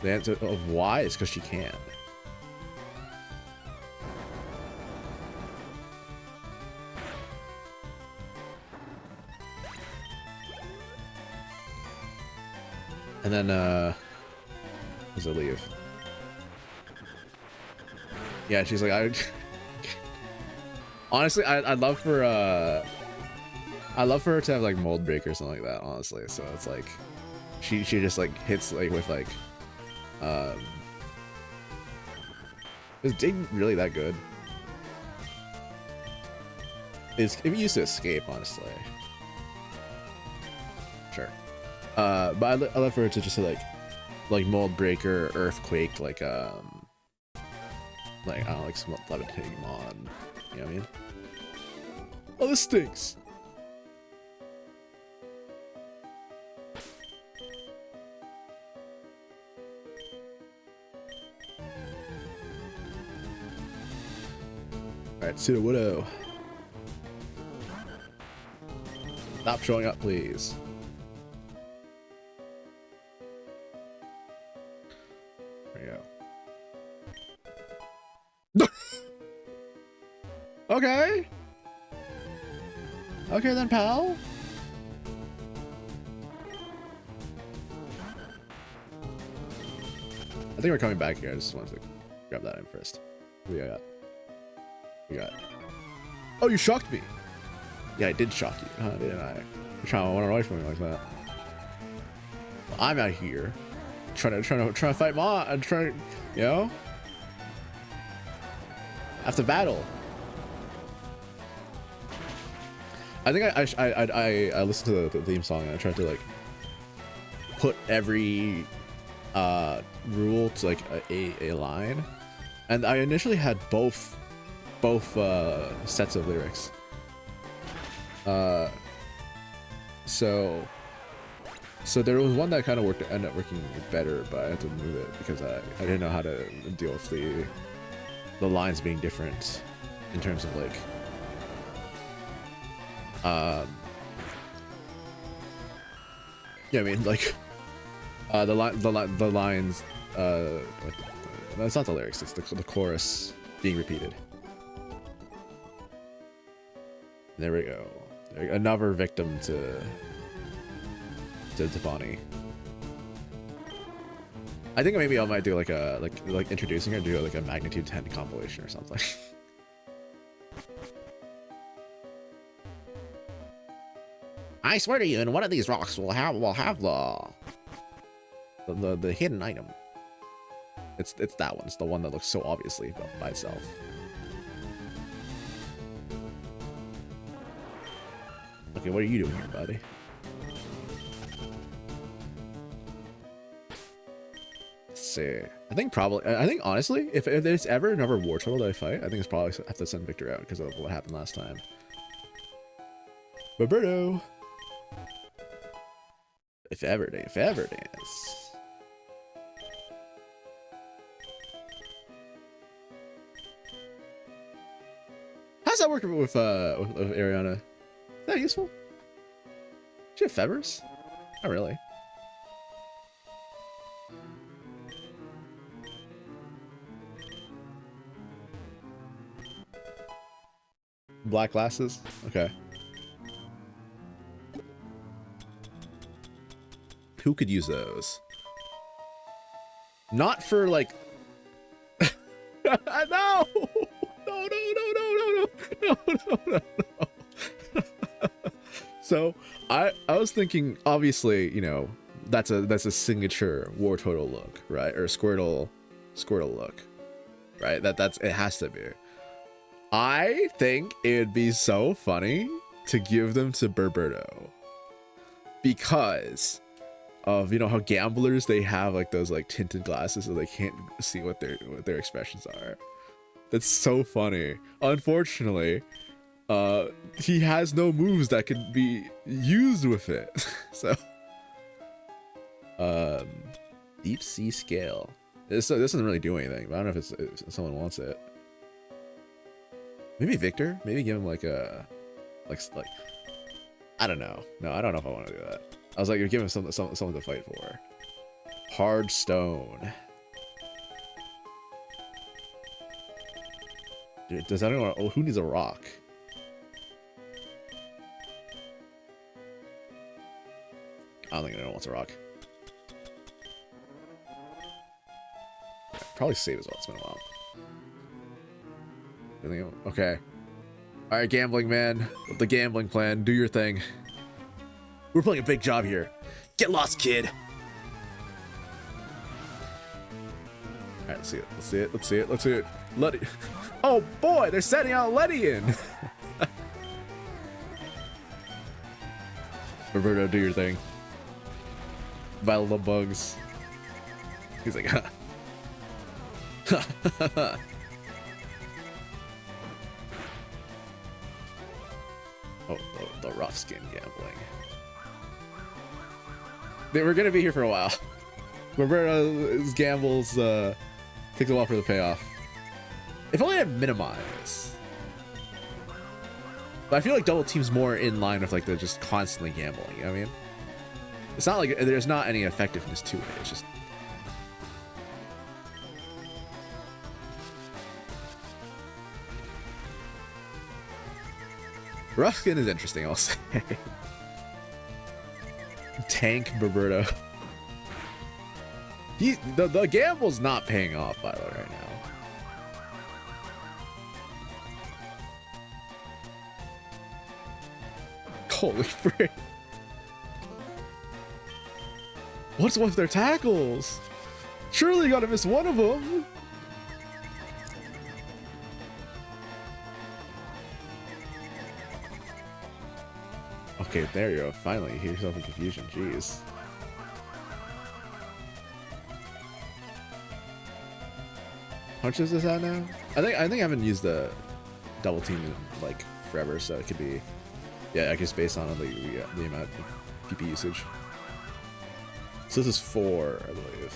The answer of why is because she can. And then, does it leave? Yeah, she's like, honestly, I'd love for her to have like mold break or something like that. Honestly, so it's like, she just like hits like with like, is Dig really that good? It used to escape, honestly. Sure. But I love for her to just like mold breaker, earthquake, like I don't know, like some levitating mod. You know what I mean? Oh, this stinks. All right, Pseudo Widow. Stop showing up, please. Okay. Okay then, pal. I think we're coming back here. I just wanted to grab that in first. What do we got? We got. Oh, you shocked me. Yeah, I did shock you, huh? Didn't I? You're trying to run away from me like that. Well, I'm out here trying to fight Ma and trying, you know, after battle. I think I listened to the theme song and I tried to like put every rule to like a line, and I initially had both sets of lyrics. So there was one that kind of ended up working better, but I had to move it because I didn't know how to deal with the lines being different in terms of like yeah, I mean like the lines that's not the lyrics, it's the chorus being repeated. There we go. Another victim to Bonnie. I think maybe I might do like a like introducing her, do like a magnitude 10 compilation or something. I swear to you, in one of these rocks will have the hidden item. It's that one. It's the one that looks so obviously by itself. Okay, what are you doing here, buddy? Let's see. I think honestly, if there's ever another war turtle that I fight, I think it's probably have to send Victor out because of what happened last time. Roberto. If ever it is. How's that working with Ariana? Is that useful? Do you have feathers? Not really. Black glasses? Okay. Who could use those? Not for like no! No, no, no, no, no, no, no, no, no. So I was thinking, obviously, you know, that's a signature War Turtle look, right? Or Squirtle look, right? That's it has to be. I think it'd be so funny to give them to Berberto because of, you know, how gamblers, they have like those like tinted glasses so they can't see what their expressions are. That's so funny. Unfortunately, he has no moves that can be used with it. So deep sea scale. This doesn't really do anything, but I don't know if someone wants it. Maybe Victor? Maybe give him like a like I don't know. No, I don't know if I want to do that. I was like, give him someone to fight for. Hard stone. Dude, does anyone? Oh, who needs a rock? I don't think anyone wants a rock. Probably save as well. It's been a while. Okay. All right, gambling man. With the gambling plan, do your thing. We're playing a big job here. Get lost, kid. All right, let's see it. Let's see it. Let's see it. Let's see it. Letty. Oh boy, they're sending out Letty in. Roberto, do your thing. Battle the bugs. He's like, ha. Oh, the rough skin gambling. They were gonna be here for a while. Roberto's gambles takes a while for the payoff. If only I had minimize. But I feel like double team's more in line with like the just constantly gambling. You know what I mean? It's not like there's not any effectiveness to it. It's just. Rough skin is interesting, I'll say. Tank Roberto. The gamble's not paying off, by the way, right now. Holy frick. What's with their tackles? Surely you gotta miss one of them. Okay, there you go. Finally, you hear yourself in confusion. Jeez. How much is this at now? I think I haven't used the double team in like forever, so it could be, yeah, I guess based on the amount of PP usage. So this is 4, I believe.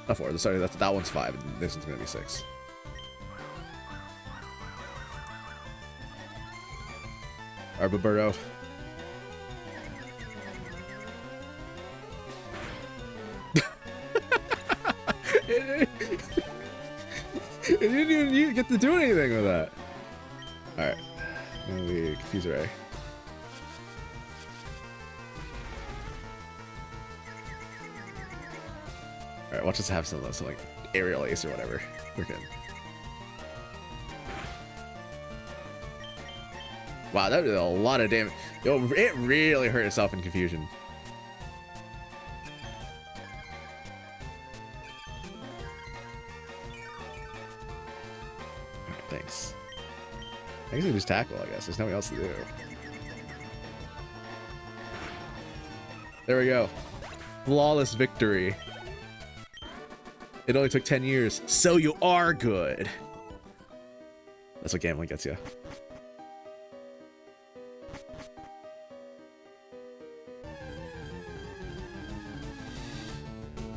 Not 4. Sorry, that one's 5. And this one's gonna be 6. Roberto. It didn't even get to do anything with that. Alright. We confuse Ray. Alright, watch us have some like aerial ace or whatever. We're good. Wow, that did a lot of damage. Yo, it really hurt itself in confusion. Alright, thanks. I guess we just tackle, I guess. There's nothing else to do. There we go. Flawless victory. It only took 10 years. So you are good. That's what gambling gets you.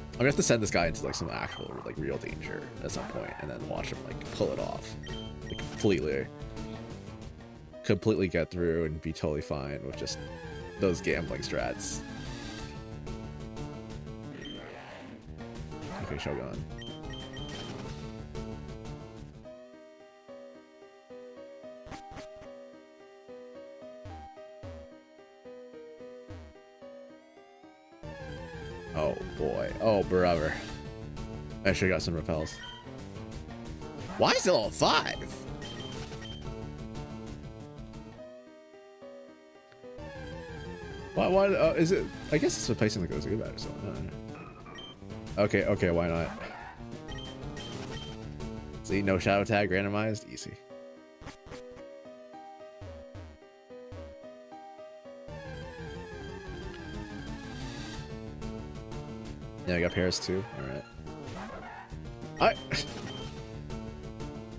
I'm gonna have to send this guy into like some actual like real danger at some point and then watch him like pull it off. Like completely get through and be totally fine with just those gambling strats. Okay, Shogun. Oh boy. Oh brother. I should have got some repels. Why is it level 5? Why is it? I guess it's replacing the goes good or something. Okay, why not? See, no shadow tag, randomized, easy. Yeah, I got Paris too. All right. I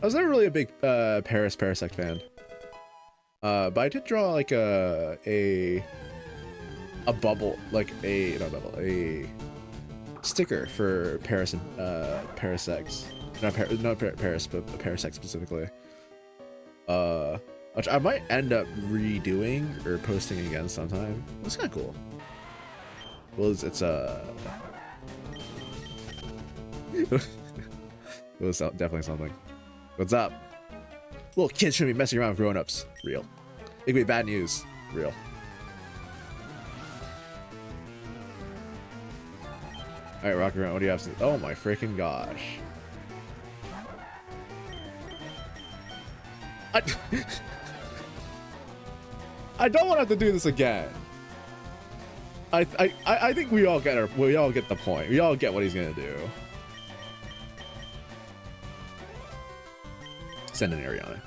was never really a big Parasect fan. But I did draw like a bubble, like not bubble, a sticker for Paris and Parasect. Not Paris, but Parasect specifically. Which I might end up redoing or posting again sometime. It's kind of cool. Well, it's it was definitely something. What's up? Little kids shouldn't be messing around with grown-ups. Real. It could be bad news. Real. Alright, rock around. What do you have to... Oh my freaking gosh. I don't want to have to do this again. I think we all get the point. We all get what he's gonna do. Send an Ariana.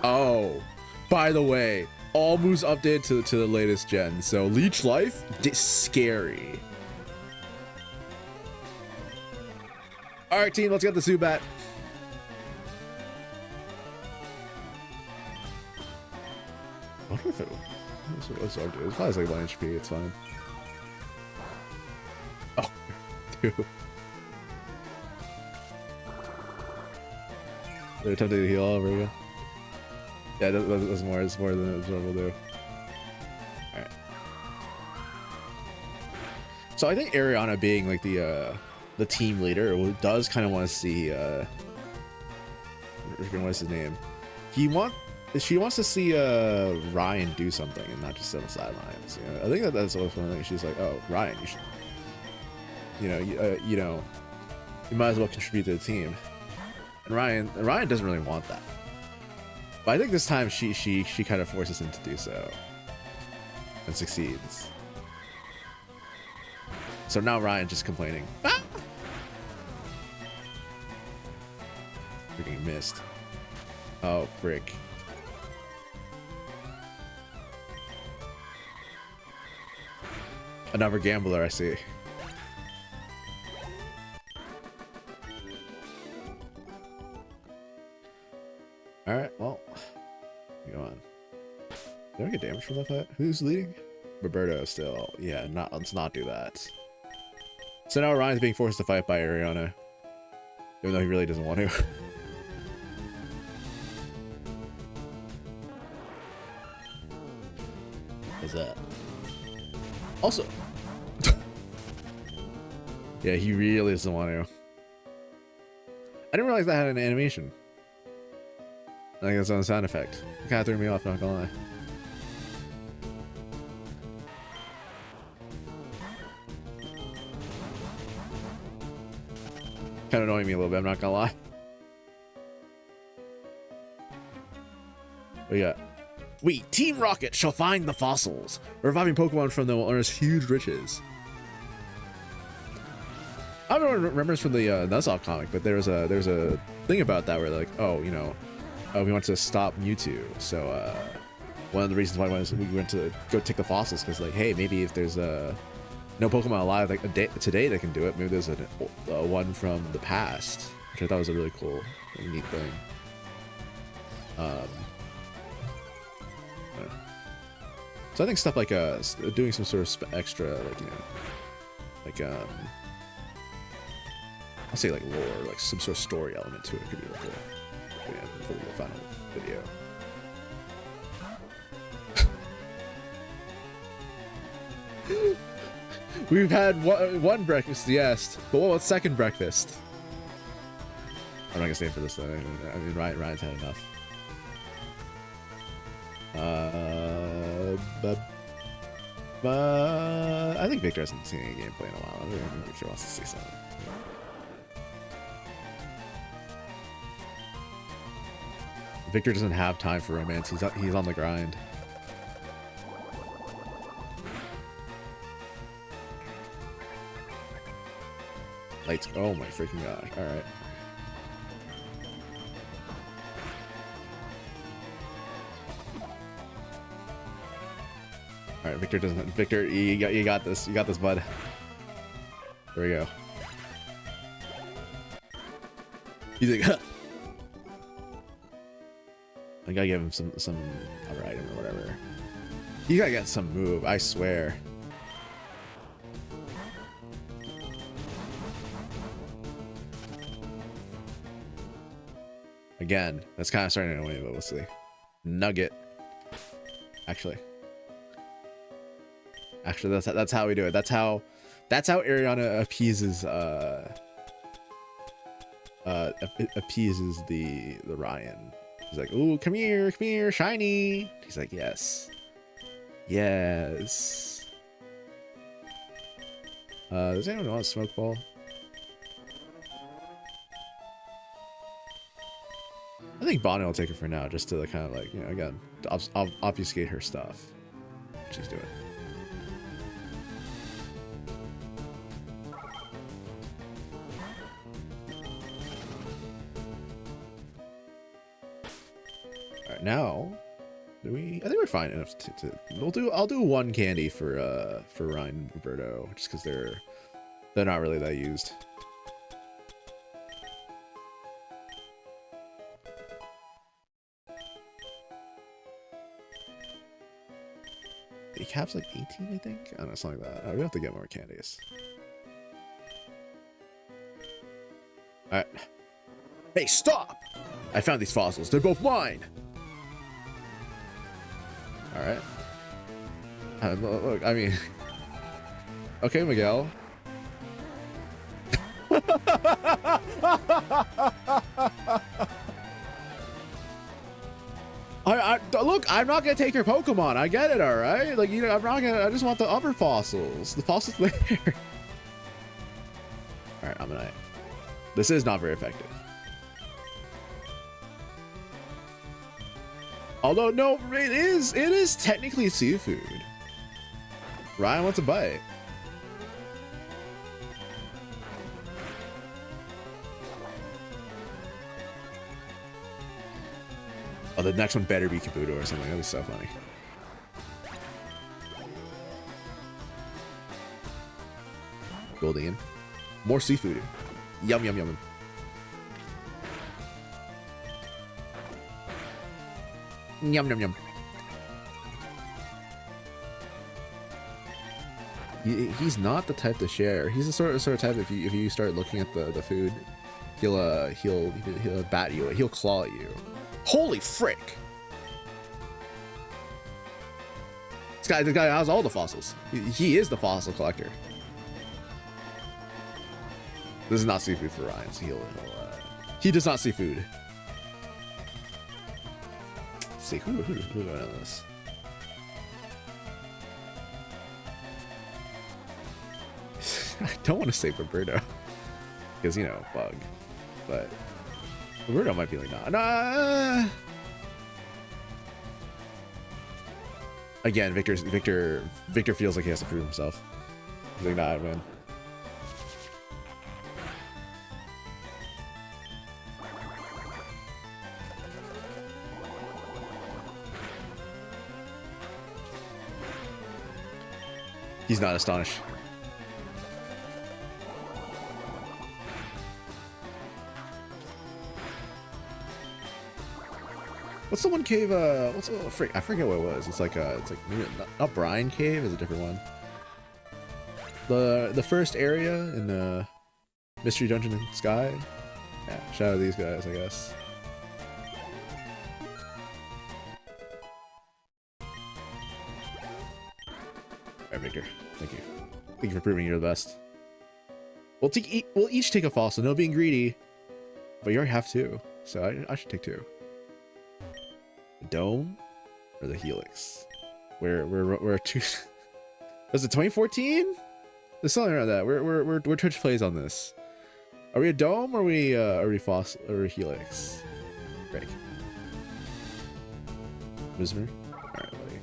Oh, by the way, all moves updated to the latest gen. So Leech Life, scary. All right, team, let's get the Zubat. I wonder if what's our do? It's probably like 1 HP. It's fine. Oh, dude. They're attempting to heal all over again. Yeah, that's more. It's more than what we'll do. All right. So I think Ariana being like the team leader does kind of want to see what's his name? She wants to see Ryan do something and not just sit on the sidelines. You know? I think that's always one thing. She's like, oh, Ryan, you should, you might as well contribute to the team. And Ryan doesn't really want that. But I think this time she kind of forces him to do so. And succeeds. So now Ryan's just complaining. Ah! Freaking missed. Oh, frick. Another gambler, I see. Alright, well. Go on. Did I get damage from that fight? Who's leading? Roberto still. Yeah, let's not do that. So now Ryan's being forced to fight by Ariana. Even though he really doesn't want to. What's that? Also. Yeah, he really doesn't want to. I didn't realize that had an animation. I think that's on a sound effect. It kind of threw me off, not gonna lie. Kind of annoying me a little bit, I'm not gonna lie. What you got? We, Team Rocket, shall find the fossils, reviving Pokemon from the owner's huge riches. I don't remember this from the Nuzlocke comic, but there's a thing about that where they're like, oh, you know, we want to stop Mewtwo, so one of the reasons why we went to go take the fossils, because like, hey, maybe if there's no Pokemon alive like today that can do it, maybe there's a one from the past, which I thought was a really cool, really neat thing. So I think stuff like doing some sort of extra, like, you know, like I'll say like lore, like some sort of story element to it could be really cool. But yeah, before the final video. We've had one breakfast, yes, but what about second breakfast? I'm not gonna stay for this though. I mean, Ryan's had enough. But I think Victor hasn't seen any gameplay in a while. I think Victor wants to see something. Victor doesn't have time for romance. He's on the grind. Lights. Oh my freaking god! All right. All right, Victor doesn't. Victor, you got this. You got this, bud. There we go. He's like, huh. I gotta give him some other item or whatever. You gotta get some move, I swear. Again, that's kind of starting to annoy me, but we'll see. Nugget. Actually, that's how we do it. That's how Ariana appeases appeases the Ryan. He's like, ooh, come here, shiny. He's like, yes. Yes. Does anyone want a smoke ball? I think Bonnie will take it for now, just to kind of like, you know, again, to obfuscate her stuff. She's doing. Alright, now do we? I think we're fine enough to I'll do one candy for Ryan and Roberto, just because they're not really that used. The cap's like 18, I think. I don't know, something like that. We have to get more candies. All right. Hey, stop! I found these fossils. They're both mine. All right. Look, I mean, okay, Miguel. Look, I'm not gonna take your Pokemon. I get it, all right. Like, you know, I'm not gonna. I just want the other fossils. The fossils there. All right, I'm gonna. This is not very effective. Although, no, it is. It is technically seafood. Ryan wants a bite. Oh, the next one better be Kabuto or something. That'd be so funny. Goldian. More seafood. Yum, yum, yum. Yum, yum, yum. He's not the type to share. He's the sort of type if you start looking at the food, he'll bat you. He'll claw at you. Holy frick! This guy has all the fossils. He is the fossil collector. This is not seafood for Ryan, so He does not see food. Let's see, who do I know this? I don't want to say Roberto. Because, you know, bug. But Roberto might be like, nah. Again, Victor feels like he has to prove himself. He's like, nah, I win. He's not astonished. What's the one cave? What's the I forget what it was. It's like maybe not Brine Cave. Is a different one. The first area in Mystery Dungeon in Sky. Yeah, shout out to these guys, I guess. Alright, Victor. Thank you. Thank you for proving you're the best. We'll each take a fossil. No being greedy. But you already have two, so I should take two. The dome or the helix? We're two. Was it 2014? There's something around that. We're Twitch plays on this. Are we a dome or are we fossil or a helix? Greg. Wismer? Alright, buddy.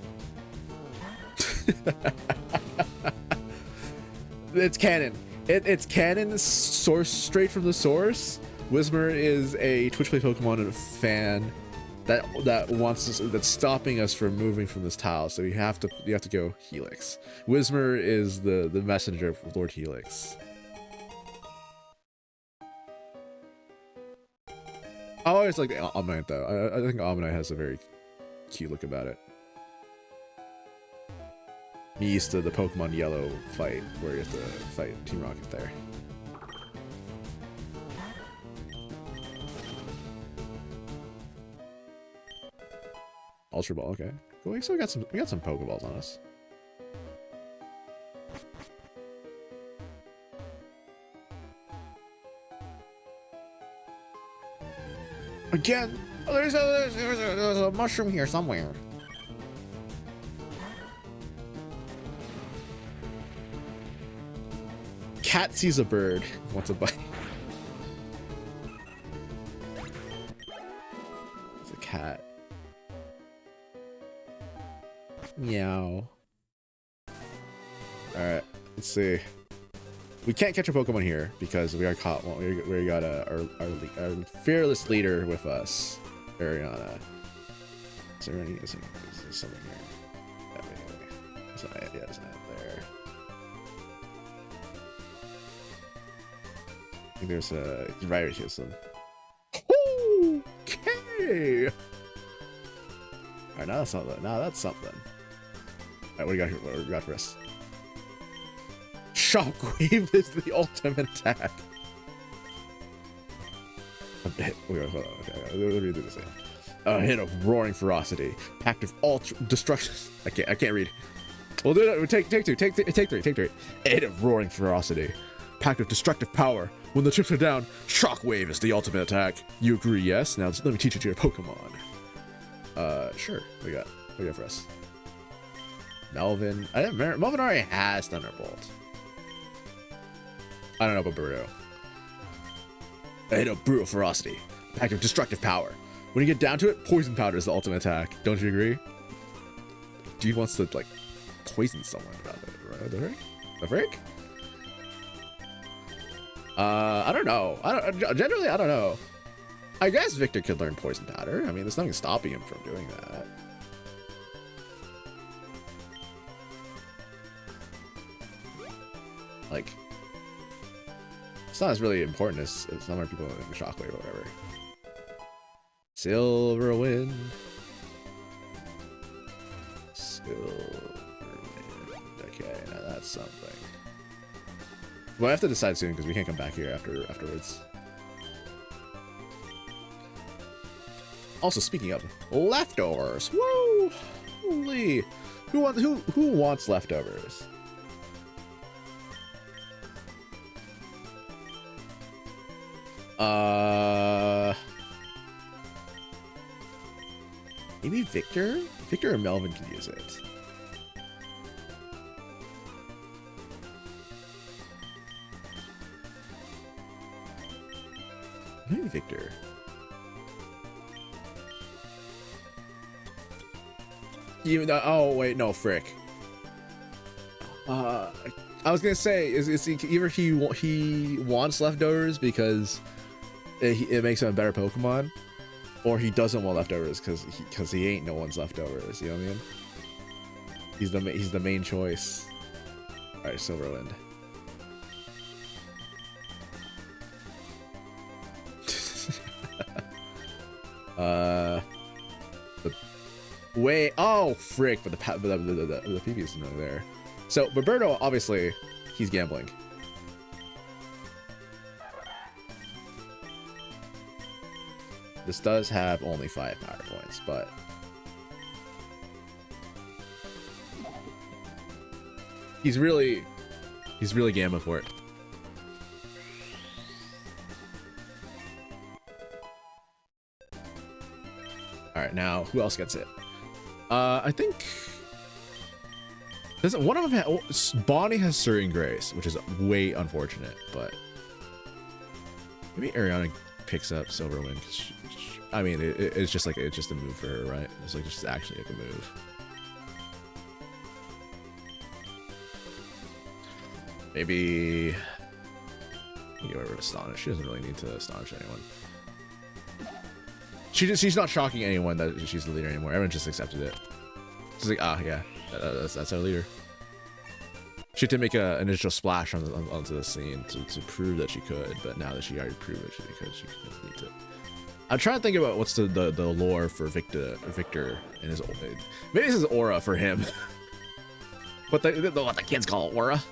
It's canon. It's canon, source straight from the source. Wismer is a Twitch play Pokemon and a fan that wants us, that's stopping us from moving from this tile. So you have to go Helix. Wismer is the messenger of Lord Helix. I always like the Omnite though. I think Omnite has a very cute look about it. Me used to the Pokemon Yellow fight where you have to fight Team Rocket there. Ultra Ball, okay. Cool. So we got some Pokeballs on us. Again, there's a mushroom here somewhere. Cat sees a bird, wants a bite. It's a cat. Meow. Alright, let's see. We can't catch a Pokemon here because we got caught. Well, we got our fearless leader with us, Ariana. Is there something here? Yeah, there's an ant there. I think there's a rider Houston. Okay. Alright, now that's something. Now that's something. Alright, what do you got here? What do we got for us? Shockwave is the ultimate attack. Hold on, okay, let me do this thing. A hit of roaring ferocity, packed of ultra destruction. I can't read. We'll do it. Take three. A hit of roaring ferocity, packed of destructive power. When the chips are down, Shockwave is the ultimate attack. You agree? Yes. Now let me teach it to your Pokemon. Sure. What do you got for us? Melvin. Melvin already has Thunderbolt. I don't know about Birdo. A hit of brutal ferocity, packed of destructive power. When you get down to it, poison powder is the ultimate attack. Don't you agree? Dude wants to like poison someone about it, right? The frick? I don't know. Generally, I don't know. I guess Victor could learn poison powder. I mean, there's nothing stopping him from doing that. Like, it's not as really important as some other people in the Shockwave or whatever. Silverwind. Okay, now that's something. Well, I have to decide soon because we can't come back here afterwards. Also, speaking of leftovers, woo! Holy, who wants leftovers? Maybe Victor? Victor or Melvin can use it. Maybe Victor. Even though, oh wait, no, frick. I was gonna say, is he, either he wants leftovers because it makes him a better Pokemon, or he doesn't want leftovers because he ain't no one's leftovers. You know what I mean? He's the main choice. All right, Silverwind. Wait, oh frick! But the PP is not there. So Roberto, obviously, he's gambling. This does have only 5 power points, but he's really gambling for it. All right, now who else gets it? I think doesn't one of them have, Bonnie has Surrey and Grace, which is way unfortunate, but maybe Ariana picks up Silverwind because I mean it's just a move for her, right? It's like just actually like a move. Maybe get rid of Astonish. She doesn't really need to astonish anyone. She's not shocking anyone that she's the leader anymore. Everyone just accepted it. She's like, ah, yeah, that's our leader. She did make an initial splash onto the scene to prove that she could, but now that she already proved it, she doesn't need to. I'm trying to think about what's the lore for Victor and his old age. Maybe this is aura for him. what the kids call it, aura.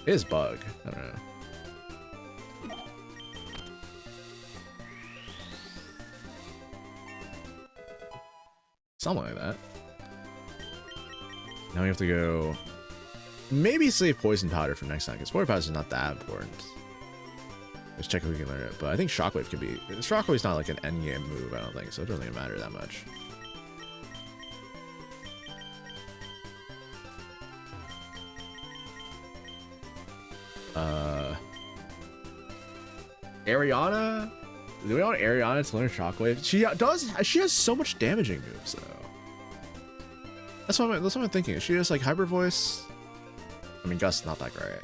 It is bug. I don't know. Something like that. Now we have to go. Maybe save poison powder for next time, because poison powder is not that important. Let's check if we can learn it. But I think Shockwave could be. Shockwave's not like an endgame move, I don't think, so it doesn't even matter that much. Ariana? Do we want Ariana to learn Shockwave? She has so much damaging moves though. That's what I'm thinking. She has like Hyper Voice. I mean, Gust not that great.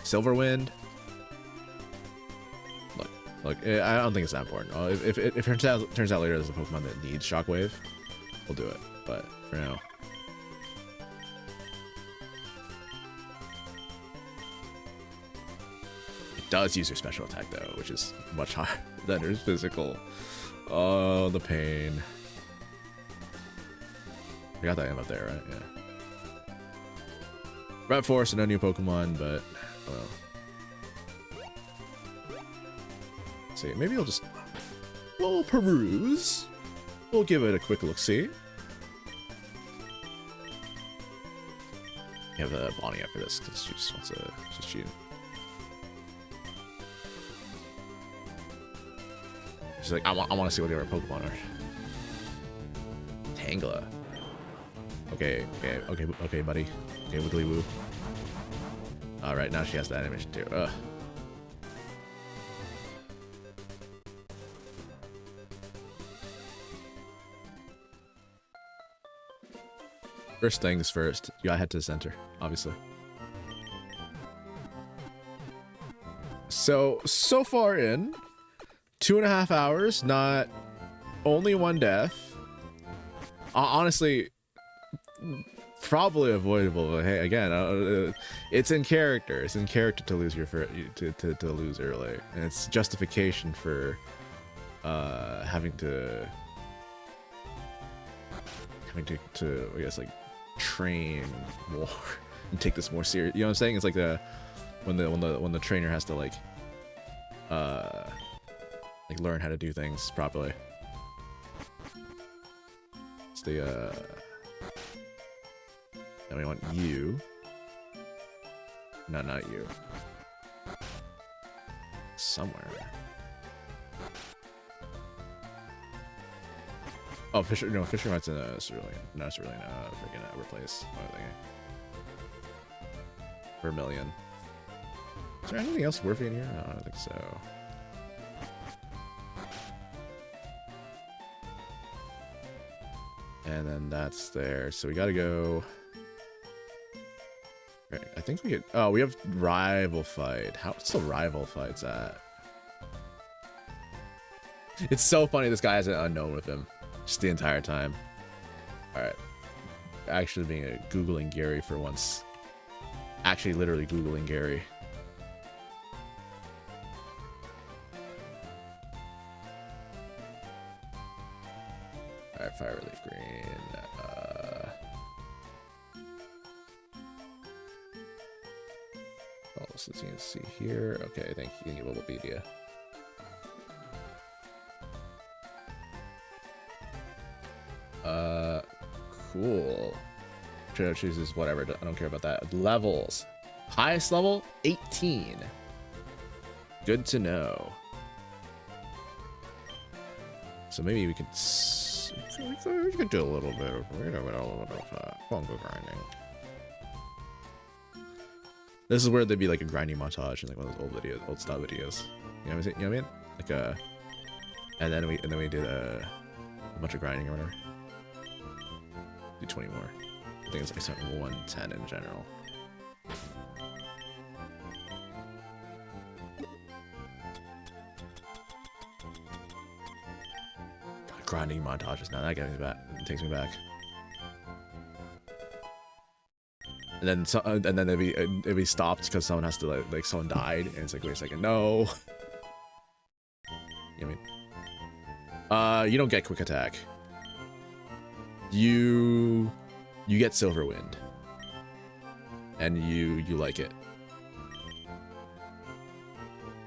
Silverwind. Look. I don't think it's that important. If it turns out later there's a Pokemon that needs Shockwave, we'll do it. But for now. Does use her special attack though, which is much higher than her physical. Oh, the pain. I got that M up there, right? Yeah. Red Force, no new Pokemon, but well. Let's see, maybe we'll peruse. We'll give it a quick look. See. We have Bonnie after this because she just wants to cheat. She's like, I want to see what the other Pokemon are. Tangela. Okay, buddy. Okay, Wiggly Woo. Alright, now she has the animation too. Ugh. First things first, you gotta head to the center, obviously. So far in 2.5 hours, not only 1 death. Honestly, probably avoidable. But hey, again, it's in character. It's in character to lose to lose early, and it's justification for having to I guess like train more and take this more serious. You know what I'm saying? It's like when the trainer has to like learn how to do things properly. It's the then we want you. No, not you. Somewhere. Oh, Fisher, no, Fisher Mart's in a cerulean. No, cerulean, freaking replace. What am I thinking? Vermilion. Is there anything else worthy in here? No, I don't think so. And then that's there. So we gotta go. Right, I think we could. Oh, we have rival fight. What's the rival fights at? It's so funny. This guy has an unknown with him just the entire time. All right. Actually being a Googling Gary for once. Actually, literally Googling Gary. All right, fire relief green. Oh, so you can see here. Okay, thank you, Wikipedia. Cool. Trainer chooses whatever. I don't care about that. Levels. Highest level 18. Good to know. So maybe we could do a little bit of bongo grinding. This is where there'd be like a grinding montage in like one of those old videos, old style videos. You know what I mean? Like and then we did a bunch of grinding or whatever. Do 20 more. I think it's like 110 in general. God, grinding montages now. That gets me back. It takes me back. And then it'd be stopped because someone has to like someone died, and it's like, wait a second, no. You know what I mean? You don't get quick attack. You get Silverwind, and you like it.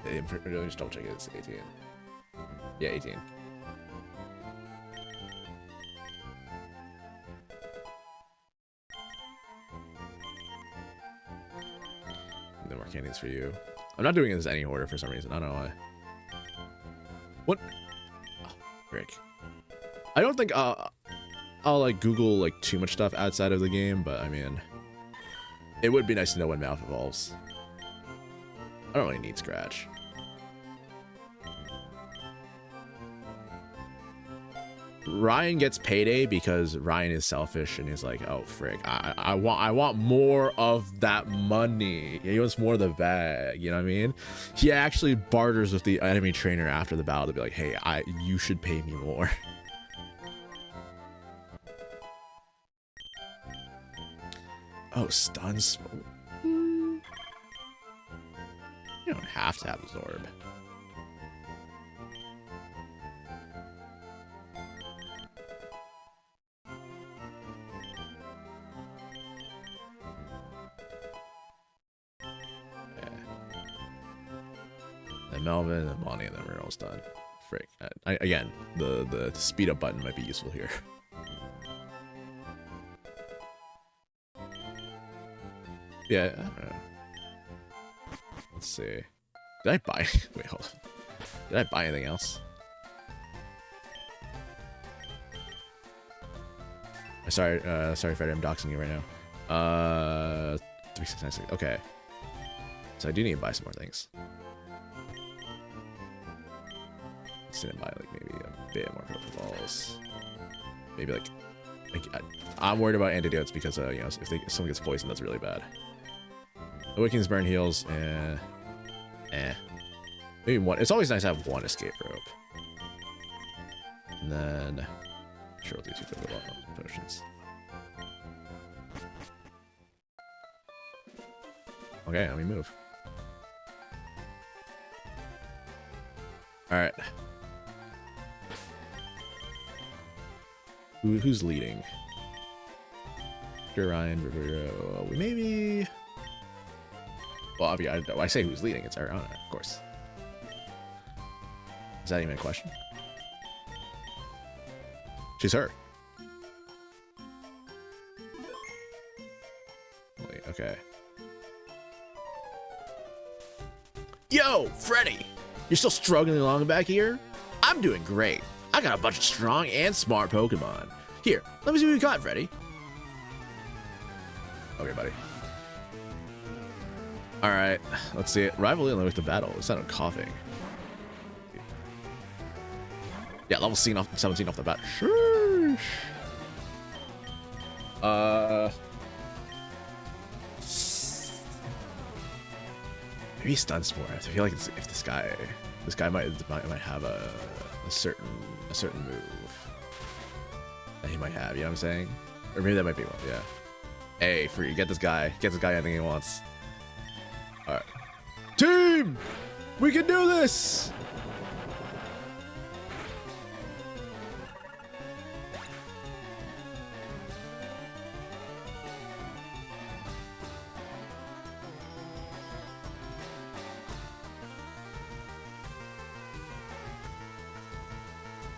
Just double check it. It's 18. Yeah, 18. No more candies for you. I'm not doing this any order for some reason. I don't know why. What? Oh, frick. I don't think I'll like Google like too much stuff outside of the game, but I mean, it would be nice to know when Mouth evolves. I don't really need Scratch. Ryan gets payday because Ryan is selfish and he's like, oh frick, I want more of that money. He wants more of the bag, you know what I mean? He actually barters with the enemy trainer after the battle to be like, hey, you should pay me more. Oh, stuns. You don't have to have Absorb. Yeah. And Melvin and Bonnie, and then we're almost done. Frick. Again, the speed up button might be useful here. Yeah, I don't know. Let's see. Did I buy? Wait, hold on. Did I buy anything else? Sorry, Freddy, I'm doxing you right now. 3696. Okay. So I do need to buy some more things. Let's buy like maybe a bit more Pokeballs. Maybe like I'm worried about antidotes because you know, if someone gets poisoned, that's really bad. Awakening's burn heals, maybe one. It's always nice to have one escape rope. And then, sure, I'll do 2 Pokeball potions. Okay, let me move. All right. Who's leading? Ryan, Rivero. Maybe. Well, I say who's leading. It's Ariana, of course. Is that even a question? She's her. Wait, okay. Yo, Freddy! You're still struggling along back here? I'm doing great. I got a bunch of strong and smart Pokemon. Here, let me see what you got, Freddy. Okay, buddy. All right, let's see it. Rival only with the battle. It's not coughing. Yeah, level 17 off the bat. Sheesh. Maybe stun spore. I feel like if this guy might have a certain move that he might have. You know what I'm saying? Or maybe that might be one. Yeah. Hey, free. Get this guy. Get this guy anything he wants. All right. Team, we can do this.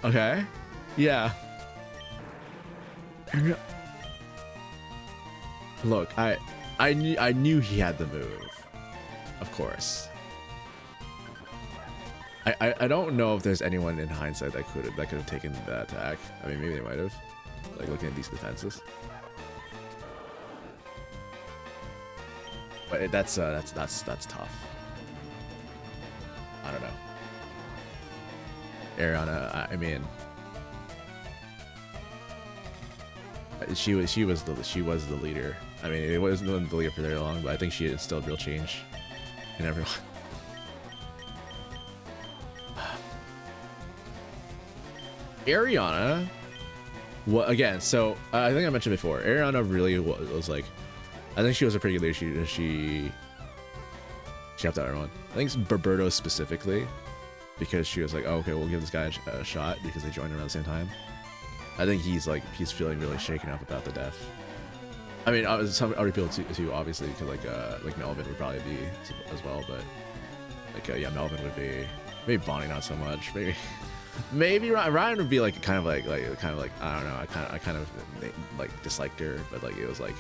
Okay. Yeah. Look, I knew he had the move. Of course. I don't know if there's anyone in hindsight that could have taken that attack. I mean, maybe they might have. Like looking at these defenses. But that's tough. I don't know. Ariana, I mean, she was the leader. I mean, it wasn't the leader for very long, but I think she instilled real change in everyone. Ariana, what again? So I think I mentioned before, Ariana really was like, I think she was a pretty good leader. She helped out everyone. I think it's Roberto specifically, because she was like, oh, okay, we'll give this guy a shot because they joined around the same time. I think he's feeling really shaken up about the death. I mean, some other people too, obviously, because like Melvin would probably be as well, but like yeah, Melvin would be, maybe Bonnie not so much, maybe Ryan would be like kind of like I don't know, I kind of like disliked her, but like it was like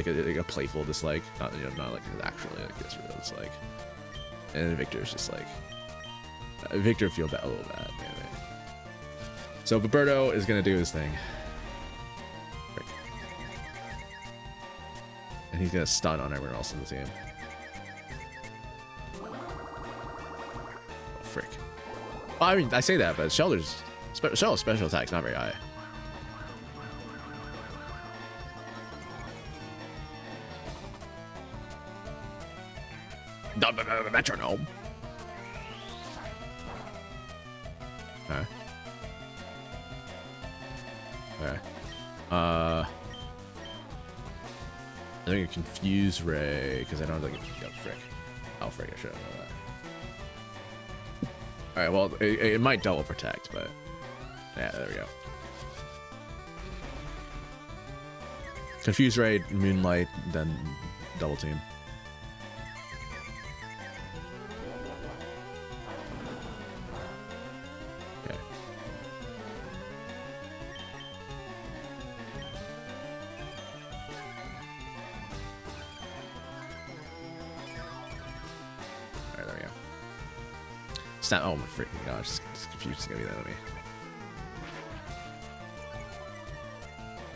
a playful dislike, not like actually like this real dislike. And Victor's just like, Victor feel a little bad. Anyway. So Roberto is gonna do his thing. Frick. And he's gonna stun on everyone else in the team. Oh, frick. Well, I mean, I say that, but Shelter's special attack's not very high. Metronome. Okay. Okay. I think a confuse ray because I don't think it's frick. Oh frick! I should have known that. All right. Well, it might double protect, but yeah, there we go. Confuse ray, moonlight, then double team. Oh my freaking gosh, it's confused. It's gonna be that on me.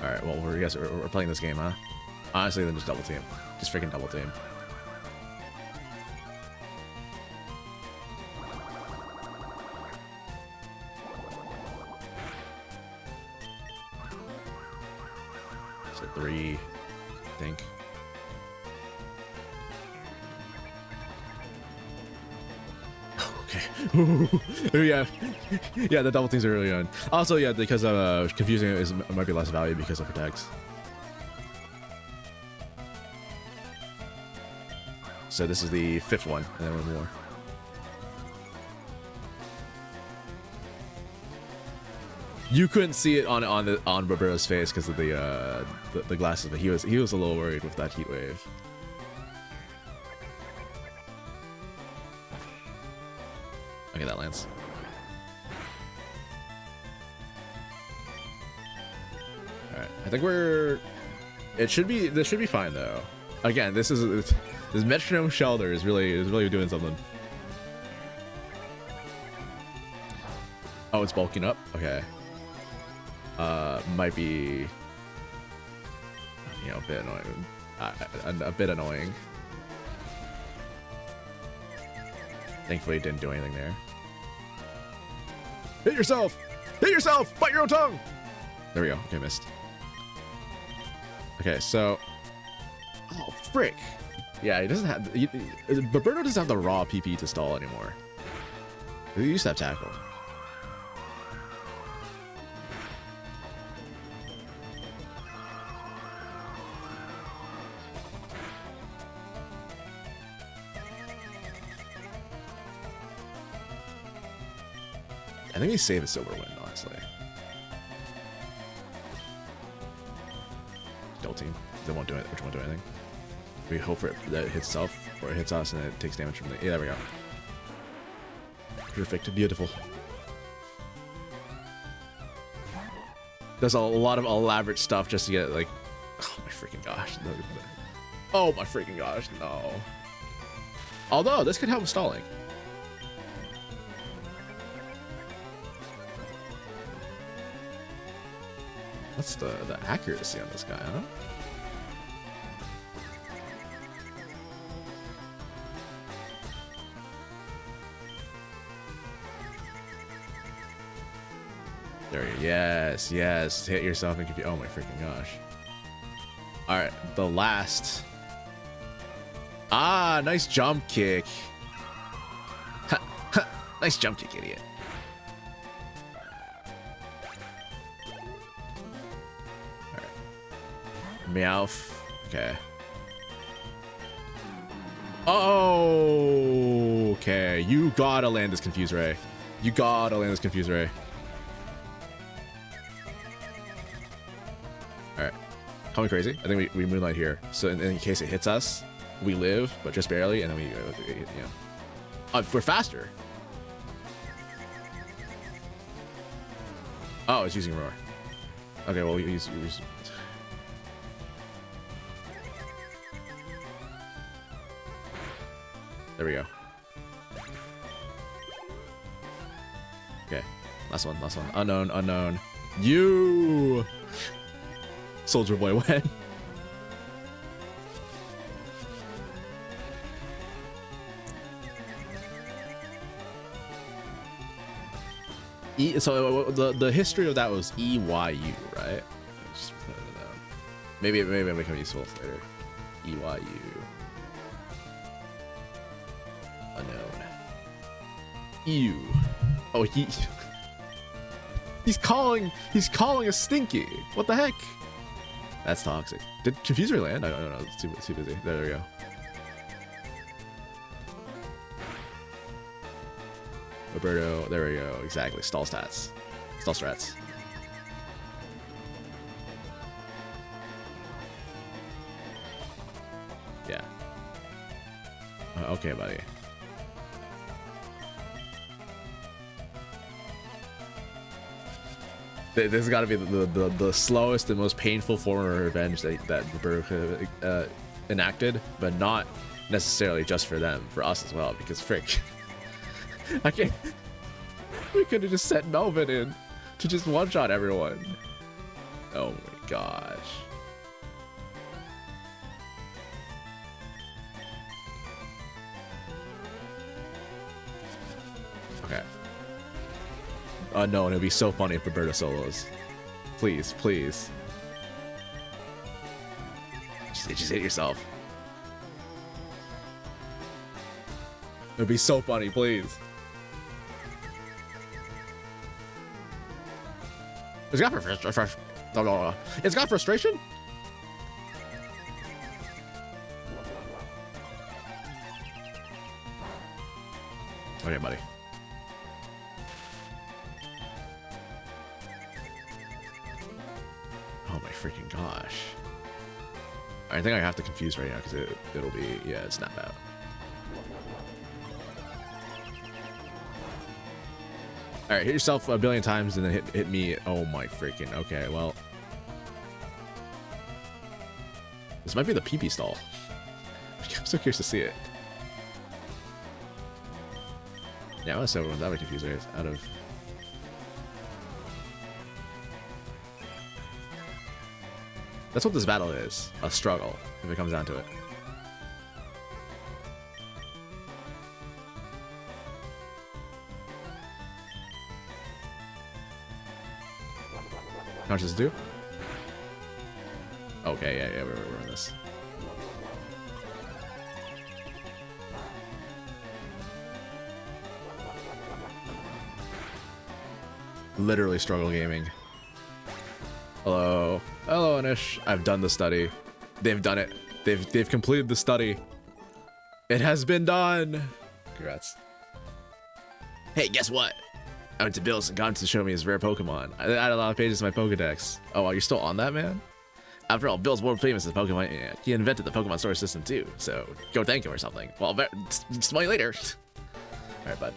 Alright, well, we're playing this game, huh? Honestly, then just double team. Just freaking double team. So 3, I think. Yeah, yeah, the double teams are really on. Also, yeah, because confusing it might be less value because of protects. So this is the 5th one, and then one more. You couldn't see it on Roberto's face because of the glasses, but he was a little worried with that heat wave. Okay, that lands. Alright, I think this should be fine though. Again, this metronome shelter is really doing something. Oh, it's bulking up? Okay. Might be, you know, a bit annoying. A bit annoying. Thankfully, it didn't do anything there. Hit yourself! Hit yourself! Bite your own tongue! There we go. Okay, missed. Okay, so... Oh, frick. Yeah, he doesn't have... Roberto doesn't have the raw PP to stall anymore. He used to have tackle. I think we save a silver win, honestly. Still team. They won't do it. Which won't do anything. We hope for it that it hits itself, or it hits us and it takes damage from the... Yeah, there we go. Perfect. Beautiful. Does a lot of elaborate stuff just to get, like... Oh my freaking gosh. Oh my freaking gosh, no. Although, this could help with stalling. What's the accuracy on this guy, huh? There you go. Yes, yes. Hit yourself and confuse. Oh my freaking gosh. Alright, the last. Ah, nice jump kick. Ha, ha. Nice jump kick, idiot. Meowth. Okay. Oh, okay. You gotta land this Confuse Ray. You gotta land this Confuse Ray. Alright. Call me crazy. I think we Moonlight here. So in case it hits us, we live, but just barely, and then we you know. We're faster. Oh, it's using Roar. Okay, well, we use there we go. Okay, last one. Unknown. You, Soldier Boy, when? So the history of that was EYU, right? Just put it down. Maybe it will become useful later. EYU. Unknown. Ew. Oh, he's calling a stinky. What the heck? That's toxic. Did Confuser land? I don't know. It's too busy. There we go. Roberto. There we go. Exactly. Stall stats. Stall strats. Yeah. Okay, buddy. This has got to be the slowest and most painful form of revenge that Roberto could have enacted, but not necessarily just for them, for us as well, because frick. I can't. We could have just set Melvin in to just one-shot everyone. Oh my gosh. Okay. No, it'd be so funny if Roberto solos. Please, please. Just hit yourself. It'd be so funny, please. It's got it's got frustration? Okay, buddy. Oh my freaking gosh. I think I have to confuse right now because it'll be, yeah, it's snap out. All right, hit yourself a billion times and then hit me. Oh my freaking. Okay, well. This might be the PP stall. I'm so curious to see it. Yeah, I want to say everyone's out of confusers. Out of. That's what this battle is. A struggle, if it comes down to it. How much does it do? Okay, yeah, we're in this. Literally struggle gaming. Hello. Hello, Anish. I've done the study. They've done it. They've completed the study. It has been done. Congrats. Hey, guess what? I went to Bill's and got him to show me his rare Pokemon. I added a lot of pages to my Pokedex. Oh, wow, you're still on that, man? After all, Bill's world famous as Pokemon. Yeah, he invented the Pokemon storage system too, so go thank him or something. Well, smell you later. All right, bud.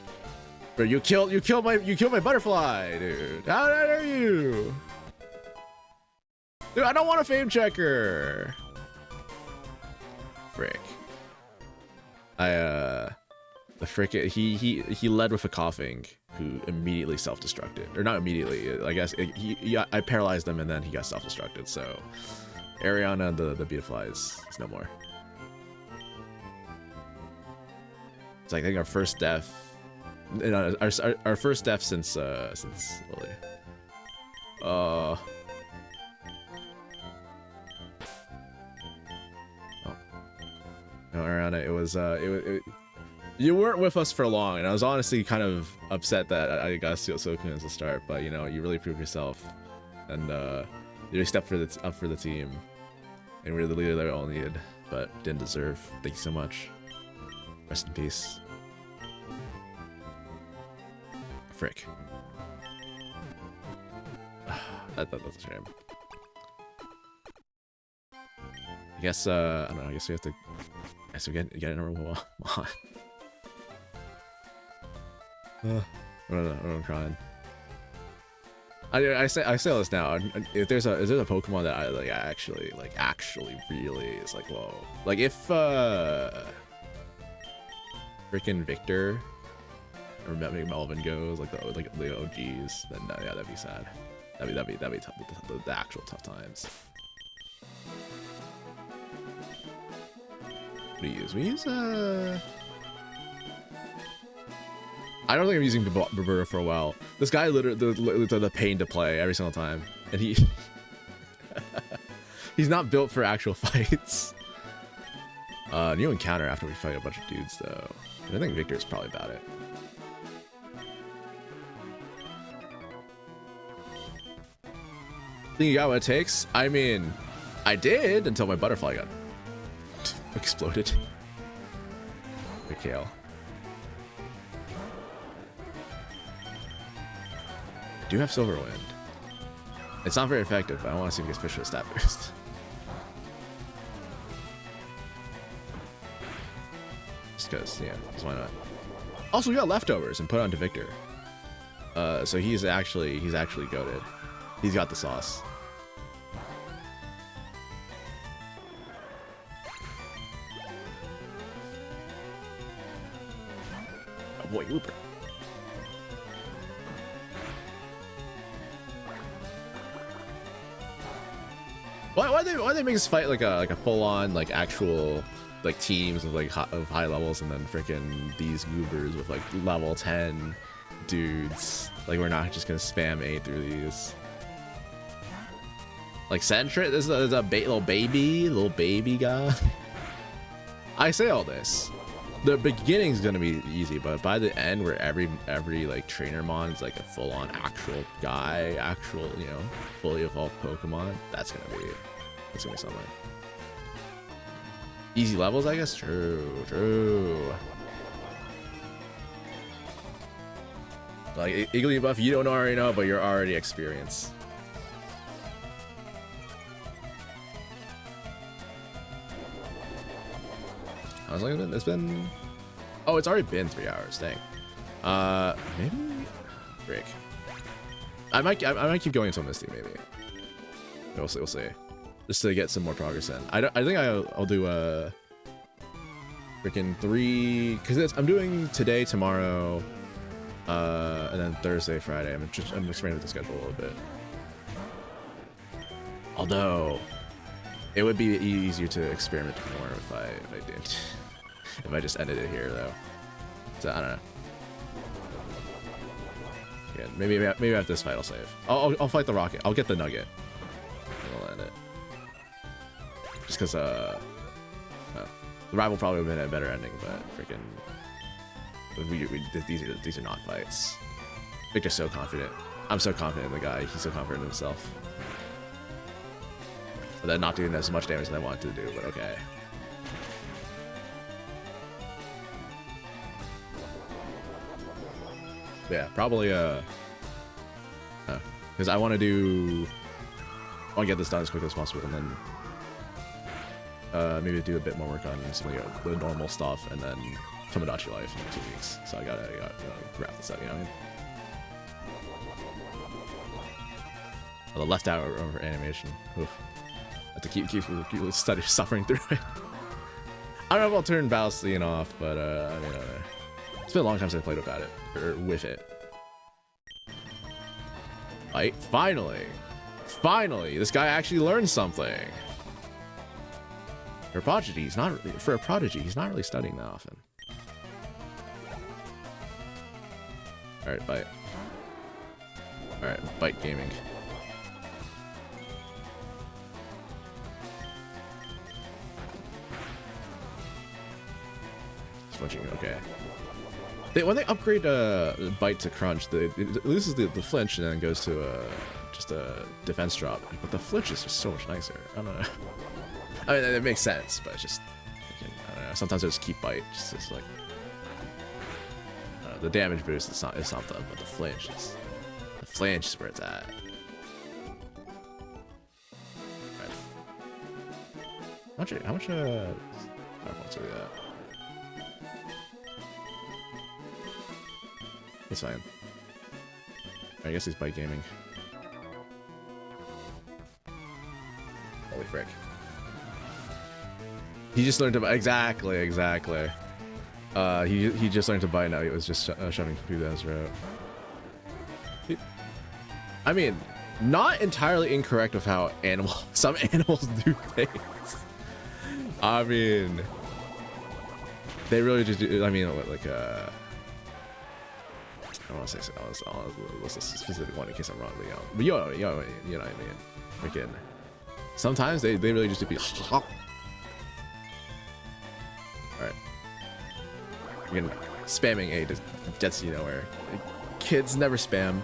Bro, you killed my butterfly, dude. How dare you? Dude, I don't want a fame checker. Frick. The frick, he led with a coughing, who immediately self-destructed, or not immediately. I guess I paralyzed him and then he got self-destructed. So, Ariana, the Beautifly is no more. It's like I think our first death, our first death since Lily. Oh. No, Ariana, it was you weren't with us for long, and I was honestly kind of upset that I got Suicune as a start, but you know, you really proved yourself, and you really stepped up for the team, and we were the leader that we all needed, but didn't deserve. Thank you so much. Rest in peace. Frick. That's a shame. I guess I don't know. I guess we have to. I guess we get in a row. I'm trying. I say all this now. If there's a Pokemon that I like actually really is like whoa. Like if freaking Victor or maybe Melvin goes like the OGs, then yeah, that'd be sad. That'd be tough, the actual tough times. What do you use? We use I don't think I'm using Roberta for a while. This guy literally the pain to play every single time, and he's not built for actual fights. New encounter after we fight a bunch of dudes though. And I think Victor's probably about it. Think you got what it takes? I mean, I did until my butterfly got exploded. Mikhail. I do have Silver Wind. It's not very effective, but I want to see if it gets Fish with a stat boost. Just because, yeah, because why not? Also, we got leftovers and put onto Victor. So he's actually goated. He's got the sauce. Oh boy, Uber. Why they make us fight like a full on like actual like teams of like of high levels, and then freaking these goobers with like level 10 dudes? Like we're not just gonna spam A through these. Like Sentret, this is a little baby guy. I say all this. The beginning's gonna be easy, but by the end, where every like trainer mon is like a full on actual guy, you know, fully evolved Pokemon. That's gonna be something. Easy levels, I guess. True. Like Igglybuff, you don't already know, but you're already experienced. I was like, it's been. Oh, it's already been 3 hours. Dang. Maybe. Frick. I might keep going until Misty. Maybe. We'll see. Just to get some more progress in. I think I'll do a. Freaking 3, because I'm doing today, tomorrow, and then Thursday, Friday. I'm expanding the schedule a little bit. Although, It would be easier to experiment more if I did. If I just ended it here though. So I don't know. Yeah, maybe after this fight I'll save. I'll fight the rocket. I'll get the nugget. And I'll end it. Just because the rival probably would have been a better ending, but freaking these are not fights. Victor's so confident. I'm so confident in the guy. He's so confident in himself. But then not doing as much damage as I wanted to do, but okay. Yeah, probably because I want to get this done as quickly as possible, and then maybe do a bit more work on some of the normal stuff, and then Tomodachi Life in 2 weeks. So I gotta wrap this up, you know what I mean? Oh, the left out over animation. Oof. I have to keep suffering through it. I don't know if I'll turn Battle Scene off, but I mean, it's been a long time since I played without it, or with it. Right? Finally, this guy actually learned something. For a prodigy, he's not really studying that often. All right, bite. All right, bite gaming. Flinching, okay. When they upgrade bite to crunch, it loses the flinch and then goes to just a defense drop. But the flinch is just so much nicer. I don't know. I mean, it makes sense, but it's just I don't know. Sometimes I just keep bite. Just like the damage boost is something, but the flinch is where it's at. Right. How much points are we at? It's fine. I guess he's bite gaming. Holy frick. He just learned to bite. Exactly. He just learned to bite now. He was just shoving food down his throat. I mean, not entirely incorrect with how some animals do things. I mean, they really just do. I mean, like I don't want to say so. I'll list a specific one in case I'm wrong, but you know what I mean. Freaking. Sometimes they really just do be. All right. Freaking spamming A just gets you nowhere. Kids never spam.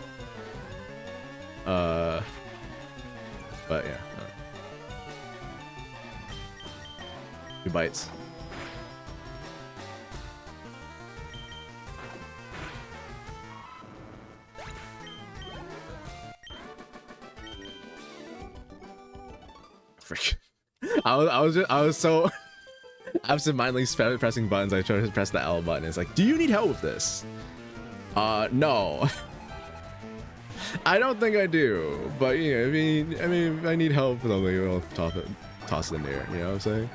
But yeah. 2 bites. Frick. I was so absentmindedly pressing buttons. I tried to press the L button. It's like, do you need help with this? No. I don't think I do. But you know, I mean, if I need help with something, I'll toss it in there. You know what I'm saying?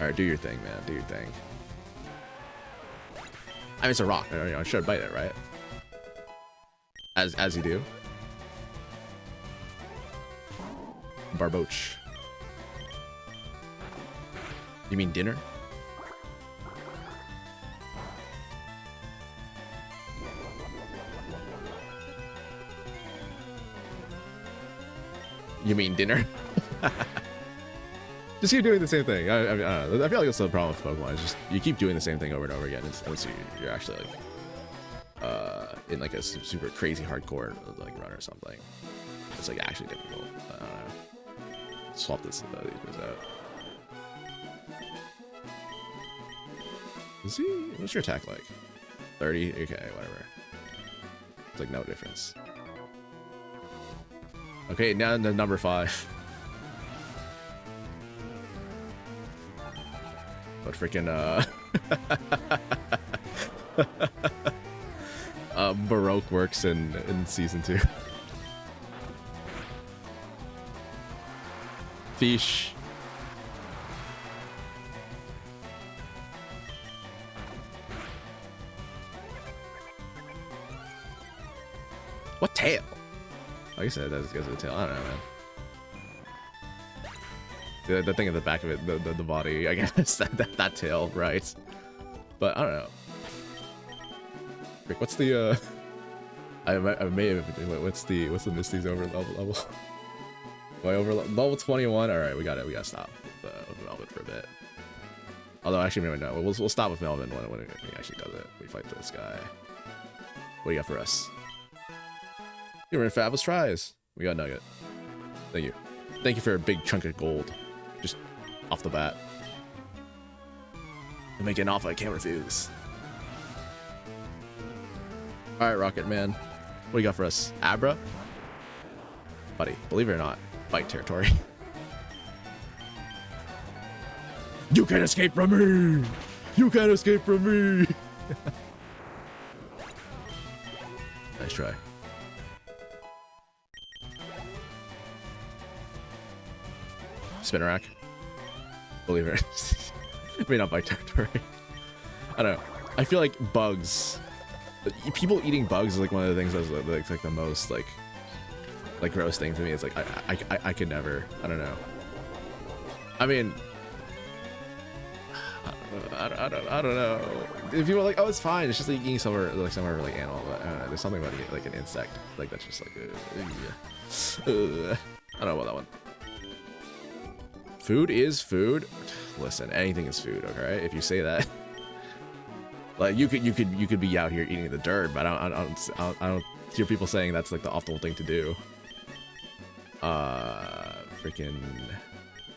All right, do your thing, man. Do your thing. I mean, it's a rock. I should bite it, right? As you do. Barboach. You mean dinner? You mean dinner? Just keep doing the same thing. I mean, I don't know. I feel like that's the problem with Pokemon. It's just you keep doing the same thing over and over again unless you're actually like in like a super crazy hardcore like run or something. It's like actually difficult. I don't know. Swap these moves out. Is he? What's your attack like? 30? Okay, whatever. It's like no difference. Okay, now to number 5. But freaking Baroque works in season 2. Fish. What tail? I guess that goes with the tail. I don't know, man. The thing at the back of it, the body, I guess. that tail, right? But I don't know. Rick, what's the I may have what's the Misty's over level? Am I over level 21? All right, we gotta stop with Melvin for a bit. Although actually maybe no, we'll stop with Melvin when he actually does it. We fight this guy. What do you got for us? You're in fabulous tries. We got Nugget. Thank you. Thank you for a big chunk of gold. Just off the bat. To make an offer I can't refuse. Alright, Rocket Man. What do you got for us? Abra? Buddy, believe it or not, bite territory. You can't escape from me! You can't escape from me! Nice try. Spin rack. Believe it. Maybe not bite territory. I don't know. I feel like bugs. People eating bugs is like one of the things that's like the most like gross thing to me. It's like I could never. I don't know. I mean, I don't know. If you were like, oh, it's fine. It's just like eating some like animal. But I don't know. There's something about like an insect. Like that's just like. I don't know about that one. Food is food. Listen, anything is food. Okay, if you say that. Like you could be out here eating the dirt, but I don't hear people saying that's like the optimal thing to do. Freaking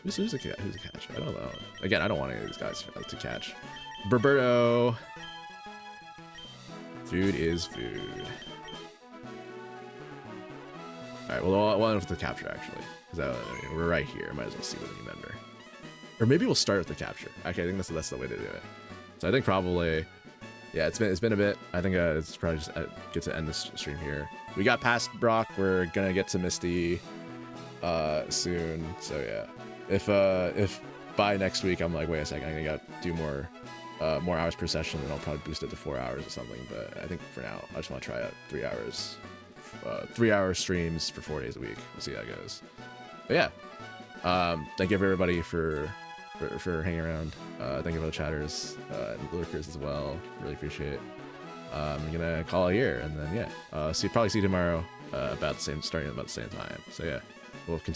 who's a catch? I don't know. Again, I don't want any of these guys to catch. Berberto. Food is food. All right, well, we'll end with the capture actually, because we're right here. Might as well see with a new member, or maybe we'll start with the capture. Actually, I think that's the way to do it. So I think probably. Yeah, it's been a bit. I think it's probably just good to end this stream here. We got past Brock. We're gonna get to Misty soon. So yeah, if by next week I'm like, wait a second, I gotta do more hours per session, then I'll probably boost it to 4 hours or something. But I think for now, I just want to try out 3 hours, 3-hour streams for 4 days a week. We'll see how it goes. But yeah, thank you everybody for hanging around. Thank you for the chatters and lurkers as well. Really appreciate it. I'm gonna call it here, and then yeah, probably see you tomorrow starting about the same time. So yeah, we'll continue.